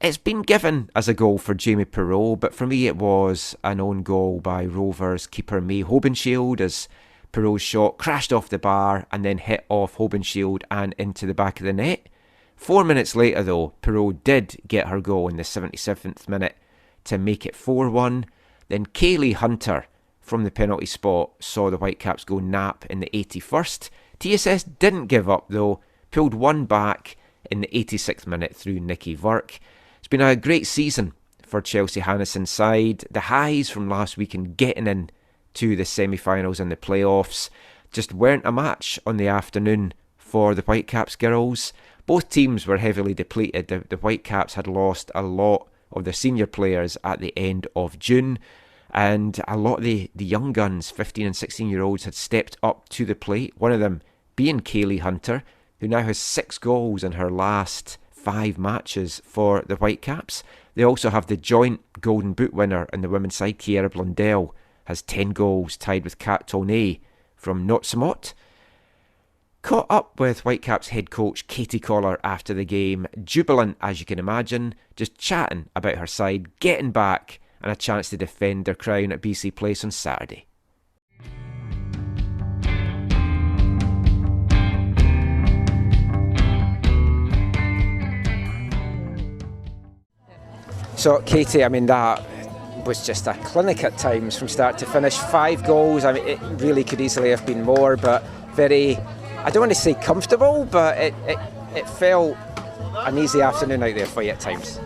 It's been given as a goal for Jamie Perreault, but for me it was an own goal by Rovers keeper May Hobenshield, as Perreault's shot crashed off the bar and then hit off Hobenshield and into the back of the net. 4 minutes later, though, Perreault did get her goal in the 77th minute to make it 4-1. Then Kaylee Hunter from the penalty spot saw the Whitecaps go nap in the 81st. TSS didn't give up, though, pulled one back in the 86th minute through Nikki Virk. It's been a great season for Chelsea Hannison's side. The highs from last week and getting in to the semi-finals and the playoffs just weren't a match on the afternoon for the Whitecaps girls. Both teams were heavily depleted. The Whitecaps had lost a lot of their senior players at the end of June, and a lot of the young guns, 15 and 16-year-olds, had stepped up to the plate, one of them being Kaylee Hunter, who now has 6 goals in her last 5 matches for the Whitecaps. They also have the joint Golden Boot winner on the women's side, Kiera Blundell, has 10 goals, tied with Kat Toney from Notsamot. Caught up with Whitecaps head coach Katie Collar after the game, jubilant as you can imagine, just chatting about her side, getting back and a chance to defend their crown at BC Place on Saturday. So Katie, I mean, that was just a clinic at times from start to finish. 5 goals, I mean, it really could easily have been more, but very, I don't want to say comfortable, but it felt an easy afternoon out there for you at times.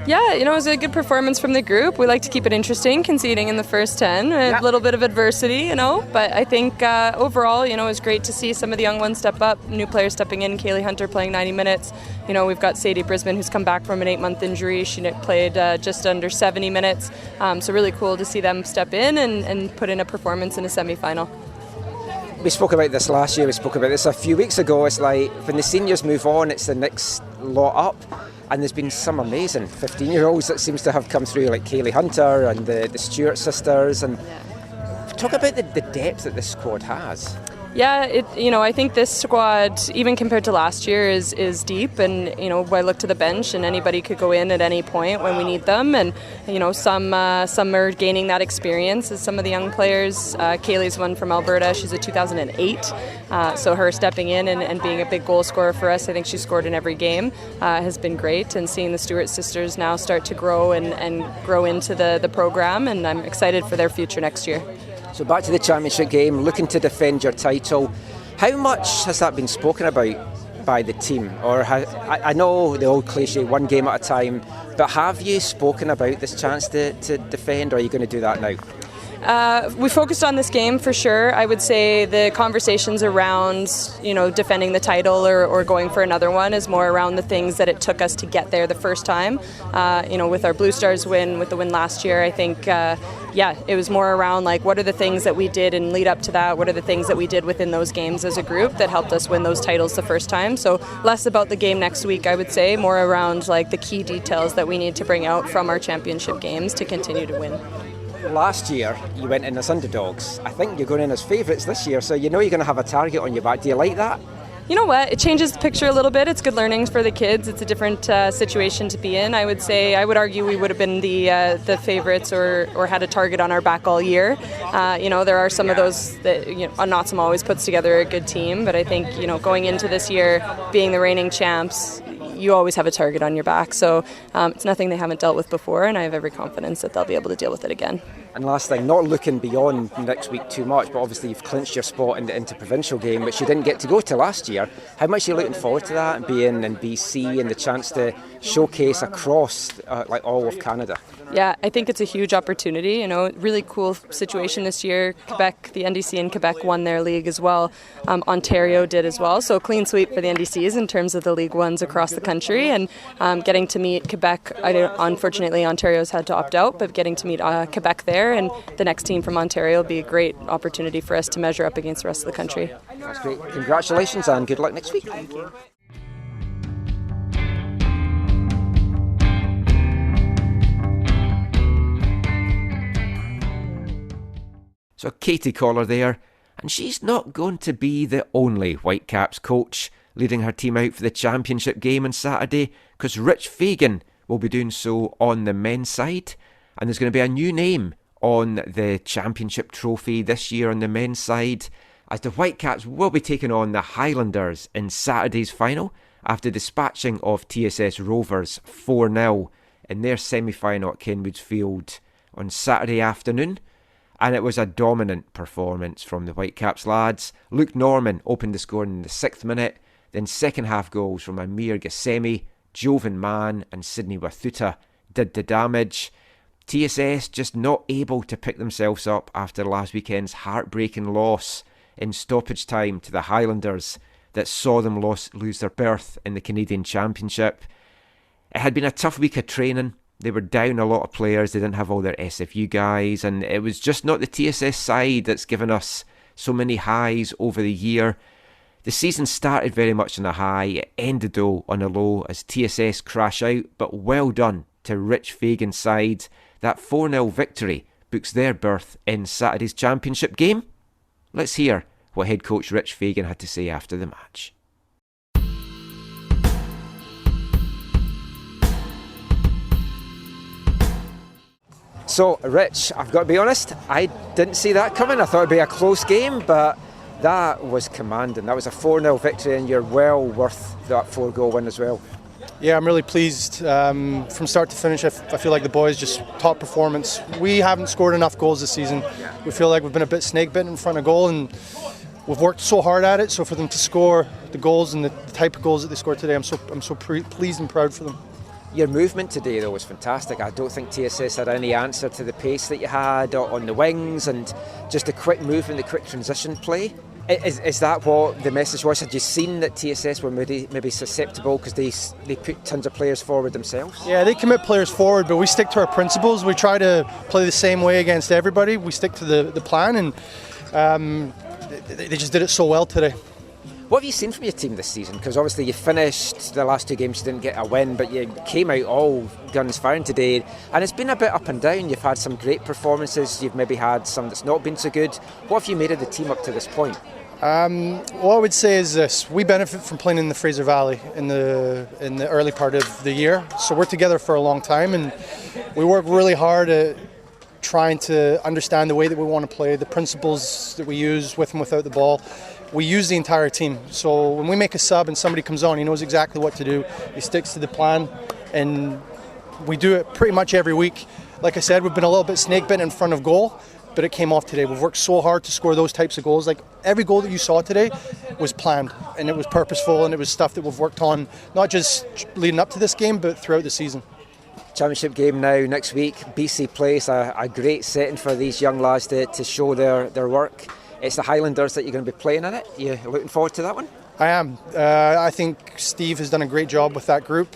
Yeah, it was a good performance from the group. We like to keep it interesting, conceding in the first 10. A little bit of adversity, but I think overall, it was great to see some of the young ones step up, new players stepping in, Kaylee Hunter playing 90 minutes. We've got Sadie Brisbane, who's come back from an 8-month injury. She played just under 70 minutes. So really cool to see them step in and put in a performance in a semi-final. We spoke about this last year, we spoke about this a few weeks ago. It's like when the seniors move on, it's the next lot up. And there's been some amazing 15-year-olds that seems to have come through, like Kaylee Hunter and the Stewart sisters. And talk about the depth that this squad has. Yeah, I think this squad, even compared to last year, is deep. And I look to the bench, and anybody could go in at any point when we need them. And some are gaining that experience as some of the young players. Kaylee's one from Alberta. She's a 2008, so her stepping in and being a big goal scorer for us. I think she scored in every game. Has been great. And seeing the Stewart sisters now start to grow and grow into the program, and I'm excited for their future next year. So back to the championship game, looking to defend your title. How much has that been spoken about by the team? Or I know the old cliche, one game at a time, but have you spoken about this chance to defend, or are you going to do that now? We focused on this game for sure. I would say the conversations around, defending the title or going for another one is more around the things that it took us to get there the first time. With our Blue Stars win, with the win last year, I think, it was more around like what are the things that we did and lead up to that, what are the things that we did within those games as a group that helped us win those titles the first time. So less about the game next week, I would say, more around like the key details that we need to bring out from our championship games to continue to win. Last year, you went in as underdogs. I think you're going in as favourites this year, so you're going to have a target on your back. Do you like that? You know what? It changes the picture a little bit. It's good learnings for the kids. It's a different situation to be in. I would argue we would have been the favourites or had a target on our back all year. There are some of those that Knotsam always puts together a good team, but I think going into this year, being the reigning champs, you always have a target on your back. So it's nothing they haven't dealt with before, and I have every confidence that they'll be able to deal with it again. And last thing, not looking beyond next week too much, but obviously you've clinched your spot in the interprovincial game, which you didn't get to go to last year. How much are you looking forward to that, and being in BC and the chance to showcase across all of Canada? Yeah, I think it's a huge opportunity. Really cool situation this year. Quebec, the NDC in Quebec won their league as well. Ontario did as well. So clean sweep for the NDCs in terms of the League Ones across the country. And getting to meet Quebec, unfortunately Ontario's had to opt out, but getting to meet Quebec there and the next team from Ontario will be a great opportunity for us to measure up against the rest of the country. That's great. Congratulations and good luck next week. Thank you. So Katie Collar there, and she's not going to be the only Whitecaps coach leading her team out for the championship game on Saturday, because Rich Fagan will be doing so on the men's side, and there's going to be a new name on the championship trophy this year on the men's side, as the Whitecaps will be taking on the Highlanders in Saturday's final after dispatching of TSS Rovers 4-0 in their semi-final at Kenwood's Field on Saturday afternoon. And it was a dominant performance from the Whitecaps lads. Luke Norman opened the score in the 6th minute, then second half goals from Amir Gassemi, Jovan Mann and Sydney Wathuta did the damage. TSS just not able to pick themselves up after last weekend's heartbreaking loss in stoppage time to the Highlanders that saw them lose their berth in the Canadian Championship. It had been a tough week of training. They were down a lot of players. They didn't have all their SFU guys, and it was just not the TSS side that's given us so many highs over the year. The season started very much on a high. It ended though on a low as TSS crash out, but well done to Rich Fagan's side. That 4-0 victory books their berth in Saturday's championship game. Let's hear what head coach Rich Fagan had to say after the match. So, Rich, I've got to be honest, I didn't see that coming. I thought it'd be a close game, but that was commanding. That was a 4-0 victory, and you're well worth that 4-goal win as well. Yeah, I'm really pleased. From start to finish, I feel like the boys just top performance. We haven't scored enough goals this season. We feel like we've been a bit snake-bitten in front of goal, and we've worked so hard at it. So for them to score the goals and the type of goals that they scored today, I'm so pleased and proud for them. Your movement today, though, was fantastic. I don't think TSS had any answer to the pace that you had on the wings, and just the quick movement, the quick transition play. Is that what the message was? Had you seen that TSS were maybe susceptible because they put tons of players forward themselves? Yeah, they commit players forward, but we stick to our principles. We try to play the same way against everybody. We stick to the plan, and they just did it so well today. What have you seen from your team this season? Because obviously you finished the last two games, you didn't get a win, but you came out all guns firing today, and it's been a bit up and down. You've had some great performances, you've maybe had some that's not been so good. What have you made of the team up to this point? What I would say is this: we benefit from playing in the Fraser Valley in the early part of the year. So we're together for a long time, and we work really hard at trying to understand the way that we want to play, the principles that we use with and without the ball. We use the entire team. So when we make a sub and somebody comes on, he knows exactly what to do. He sticks to the plan, and we do it pretty much every week. Like I said, we've been a little bit snake bitten in front of goal, but it came off today. We've worked so hard to score those types of goals. Like every goal that you saw today was planned, and it was purposeful, and it was stuff that we've worked on, not just leading up to this game, but throughout the season. Championship game now next week. BC plays a great setting for these young lads to show their work. It's the Highlanders that you're going to be playing in it. You looking forward to that one? I am. I think Steve has done a great job with that group.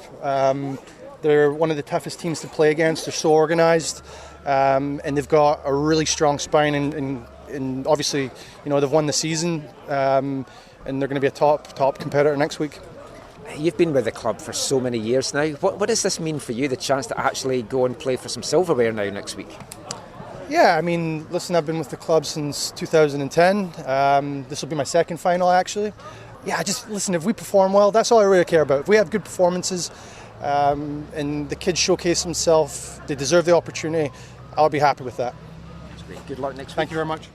They're one of the toughest teams to play against. They're so organised, and they've got a really strong spine. And obviously, they've won the season, and they're going to be a top competitor next week. You've been with the club for so many years now. What does this mean for you, the chance to actually go and play for some silverware now next week? Yeah, I mean, listen, I've been with the club since 2010. This will be my second final, actually. Yeah, listen, if we perform well, that's all I really care about. If we have good performances and the kids showcase themselves, they deserve the opportunity, I'll be happy with that. That's great. Good luck next week. Thank you very much.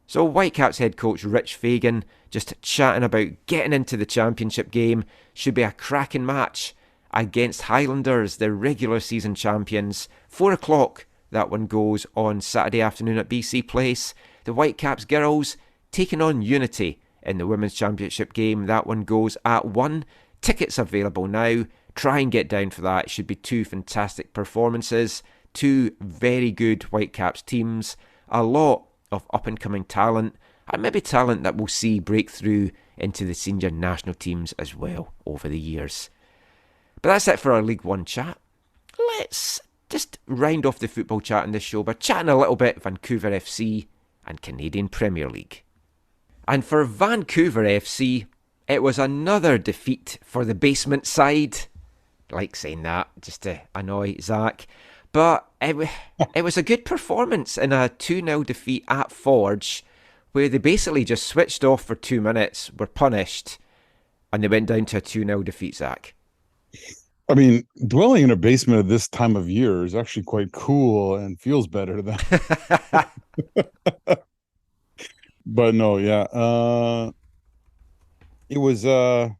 So Whitecaps head coach Rich Fagan just chatting about getting into the championship game. Should be a cracking match against Highlanders, the regular season champions. 4 o'clock, that one goes on Saturday afternoon at BC Place. The Whitecaps girls taking on Unity in the women's championship game. That one goes at 1. Tickets available now. Try and get down for that. It should be 2 fantastic performances. 2 very good Whitecaps teams. A lot of up-and-coming talent, and maybe talent that we'll see break through into the senior national teams as well over the years. But that's it for our League One chat. Let's just round off the football chat in this show by chatting a little bit Vancouver FC and Canadian Premier League. And for Vancouver FC, it was another defeat for the basement side. I like saying that, just to annoy Zach. But it was a good performance in a 2-0 defeat at Forge, where they basically just switched off for 2 minutes, were punished, and they went down to a 2-0 defeat, Zach. I mean, dwelling in a basement at this time of year is actually quite cool and feels better than... But no, yeah. It was... I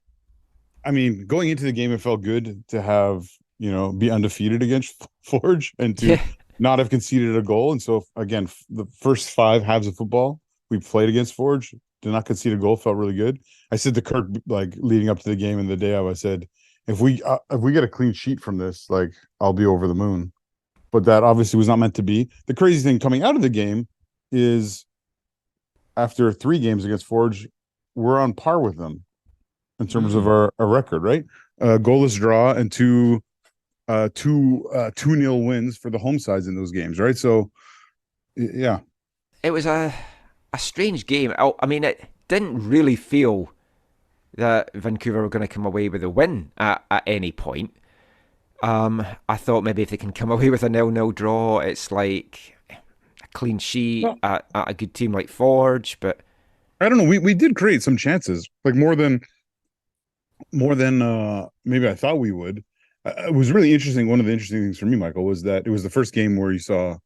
mean, going into the game, it felt good to have... be undefeated against Forge and to not have conceded a goal. And so, again, the first 5 halves of football we played against Forge, did not concede a goal, felt really good. I said to Kirk, leading up to the game and the day of, I said, if we get a clean sheet from this, I'll be over the moon. But that obviously was not meant to be. The crazy thing coming out of the game is after 3 games against Forge, we're on par with them in terms of our record, right? Goalless draw and 2-0 wins for the home sides in those games, right? So, yeah. It was a strange game. I mean, it didn't really feel that Vancouver were going to come away with a win at any point. I thought maybe if they can come away with a 0-0 draw, it's like a clean sheet at a good team like Forge, but... I don't know. We did create some chances, more than maybe I thought we would. It was really interesting. One of the interesting things for me, Michael, was that it was the first game where you saw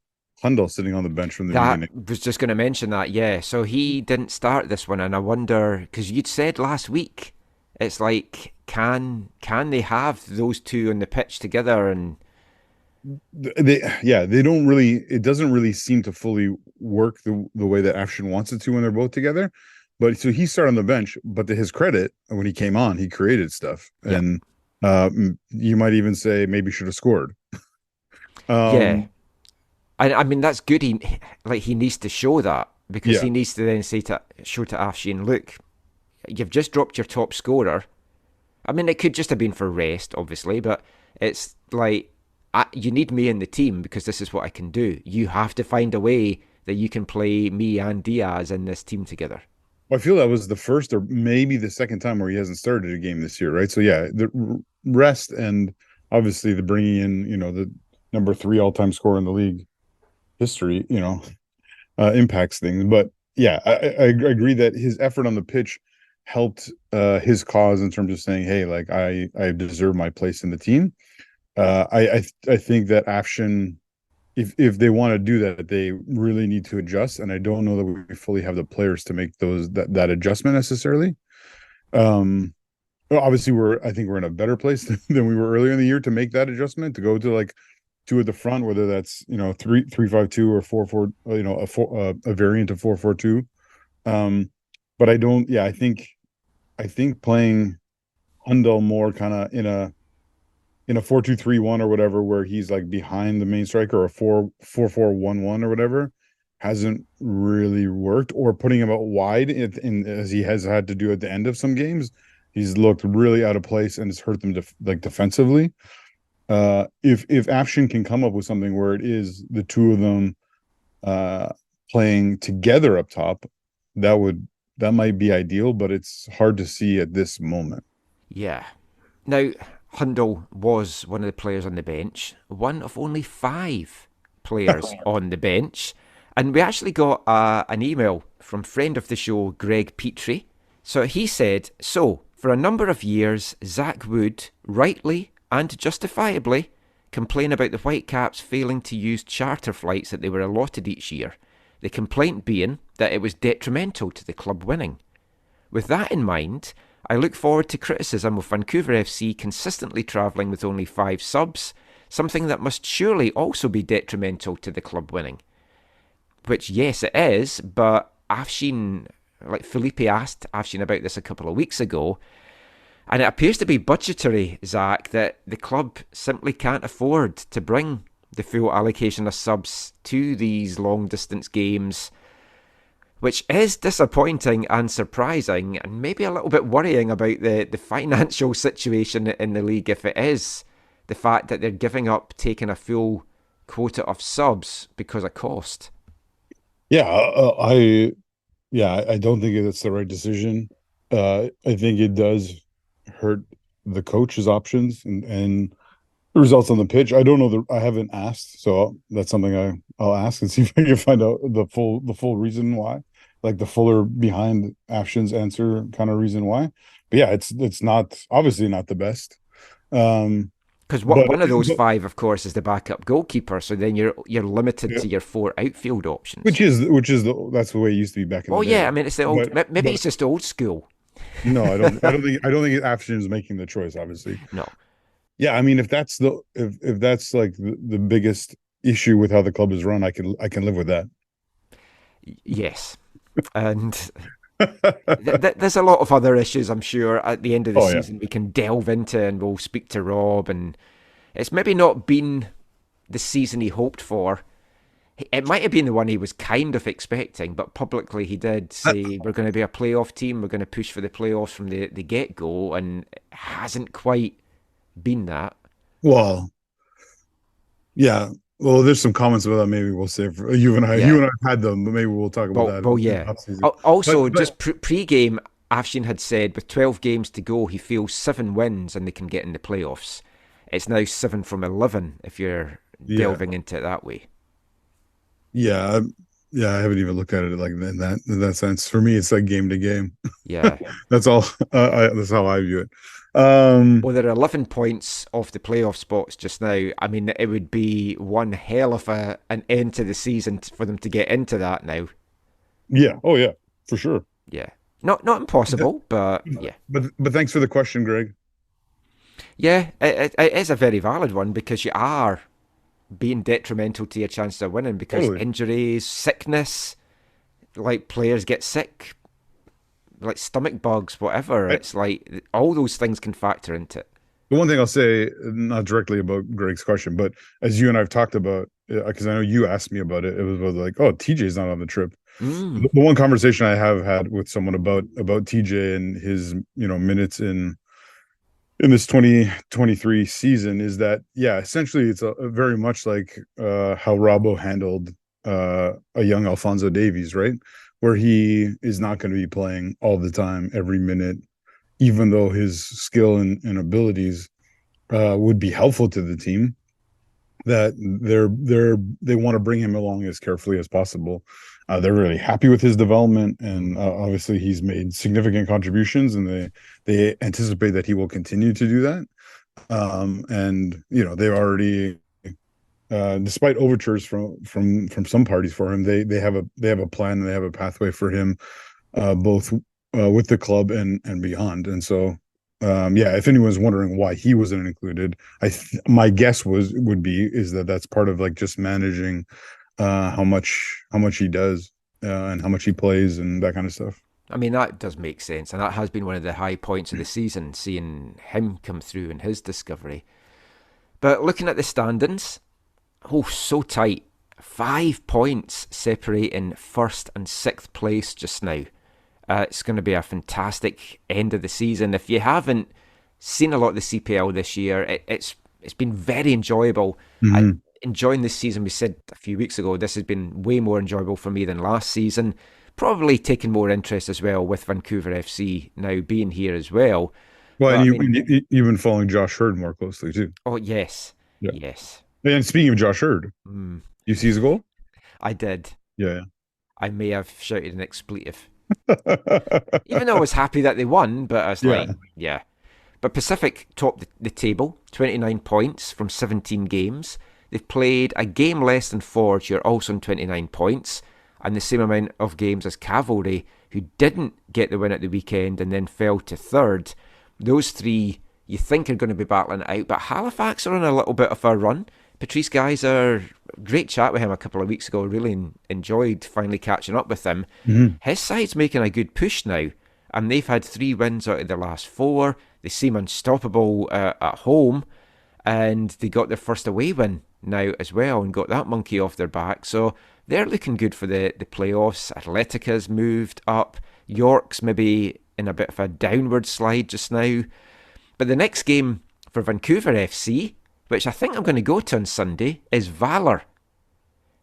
Hundal sitting on the bench from the beginning. I was just going to mention that, yeah. So he didn't start this one, and I wonder, because you'd said last week, it's like, can they have those 2 on the pitch together? And they don't really. It doesn't really seem to fully work the way that Afshin wants it to when they're both together. But so he started on the bench, but to his credit, when he came on, he created stuff and. You might even say maybe should have scored. Yeah, I mean that's good. He needs to show that because he needs to then show to Afshin, look, you've just dropped your top scorer. I mean, it could just have been for rest, obviously, but it's like you need me in the team because this is what I can do. You have to find a way that you can play me and Diaz in this team together. I feel that was the first or maybe the second time where he hasn't started a game this year, right? So yeah, the rest and obviously the bringing in, the number 3 all-time scorer in the league history, impacts things. But yeah, I agree that his effort on the pitch helped his cause in terms of saying, hey, like I deserve my place in the team. I think that Afshin, if they want to do that, they really need to adjust, and I don't know that we fully have the players to make that adjustment necessarily. Obviously, I think we're in a better place than we were earlier in the year to make that adjustment, to go to like 2 at the front, whether that's 3-5-2 or 4-4, a variant of 4-4-2. But I don't. Yeah, I think playing Hundal more kind of in a 4-2-3-1 or whatever, where he's like behind the main striker, or a 4-4-1-1 or whatever, hasn't really worked. Or putting him out wide as he has had to do at the end of some games, he's looked really out of place and it's hurt them defensively. If Afshin can come up with something where it is the 2 of them playing together up top, that might be ideal, but it's hard to see at this moment. Yeah. Now, Hundal was one of the players on the bench, one of only 5 players on the bench. And we actually got an email from friend of the show, Greg Petrie. So he said, so, for a number of years, Zach would, rightly and justifiably, complain about the Whitecaps failing to use charter flights that they were allotted each year. The complaint being that it was detrimental to the club winning. With that in mind, I look forward to criticism of Vancouver FC consistently travelling with only 5 subs, something that must surely also be detrimental to the club winning. Which, yes, it is, but Afshin, like Felipe asked Afshin about this a couple of weeks ago, and it appears to be budgetary, Zach, that the club simply can't afford to bring the full allocation of subs to these long-distance games, which is disappointing and surprising, and maybe a little bit worrying about the financial situation in the league, if it is the fact that they're giving up taking a full quota of subs because of cost. Yeah, I don't think it's the right decision. I think it does hurt the coach's options and results on the pitch. I don't know I haven't asked, so that's something I'll ask and see if I can find out the full reason why, like the fuller behind Afshin's answer kind of reason why. But yeah, it's not obviously not the best. Because one of those 5, of course, is the backup goalkeeper. So then you're limited to your 4 outfield options. Which is that's the way it used to be back in the day. Yeah, I mean it's the old. Maybe it's just old school. No, I don't think Afshin is making the choice. Obviously, no. Yeah, I mean, if that's if that's like the biggest issue with how the club is run, I can live with that. Yes, and there's a lot of other issues, I'm sure, at the end of the season we can delve into, and we'll speak to Rob. And it's maybe not been the season he hoped for. It might have been the one he was kind of expecting, but publicly he did say we're going to be a playoff team, we're going to push for the playoffs from the get-go, and it hasn't quite been that. Well, yeah. Well, there's some comments about that. Maybe we'll save for you and I. Yeah. You and I had them, but maybe we'll talk about that. Well, yeah. Also, just pre-game, Afshin had said with 12 games to go, he feels 7 wins and they can get in the playoffs. It's now 7 from 11 if you're delving into it that way. Yeah, I haven't even looked at it like in that sense. For me, it's like game to game. Yeah, that's all. That's how I view it. Well, there are 11 points off the playoff spots just now. I mean, it would be one hell of an end to the season for them to get into that now. Yeah. Oh, yeah, for sure. Yeah, not impossible, but yeah. But thanks for the question, Greg. Yeah, it is a very valid one, because you are being detrimental to your chance of winning, because injuries, sickness, like players get sick, like stomach bugs, whatever. It's like all those things can factor into it. The one thing I'll say, not directly about Greg's question, but as you and I've talked about, because I know you asked me about it, it was about like, oh, TJ's not on the trip. The one conversation I have had with someone about TJ and his minutes in this 2023 season is that, yeah, essentially it's a very much like how Robbo handled a young Alphonso Davies, right? Where he is not going to be playing all the time, every minute, even though his skill and abilities would be helpful to the team. that they want to bring him along as carefully as possible. They're really happy with his development, and obviously he's made significant contributions, and they anticipate that he will continue to do that. And they already, despite overtures from some parties for him, they have a plan, and they have a pathway for him, both with the club and beyond. And so, if anyone's wondering why he wasn't included, my guess would be that that's part of like just managing how much he does and how much he plays and that kind of stuff. I mean, that does make sense, and that has been one of the high points of the season, seeing him come through in his discovery. But looking at the standings, so tight. 5 points separating first and sixth place just now. It's going to be a fantastic end of the season. If you haven't seen a lot of the CPL this year, it's been very enjoyable. Mm-hmm. Enjoying this season. We said a few weeks ago, this has been way more enjoyable for me than last season. Probably taking more interest as well with Vancouver FC now being here as well. Well, and you've been following Josh Hurd more closely too. Oh, yes. Yeah. Yes. And speaking of Josh Hurd, you see his goal? I did. Yeah. I may have shouted an expletive. Even though I was happy that they won, but I was yeah. But Pacific topped the table, 29 points from 17 games. They've played a game less than Forge, who are also on 29 points, and the same amount of games as Cavalry, who didn't get the win at the weekend and then fell to third. Those three you think are going to be battling it out, but Halifax are on a little bit of a run. Patrice Geyser, great chat with him a couple of weeks ago, really enjoyed finally catching up with him. Mm-hmm. His side's making a good push now, and they've had 3 wins out of their last 4. They seem unstoppable at home, and they got their first away win now as well and got that monkey off their back. So they're looking good for the playoffs. Atletica's moved up. York's maybe in a bit of a downward slide just now. But the next game for Vancouver FC, which I think I'm going to go to on Sunday, is Valor.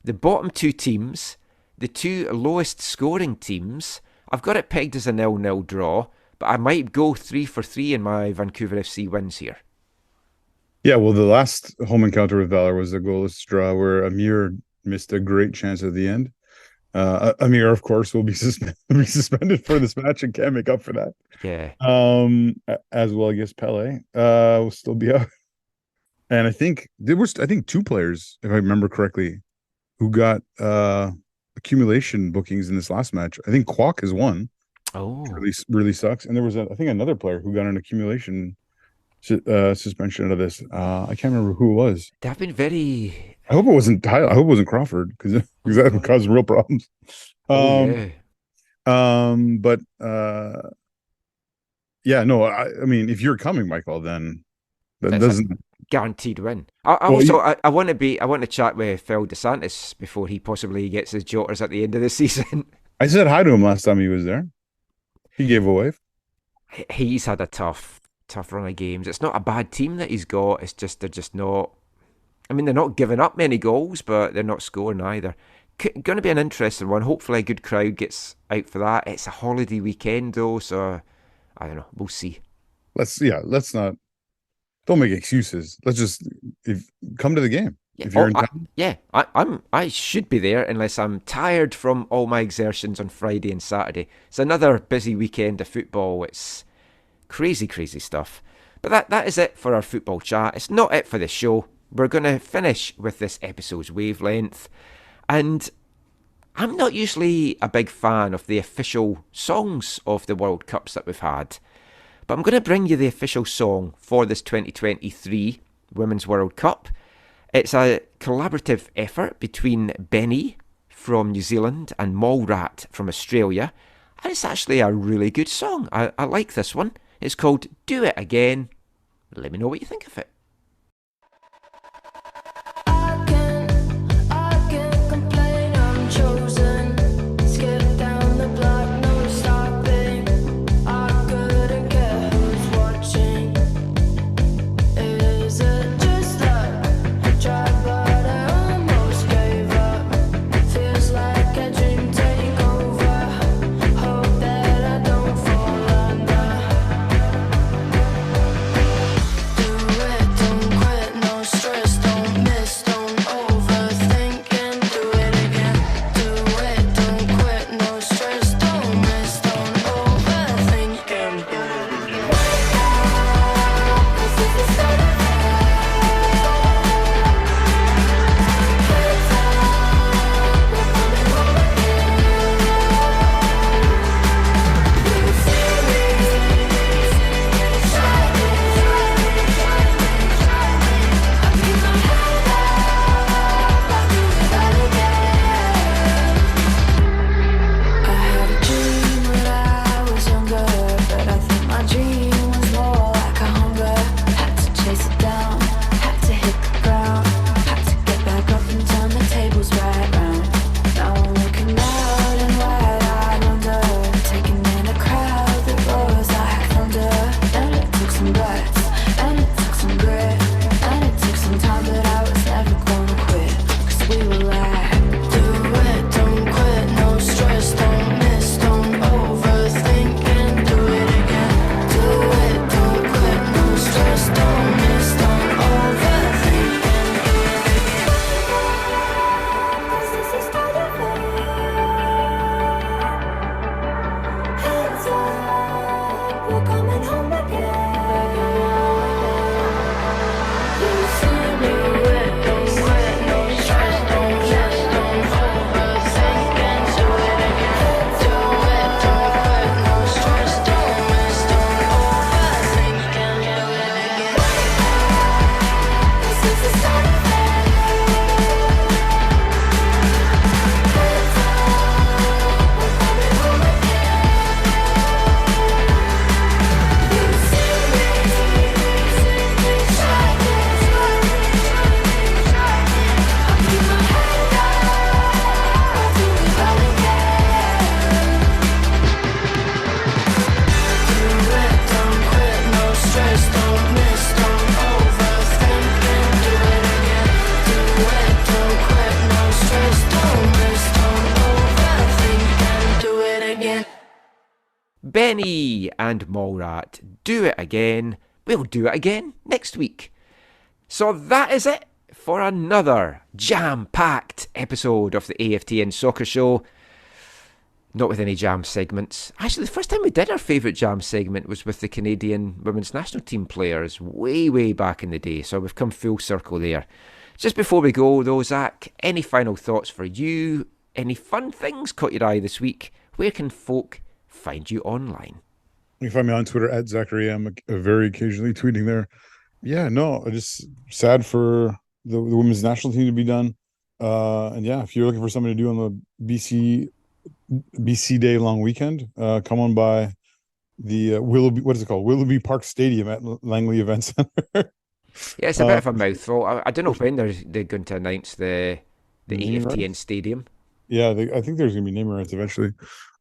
The bottom 2 teams, the 2 lowest scoring teams, I've got it pegged as a 0-0 draw, but I might go 3 for 3 in my Vancouver FC wins here. Yeah, well, the last home encounter with Valor was a goalless draw where Amir missed a great chance at the end. Amir, of course, will be suspended for this match and can't make up for that. Yeah. As well, I guess Pele will still be out. And I think there was 2 players, if I remember correctly, who got accumulation bookings in this last match. I think Kwok is one. Oh, really sucks. And there was I think another player who got an accumulation suspension out of this. I can't remember who it was. They've been very. I hope it wasn't Tyler. I hope it wasn't Crawford because that would cause real problems. But yeah, no. I mean, if you're coming, Michael, then that doesn't. Guaranteed win. I want to chat with Phil DeSantis before he possibly gets his jotters at the end of the season. I said hi to him last time he was there. He gave a wave. He's had a tough run of games. It's not a bad team that he's got. It's just they're just not. I mean, they're not giving up many goals, but they're not scoring either. Going to be an interesting one. Hopefully, a good crowd gets out for that. It's a holiday weekend though, so I don't know. We'll see. Let's not. Don't make excuses. Let's just come to the game. Yeah. If you're in town. I should be there unless I'm tired from all my exertions on Friday and Saturday. It's another busy weekend of football. It's crazy stuff. But that is it for our football chat. It's not it for the show. We're going to finish with this episode's wavelength. And I'm not usually a big fan of the official songs of the World Cups that we've had. But I'm going to bring you the official song for this 2023 Women's World Cup. It's a collaborative effort between Benny from New Zealand and Mallrat from Australia. And it's actually a really good song. I like this one. It's called Do It Again. Let me know what you think of it. Do it Benny and Mallrat, do it again. We'll do it again next week. So that is it for another jam-packed episode of the AFTN Soccer Show. Not with any jam segments. Actually, the first time we did our favourite jam segment was with the Canadian women's national team players way back in the day. So we've come full circle there. Just before we go though, Zach, any final thoughts for you? Any fun things caught your eye this week? Where can folk find you online? You can find me on Twitter at Zachary. I'm very occasionally tweeting there. Yeah, no, just sad for the women's national team to be done. And yeah, if you're looking for something to do on the BC Day long weekend, come on by the Willoughby Park Stadium at Langley Event Center. Yeah, it's a bit of a mouthful. I don't know when they're going to announce the AFTN Stadium. Yeah, I think there's going to be naming rights eventually.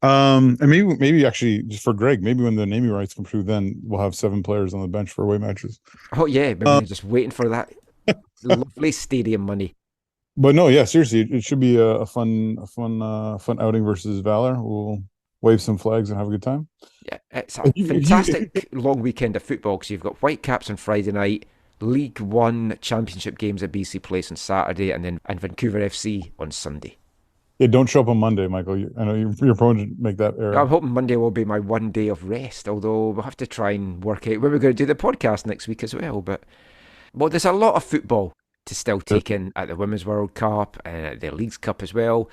And maybe actually, just for Greg, maybe when the naming rights come through, then we'll have 7 players on the bench for away matches. Oh yeah, maybe just waiting for that lovely stadium money. But no, yeah, seriously, it should be a fun outing versus Valor. We'll wave some flags and have a good time. Yeah, it's a fantastic long weekend of football because you've got Whitecaps on Friday night, League 1 Championship games at BC Place on Saturday, and Vancouver FC on Sunday. Yeah, don't show up on Monday, Michael. I know you're prone to make that error. I'm hoping Monday will be my one day of rest, although we'll have to try and work out when we're going to do the podcast next week as well. But there's a lot of football to still take in at the Women's World Cup and the Leagues Cup as well.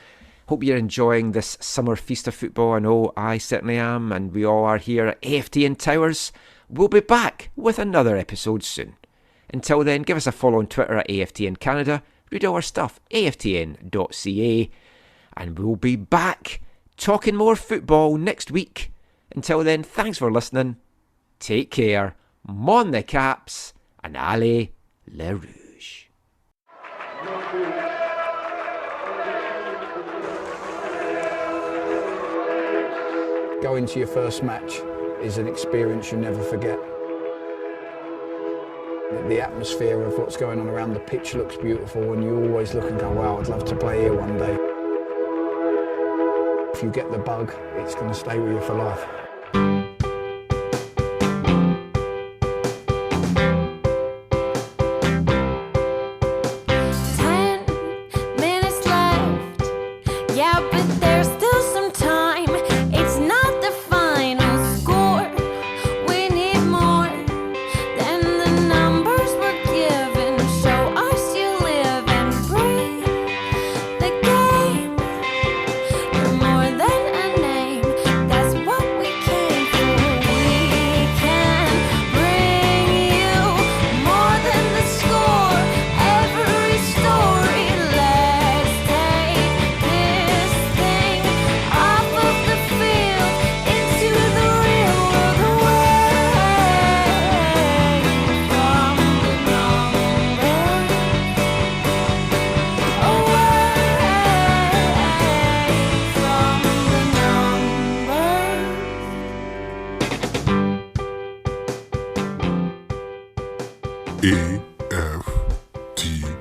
Hope you're enjoying this summer feast of football. I know I certainly am, and we all are here at AFTN Towers. We'll be back with another episode soon. Until then, give us a follow on Twitter at AFTN Canada. Read all our stuff, aftn.ca. And we'll be back talking more football next week. Until then, thanks for listening. Take care. Mon the Caps. And allez le Rouge. Going to your first match is an experience you never forget. The atmosphere of what's going on around the pitch looks beautiful, and you always look and go, wow, I'd love to play here one day. If you get the bug, it's going to stay with you for life. 10 minutes left. Yeah, but there's still some time. It's not the final score. We need more than the numbers we're given. Show us you live and breathe the game. You're more than a name. That's what we came for. We can bring you more than the score. Every story. Let's take this thing off of the field into the real world, away from the numbers, away from the numbers. AFTN